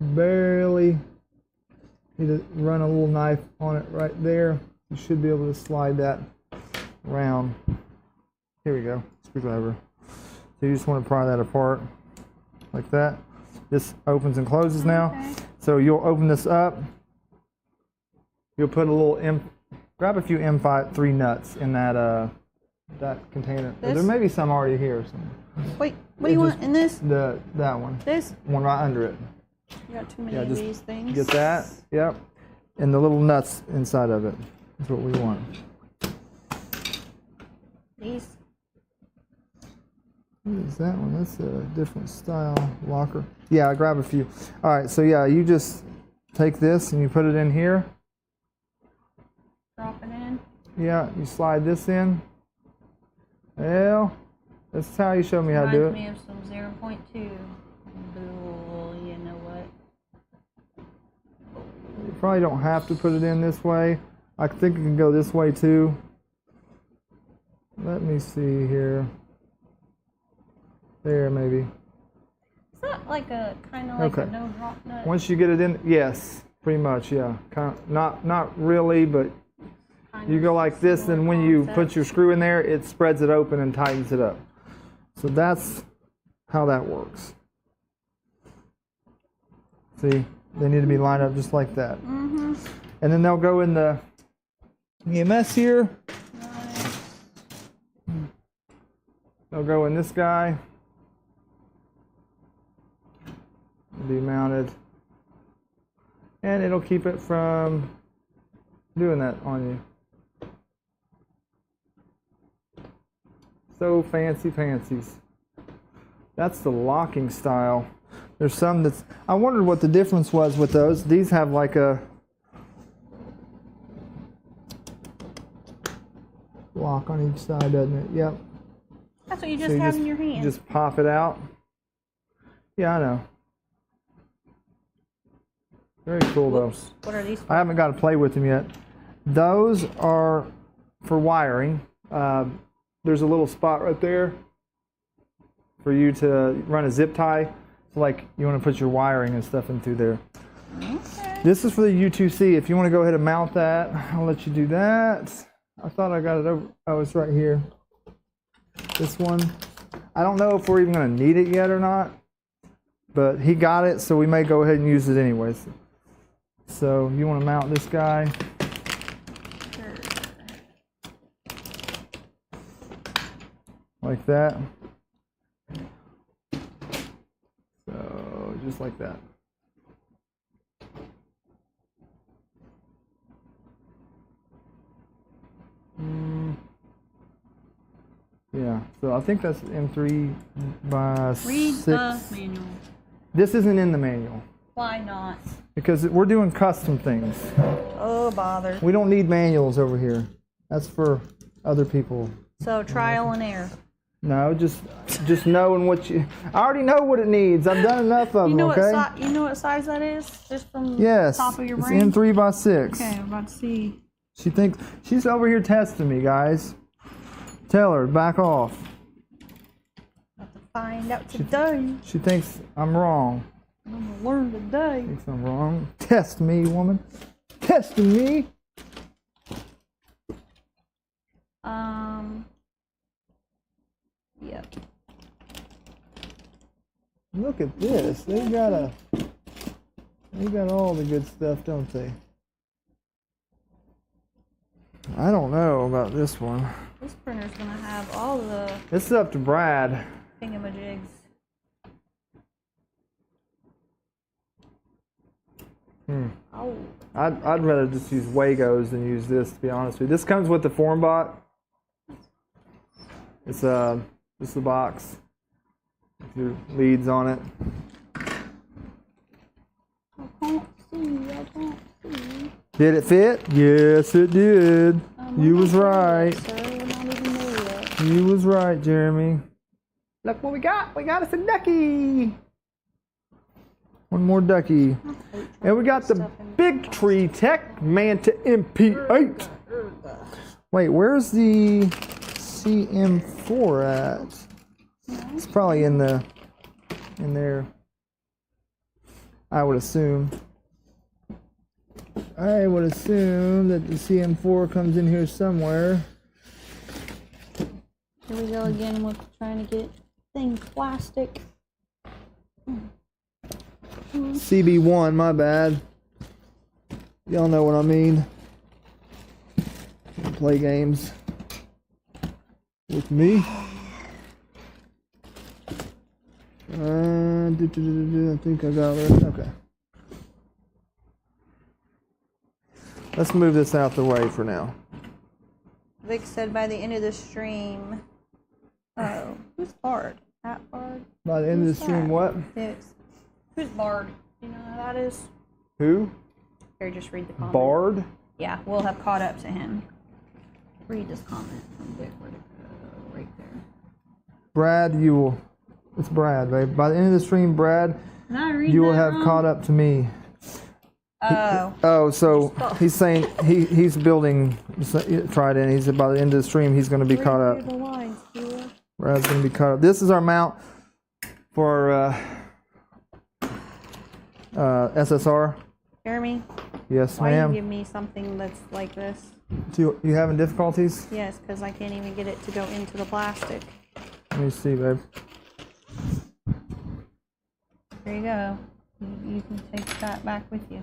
Speaker 1: barely need to run a little knife on it right there. You should be able to slide that around. Here we go, screwdriver. So you just want to pry that apart like that. This opens and closes now.
Speaker 3: Okay.
Speaker 1: So you'll open this up. You'll put a little grab a few M3 nuts in that container.
Speaker 3: This?
Speaker 1: There may be some already here.
Speaker 3: Wait, what do you want in this?
Speaker 1: That one.
Speaker 3: This?
Speaker 1: One right under it.
Speaker 3: You got too many
Speaker 1: Yeah,
Speaker 3: of
Speaker 1: just
Speaker 3: these things.
Speaker 1: get that. Yep. And the little nuts inside of it. That's what we want.
Speaker 3: These.
Speaker 1: What is that one? That's a different style locker. Yeah, I grab a few. All right, so yeah, you just take this and you put it in here.
Speaker 3: Drop it in.
Speaker 1: Yeah, you slide this in. Well, that's how you showed me how to do it.
Speaker 3: Reminds me of some 0.2. Bull, you know what?
Speaker 1: You probably don't have to put it in this way. I think it can go this way too. Let me see here. There, maybe.
Speaker 3: Is that like a kind of like
Speaker 1: Okay.
Speaker 3: a no drop nut?
Speaker 1: Once you get it in, yes, pretty much, yeah. Kind of, not really, but
Speaker 3: Kind
Speaker 1: you
Speaker 3: of
Speaker 1: go like this,
Speaker 3: similar
Speaker 1: and when you
Speaker 3: concept.
Speaker 1: put your screw in there, it spreads it open and tightens it up. So that's how that works. See, they need to be lined up just like that.
Speaker 3: Mm-hmm.
Speaker 1: And then they'll go in the EMS here.
Speaker 3: Nice.
Speaker 1: They'll go in this guy. Be mounted. And it'll keep it from doing that on you. So fancy pansies. That's the locking style. There's some that's, I wondered what the difference was with those. These have like a lock on each side, doesn't it? Yep.
Speaker 3: That's what you
Speaker 1: So
Speaker 3: just have in your hand.
Speaker 1: Just pop it out. Yeah, I know. Very cool though.
Speaker 3: What are these for?
Speaker 1: I haven't got to play with them yet. Those are for wiring. There's a little spot right there for you to run a zip tie. So like you want to put your wiring and stuff in through there.
Speaker 3: Okay.
Speaker 1: This is for the U2C. If you want to go ahead and mount that, I'll let you do that. I thought I got it over. Oh, it's right here. This one. I don't know if we're even going to need it yet or not, but he got it, so we may go ahead and use it anyways. So you want to mount this guy.
Speaker 3: Sure.
Speaker 1: Like that. So just like that. Yeah, so I think that's M3 by
Speaker 3: Read
Speaker 1: 6.
Speaker 3: the manual.
Speaker 1: This isn't in the manual
Speaker 3: Why not?
Speaker 1: because we're doing custom things.
Speaker 3: Oh, bother.
Speaker 1: We don't need manuals over here. That's for other people.
Speaker 3: So trial and error.
Speaker 1: No, just knowing what you. I already know what it needs. I've done enough of
Speaker 3: You know
Speaker 1: them. Okay.
Speaker 3: what you know what size that is? Just from
Speaker 1: Yes.
Speaker 3: the top of your
Speaker 1: It's
Speaker 3: brain.
Speaker 1: M3 by 6.
Speaker 3: Okay, I'm about to see.
Speaker 1: She thinks she's over here testing me, guys. Tell her back off.
Speaker 3: About to find out today.
Speaker 1: She thinks I'm wrong.
Speaker 3: I'm gonna learn today.
Speaker 1: Thinks I'm wrong. Test me, woman. Testing me.
Speaker 3: Yep.
Speaker 1: Look at this. They got all the good stuff, don't they? I don't know about this one.
Speaker 3: This printer's gonna have all the
Speaker 1: This is up to Brad.
Speaker 3: thingamajigs. Oh.
Speaker 1: I'd rather just use Wagos than use this, to be honest with you. This comes with the Formbot. It's Just the box with your leads on it.
Speaker 3: I can't see.
Speaker 1: Did it fit? Yes, it did. You was right.
Speaker 3: Sir, we're not even there yet.
Speaker 1: You was right, Jeremy. Look what we got. We got us a ducky. One more ducky. And we got the Big Tree Tech Manta MP8. Wait, where's the CM4 at? It's probably in there. I would assume. I would assume that the CM4 comes in here somewhere.
Speaker 3: Here we go again with trying to get things plastic.
Speaker 1: CB1, my bad. Y'all know what I mean. Play games with me. I think I got it. Okay. Let's move this out the way for now.
Speaker 3: Vic said by the end of the stream. Oh, who's Bard? At Bard?
Speaker 1: By the end of the stream, what?
Speaker 3: It's, who's Bard? Do you know who that is?
Speaker 1: Who?
Speaker 3: Here, just read the comment.
Speaker 1: Bard?
Speaker 3: Yeah, we'll have caught up to him. Read this comment from Vic. Where'd it go? Right there.
Speaker 1: Brad, you will. It's Brad, babe. By the end of the stream, Brad,
Speaker 3: You
Speaker 1: will have caught up to me.
Speaker 3: Oh.
Speaker 1: So he's saying he's building Trident. He said by the end of the stream he's going to be caught up. Brad's going to be caught up. This is our mount for SSR.
Speaker 3: Jeremy,
Speaker 1: Yes,
Speaker 3: why do you
Speaker 1: ma'am.
Speaker 3: give me something that's like this?
Speaker 1: You having difficulties?
Speaker 3: Yes, because I can't even get it to go into the plastic.
Speaker 1: Let me see, babe.
Speaker 3: There you go. You can take that back with you.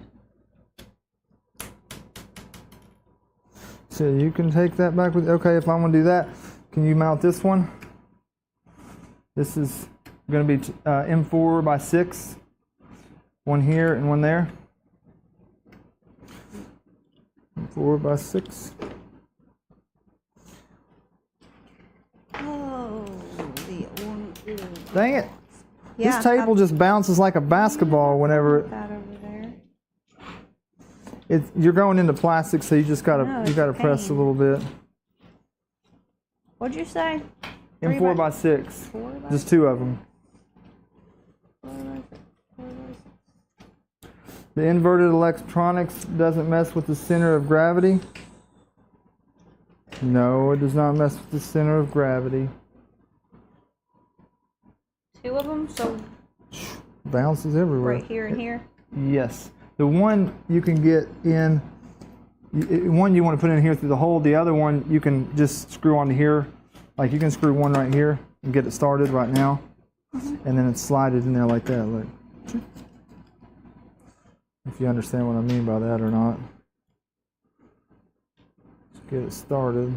Speaker 1: So you can take that back with. Okay, if I'm going to do that, can you mount this one? This is going to be M4 by 6. One here and one there. M4 by 6.
Speaker 3: Oh, the orange.
Speaker 1: Dang it.
Speaker 3: Yeah,
Speaker 1: This table just bounces like a basketball whenever
Speaker 3: that over there.
Speaker 1: you're going into plastic, so you just gotta
Speaker 3: No,
Speaker 1: you
Speaker 3: it's
Speaker 1: gotta
Speaker 3: a
Speaker 1: press a
Speaker 3: pain.
Speaker 1: little bit.
Speaker 3: What'd you say?
Speaker 1: M4 by 6.
Speaker 3: 4 by
Speaker 1: Just 2 of them.
Speaker 3: 4 by 6.
Speaker 1: The inverted electronics doesn't mess with the center of gravity. No, it does not mess with the center of gravity.
Speaker 3: 2 of them, so
Speaker 1: Bounces everywhere.
Speaker 3: right here and here.
Speaker 1: Yes. The one you can get in, one you want to put in here through the hole. The other one you can just screw onto here. Like you can screw one right here and get it started right now. And then it's slided in there like that. Look. If you understand what I mean by that or not. Let's get it started.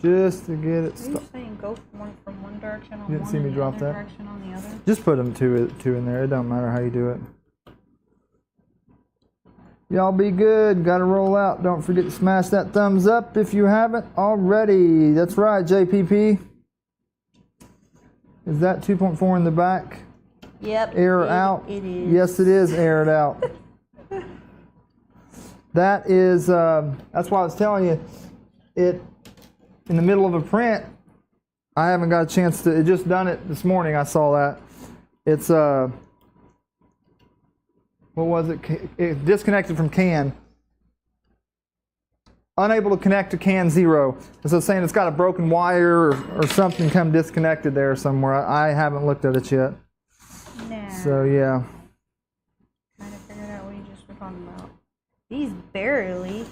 Speaker 1: Just to get it
Speaker 3: Are you
Speaker 1: started.
Speaker 3: saying go from one direction on
Speaker 1: You didn't
Speaker 3: one
Speaker 1: see me
Speaker 3: and
Speaker 1: drop
Speaker 3: the other
Speaker 1: that?
Speaker 3: direction on the other?
Speaker 1: Just put them two in there. It don't matter how you do it. Y'all be good. Got to roll out. Don't forget to smash that thumbs up if you haven't already. That's right, JPP. Is that 2.4 in the back?
Speaker 3: Yep.
Speaker 1: Air out?
Speaker 3: It is.
Speaker 1: Yes, it is aired out. That is, that's why I was telling you, it, in the middle of a print, I haven't got a chance to, it just done it this morning, I saw that. It's, what was it? It disconnected from CAN. Unable to connect to CAN 0. So it's saying it's got a broken wire or something come disconnected there somewhere. I haven't looked at it yet.
Speaker 3: Nah.
Speaker 1: So yeah.
Speaker 3: Trying to figure out what you just were talking about. These barely.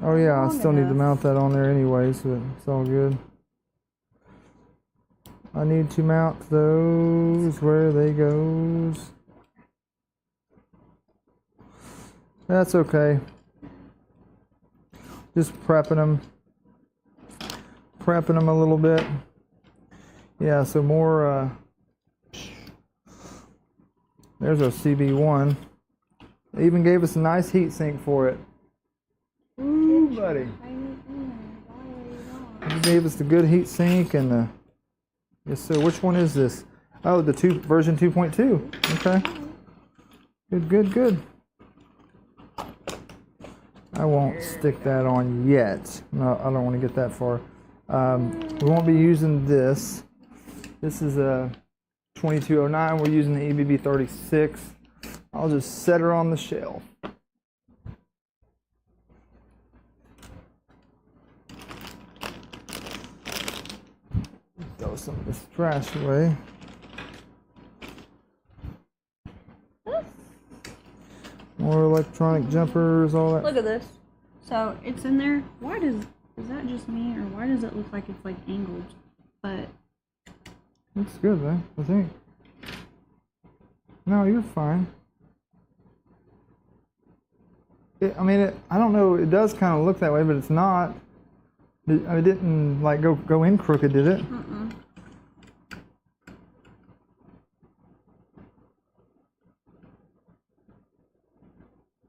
Speaker 1: Oh yeah, I
Speaker 3: Long
Speaker 1: still need to
Speaker 3: enough.
Speaker 1: mount that on there anyways, but it's all good. I need to mount those where they goes. That's okay. Just prepping them a little bit. Yeah, so more, there's our CB1. They even gave us a nice heat sink for it. Ooh, buddy. You gave us the good heat sink and the. Yes, sir. Which one is this? Oh, the version 2.2. Okay. Good, good, good. I won't stick that on yet. No, I don't want to get that far. We won't be using this. This is a 2209. We're using the EBB 36. I'll just set her on the shelf. Throw some of this trash away. More electronic jumpers, all that.
Speaker 3: Look at this. So it's in there. Why is that just me, or why does it look like it's like angled? But
Speaker 1: it's good, man. I think. No, you're fine. I don't know. It does kind of look that way, but it's not. It didn't like go in crooked, did it?
Speaker 3: Mm-mm.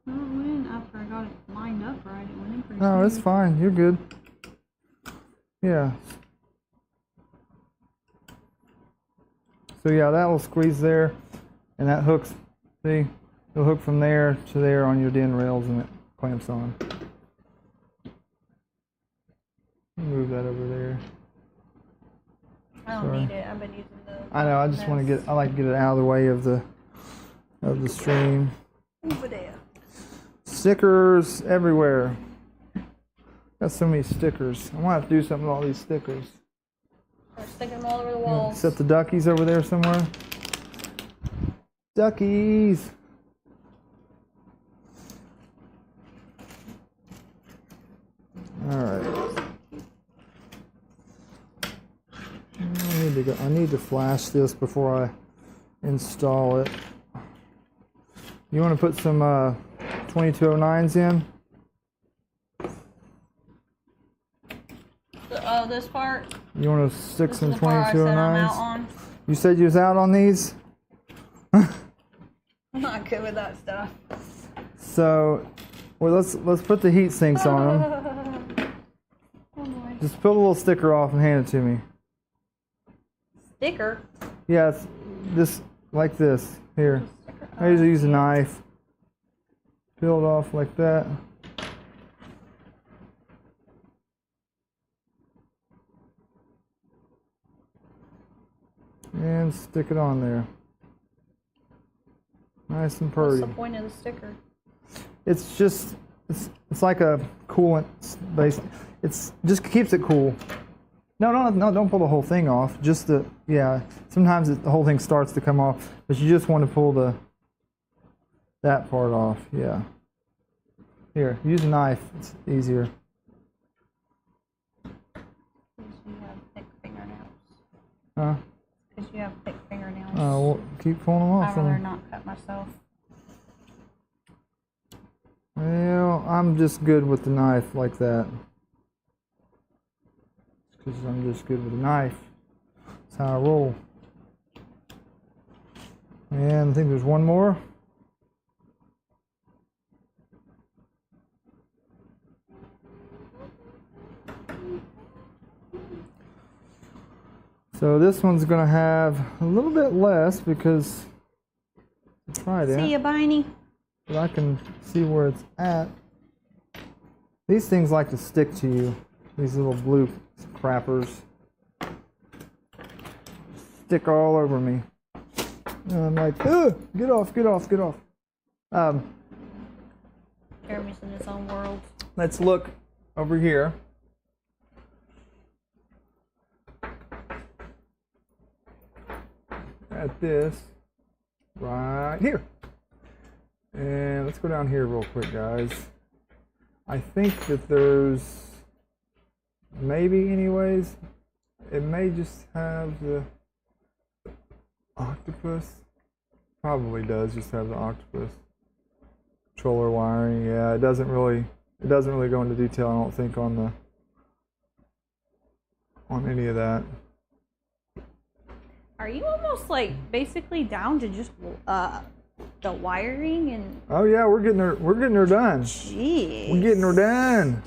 Speaker 3: No, it went in after I got it lined up right. It went in pretty
Speaker 1: No,
Speaker 3: smooth.
Speaker 1: it's fine. You're good. Yeah. So yeah, that will squeeze there, and that hooks. See, it'll hook from there to there on your den rails, and it clamps on. Move that over there.
Speaker 3: I don't
Speaker 1: Sorry.
Speaker 3: need it. I've been using the.
Speaker 1: I know. I just want to get. I like to get it out of the way of the stream.
Speaker 3: Over there.
Speaker 1: Stickers everywhere. Got so many stickers. I'm gonna have to do something with all these stickers.
Speaker 3: Or sticking them all over the walls.
Speaker 1: Set the duckies over there somewhere. Duckies. All right. I need to flash this before I install it. You want to put some 2209s in?
Speaker 3: Oh, this part?
Speaker 1: You want to stick
Speaker 3: This
Speaker 1: some
Speaker 3: is the part I said I'm out
Speaker 1: 2209s?
Speaker 3: on.
Speaker 1: You said you was out on these?
Speaker 3: I'm not good with that stuff.
Speaker 1: So, well, let's put the heat sinks on them.
Speaker 3: Oh boy.
Speaker 1: Just peel a little sticker off and hand it to me.
Speaker 3: Sticker?
Speaker 1: Yeah, it's this like this. Here.
Speaker 3: Sticker.
Speaker 1: I usually use a knife. Peel it off like that. And stick it on there. Nice and
Speaker 3: What's
Speaker 1: pretty.
Speaker 3: the point of the sticker?
Speaker 1: It's just it's like a coolant base. It's just keeps it cool. No, don't pull the whole thing off. Just the Sometimes the whole thing starts to come off, but you just want to pull that part off. Yeah. Here, use a knife. It's easier.
Speaker 3: Because you have thick fingernails.
Speaker 1: Huh?
Speaker 3: Because you have thick fingernails.
Speaker 1: Oh, well, keep pulling them off.
Speaker 3: I'd rather not cut myself.
Speaker 1: Well, I'm just good with the knife like that. Because I'm just good with the knife. That's how I roll. And I think there's one more. So this one's going to have a little bit less because I tried it.
Speaker 3: See ya, Biney.
Speaker 1: But I can see where it's at. These things like to stick to you. These little blue crappers stick all over me. And I'm like, ugh, get off, get off, get off.
Speaker 3: Jeremy's in his own world.
Speaker 1: Let's look over here. At this right here. And let's go down here real quick, guys. I think that there's maybe anyways, it may just have the octopus. Probably does just have the octopus. Controller wiring, yeah, it doesn't really go into detail, I don't think, on any of that.
Speaker 3: Are you almost like basically down to just the wiring and?
Speaker 1: Oh yeah, we're getting her done.
Speaker 3: Jeez.
Speaker 1: We're getting her done.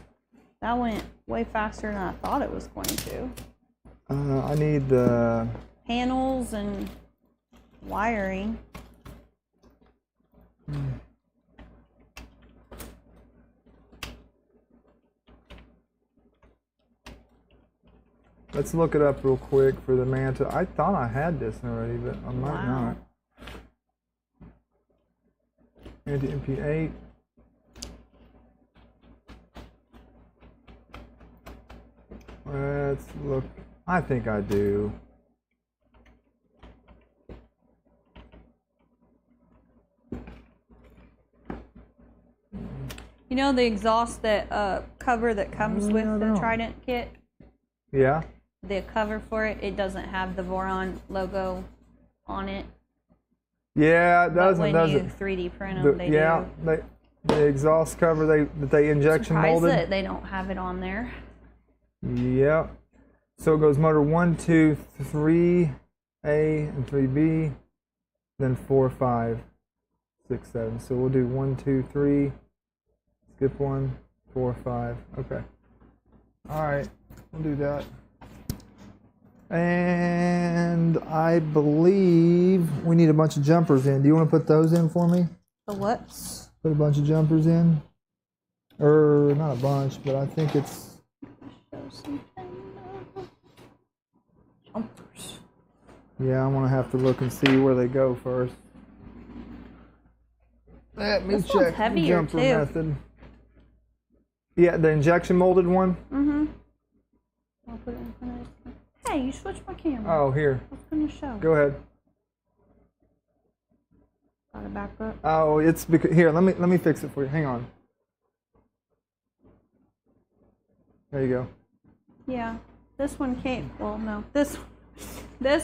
Speaker 3: That went way faster than I thought it was going to.
Speaker 1: I need the...
Speaker 3: Panels and wiring.
Speaker 1: Let's look it up real quick for the Manta. I thought I had this already, but I might not. Manta MP8. Let's look. I think I do.
Speaker 3: You know the exhaust that cover that comes with the Trident kit?
Speaker 1: Yeah.
Speaker 3: The cover for it, it doesn't have the Voron logo on it.
Speaker 1: Yeah, it
Speaker 3: But
Speaker 1: doesn't.
Speaker 3: when
Speaker 1: Does
Speaker 3: you
Speaker 1: it?
Speaker 3: 3D print them, they
Speaker 1: Yeah,
Speaker 3: do.
Speaker 1: the exhaust cover that they injection
Speaker 3: Surprised
Speaker 1: molded.
Speaker 3: that they don't have it on there.
Speaker 1: Yep. So it goes motor 1, 2, 3A and 3B, then 4, 5, 6, 7. So we'll do 1, 2, 3, skip 1, 4, 5. Okay. All right, we'll do that. And I believe we need a bunch of jumpers in. Do you want to put those in for me?
Speaker 3: The what?
Speaker 1: Put a bunch of jumpers in. Or not a bunch, but I think it's...
Speaker 3: Jumpers.
Speaker 1: Yeah, I'm gonna have to look and see where they go first. Let me
Speaker 3: This one's
Speaker 1: check the
Speaker 3: heavier,
Speaker 1: jumper
Speaker 3: too.
Speaker 1: method. Yeah, the injection molded one.
Speaker 3: Mm-hmm. I'll put it in front of this. Hey, you switched my camera.
Speaker 1: Oh, here.
Speaker 3: I was gonna show.
Speaker 1: Go ahead.
Speaker 3: Got it back up.
Speaker 1: Oh, it's because here. Let me fix it for you. Hang on. There you go.
Speaker 3: Yeah, this one came. Well, no, this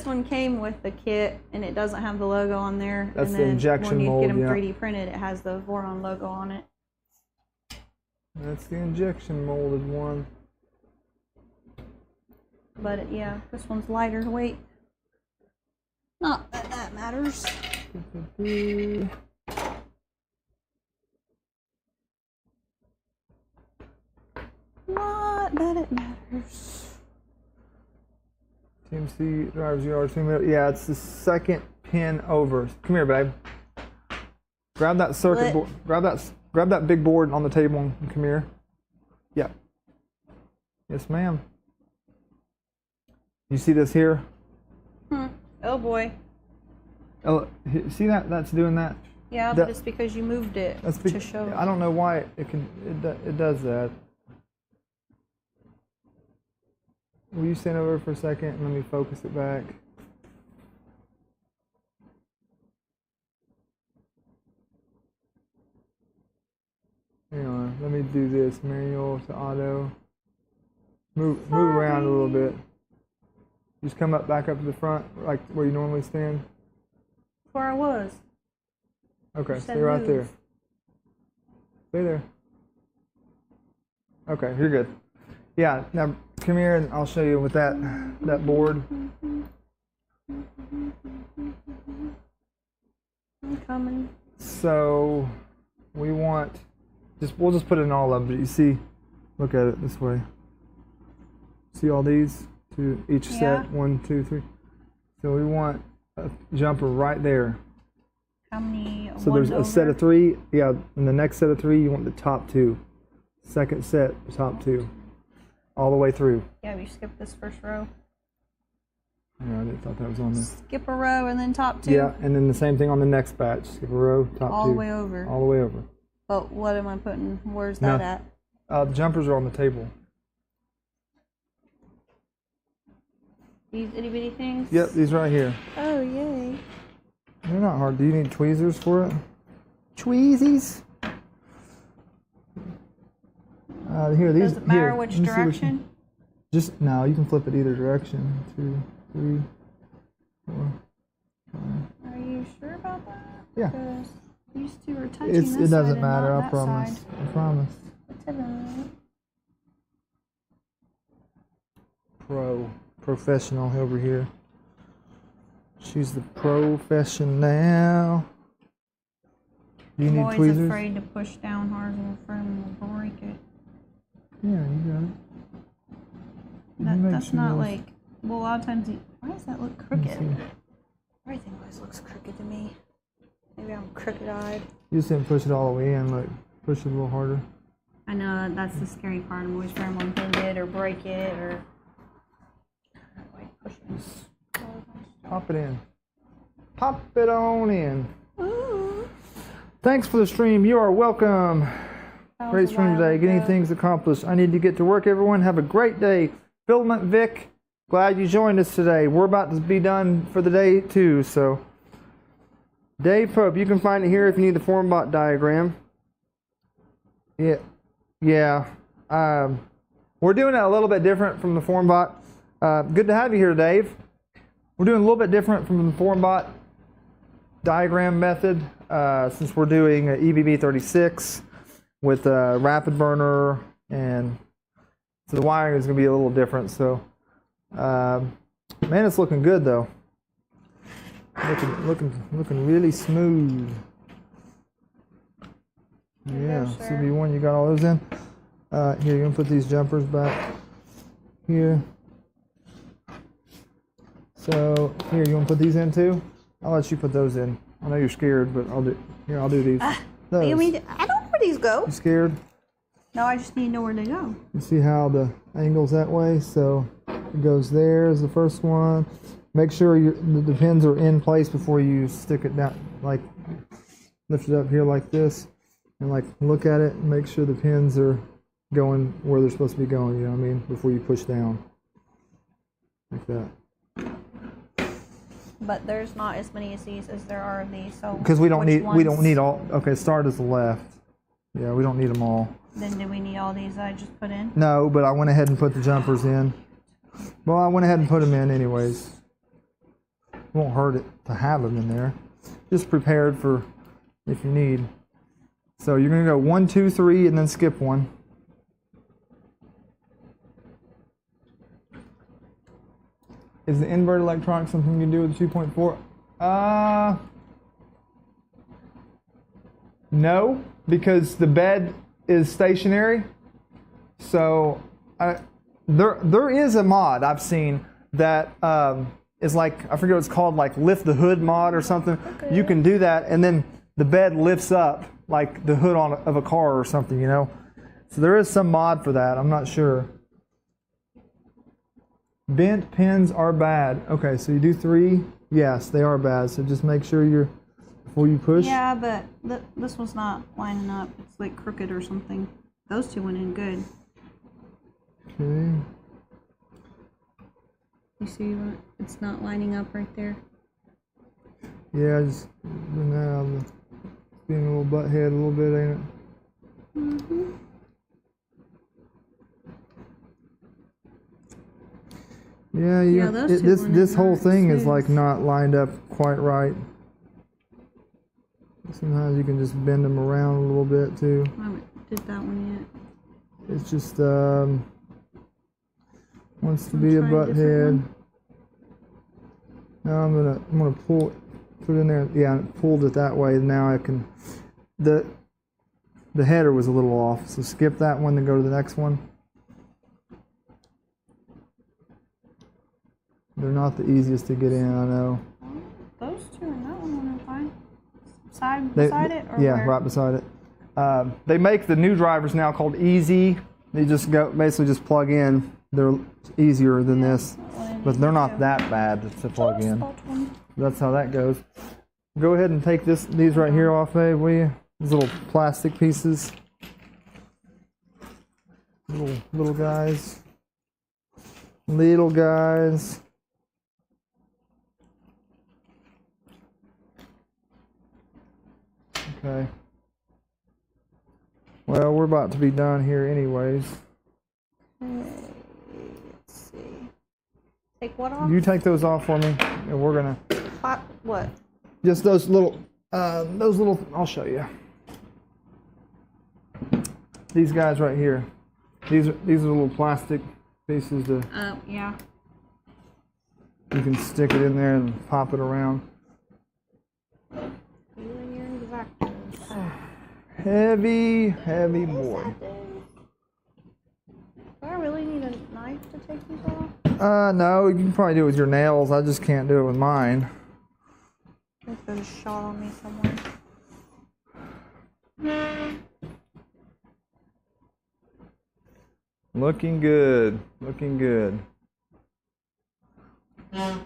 Speaker 3: one came with the kit, and it doesn't have the logo on there.
Speaker 1: That's
Speaker 3: and
Speaker 1: the
Speaker 3: then
Speaker 1: injection
Speaker 3: when you
Speaker 1: mold,
Speaker 3: get them
Speaker 1: yeah.
Speaker 3: 3D printed, it has the Voron logo on it.
Speaker 1: That's the injection molded one.
Speaker 3: But yeah, this one's lighter weight. Not that that matters. Not that it matters.
Speaker 1: TMC driver's yard 2 minutes. Yeah, it's the second pin over. Come here, babe. Grab that circuit board. Grab that big board on the table and come here. Yeah. Yes, ma'am. You see this here?
Speaker 3: Oh boy.
Speaker 1: Oh, see that? That's doing that.
Speaker 3: Yeah, but it's because you moved it
Speaker 1: That's
Speaker 3: to show.
Speaker 1: I don't know why it does that. Will you stand over for a second and let me focus it back? Hang on, let me do this. Manual to auto. Move around a little bit. Just come back up to the front, like where you normally stand.
Speaker 3: Where I was.
Speaker 1: Okay,
Speaker 3: You
Speaker 1: stay
Speaker 3: said
Speaker 1: right
Speaker 3: move.
Speaker 1: there. Stay there. Okay, you're good. Yeah, now come here and I'll show you with that board.
Speaker 3: I'm coming.
Speaker 1: So we want we'll just put it in all of them. But you see, look at it this way. See all these to each
Speaker 3: Yeah.
Speaker 1: set 1, 2, 3. So we want a jumper right there.
Speaker 3: How many?
Speaker 1: So there's a set of 3. Yeah, in the next set of 3, you want the top 2. Second set, top 2, all the way through.
Speaker 3: Yeah, we skipped this first row.
Speaker 1: Yeah, I thought that was on there.
Speaker 3: Skip a row and then top 2.
Speaker 1: Yeah, and then the same thing on the next batch. Skip a row, top 2.
Speaker 3: All the way over.
Speaker 1: All the way over.
Speaker 3: But what am I putting? Where's
Speaker 1: No.
Speaker 3: that at?
Speaker 1: The jumpers are on the table.
Speaker 3: These itty bitty things?
Speaker 1: Yep, these right here.
Speaker 3: Oh, yay.
Speaker 1: They're not hard. Do you need tweezers for it? Tweezies? Here, these.
Speaker 3: Does it matter
Speaker 1: here,
Speaker 3: which
Speaker 1: let me see
Speaker 3: direction?
Speaker 1: Just no, you can flip it either direction. 2, 3, 4, 5.
Speaker 3: Are you sure about that?
Speaker 1: Yeah.
Speaker 3: Because these two are touching
Speaker 1: It
Speaker 3: this
Speaker 1: doesn't
Speaker 3: side
Speaker 1: matter.
Speaker 3: and
Speaker 1: I
Speaker 3: not
Speaker 1: promise.
Speaker 3: that side.
Speaker 1: I promise.
Speaker 3: Ta-da.
Speaker 1: Professional over here. She's the professional. Do you
Speaker 3: I'm
Speaker 1: need
Speaker 3: always
Speaker 1: tweezers?
Speaker 3: afraid to push down hard and will break it.
Speaker 1: Yeah, you got it.
Speaker 3: That's not like. Well, a lot of times. Why does that look crooked? Everything always looks crooked to me. Maybe I'm crooked-eyed.
Speaker 1: You just didn't push it all the way in. Like push it a little harder.
Speaker 3: I know that's the scary part. I'm always afraid I'm gonna bend it or break it or like push it.
Speaker 1: Pop it in. Pop it on in.
Speaker 3: Ooh.
Speaker 1: Thanks for the stream. You are welcome. Great stream today. Getting things accomplished. I need to get to work, everyone. Have a great day. Filament Vic, glad you joined us today. We're about to be done for the day too. So, Dave Pope, you can find it here if you need the Formbot diagram. Yeah. We're doing it a little bit different from the Formbot. Good to have you here, Dave. We're doing a little bit different from the Formbot diagram method since we're doing EBB 36 with a rapid burner, and so the wiring is going to be a little different. So, man, it's looking good though. Looking really smooth. Yeah, CB1, you got all those in. Here, you're gonna put these jumpers back here. So here, you wanna put these in too? I'll let you put those in. I know you're scared, but I'll do these. Those.
Speaker 3: I don't know where these go.
Speaker 1: You scared?
Speaker 3: No, I just need to know where they go.
Speaker 1: You see how the angle's that way? So it goes there is the first one. Make sure the pins are in place before you stick it down. Like lift it up here like this, and like look at it and make sure the pins are going where they're supposed to be going. You know what I mean? Before you push down, like that.
Speaker 3: But there's not as many of these as there are of these. So
Speaker 1: because we don't need all. Okay, start as the left. Yeah, we don't need them all.
Speaker 3: Then do we need all these I just put in?
Speaker 1: No, but I went ahead and put the jumpers in. Well, I went ahead and put them in anyways. Won't hurt it to have them in there. Just prepared for if you need. So you're gonna go 1, 2, 3, and then skip one. Is the inverted electronic something you can do with the 2.4? No, because the bed is stationary. So there is a mod I've seen that is like, I forget what it's called, like lift the hood mod or something. Okay. You can do that, and then the bed lifts up like the hood of a car or something, you know. So there is some mod for that. I'm not sure. Bent pins are bad. Okay, so you do 3. Yes, they are bad. So just make sure before you push.
Speaker 3: Yeah, but this one's not lining up. It's like crooked or something. Those two went in good.
Speaker 1: Okay.
Speaker 3: You see, it's not lining up right there.
Speaker 1: Yeah, just now being a little butthead a little bit, ain't it?
Speaker 3: Mm-hmm.
Speaker 1: Yeah, this whole thing is like not lined up quite right. Sometimes you can just bend them around a little bit too.
Speaker 3: I haven't did that one yet.
Speaker 1: It's just wants to be a butthead. Now I'm gonna put it in there. Yeah, I pulled it that way. Now I can. The header was a little off, so skip that one and go to the next one. They're not the easiest to get in, I know.
Speaker 3: Those two and that one are fine. Beside it? Or
Speaker 1: yeah,
Speaker 3: where?
Speaker 1: right beside it. They make the new drivers now called Easy. They just basically just plug in. They're easier than this, but they're not that bad to plug in. That's how that goes. Go ahead and take these right here off, babe, will you? These little plastic pieces. Little guys. Little guys. Okay. Well, we're about to be done here anyways.
Speaker 3: Let's see. Take what off?
Speaker 1: You take those off for me, and we're gonna...
Speaker 3: What?
Speaker 1: Just those little, I'll show you. These guys right here. These are little plastic pieces to...
Speaker 3: yeah.
Speaker 1: You can stick it in there and pop it around. Heavy boy.
Speaker 3: knife to take these off?
Speaker 1: No, you can probably do it with your nails. I just can't do it with mine.
Speaker 3: There's a shot on me somewhere.
Speaker 1: Looking good. Looking good.
Speaker 3: Well,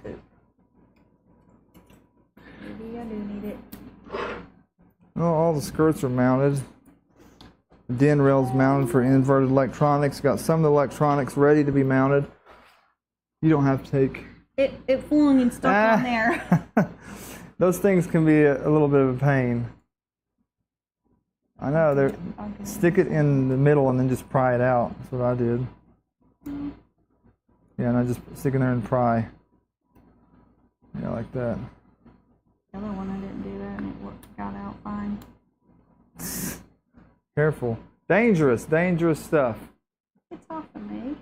Speaker 3: poop. Maybe I do need it.
Speaker 1: Oh, all the skirts are mounted. Den rail's mounted for inverted electronics. Got some of the electronics ready to be mounted. You don't have to take...
Speaker 3: It flung and stuck on there.
Speaker 1: Those things can be a little bit of a pain. I know. They're stick it in the middle and then just pry it out. That's what I did. Yeah, and I just stick it there and pry. Yeah, like that.
Speaker 3: The other one I didn't do that and it got out fine.
Speaker 1: Careful. Dangerous, dangerous stuff.
Speaker 3: It's off of me.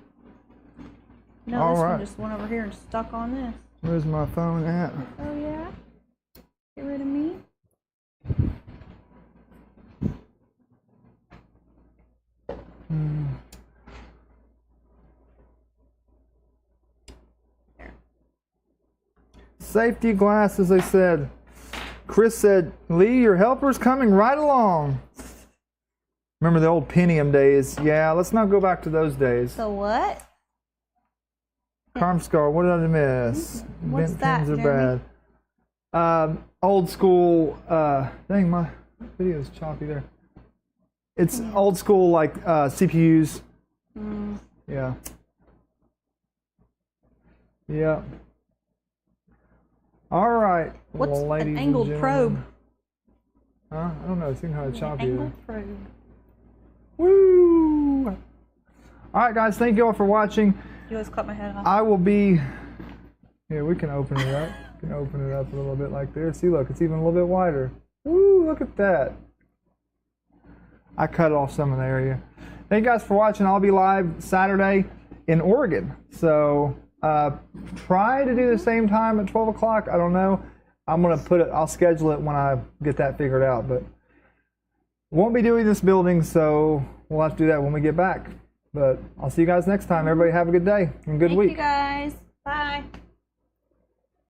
Speaker 3: No,
Speaker 1: All
Speaker 3: this
Speaker 1: right.
Speaker 3: one just went over here and stuck on this.
Speaker 1: Where's my phone at?
Speaker 3: Oh yeah? Get rid of me. There.
Speaker 1: Safety glasses, they said. Chris said, Lee, your helper's coming right along. Remember the old Pentium days? Yeah, let's not go back to those days.
Speaker 3: So what?
Speaker 1: Carmscar, what did I miss?
Speaker 3: What's
Speaker 1: Bent
Speaker 3: that,
Speaker 1: pins are
Speaker 3: Jeremy?
Speaker 1: bad. Old school, dang, my video is choppy there. It's old school, like CPUs. Yeah. Yeah. All right.
Speaker 3: What's
Speaker 1: well, ladies
Speaker 3: an
Speaker 1: and
Speaker 3: angled
Speaker 1: gentlemen.
Speaker 3: probe?
Speaker 1: Huh? I don't know. It's how choppy it is.
Speaker 3: Angled probe.
Speaker 1: Woo! All right, guys. Thank you all for watching.
Speaker 3: You always cut my head off.
Speaker 1: I will be. Here, we can open it up. We can open it up a little bit like this. See, look, it's even a little bit wider. Woo! Look at that. I cut off some of the area. Thank you guys for watching. I'll be live Saturday in Oregon. So try to do the same time at 12 o'clock. I don't know. I'm going to put it, I'll schedule it when I get that figured out. But won't be doing this building, so we'll have to do that when we get back. But I'll see you guys next time. Everybody have a good day and good week.
Speaker 3: Thank you guys. Bye.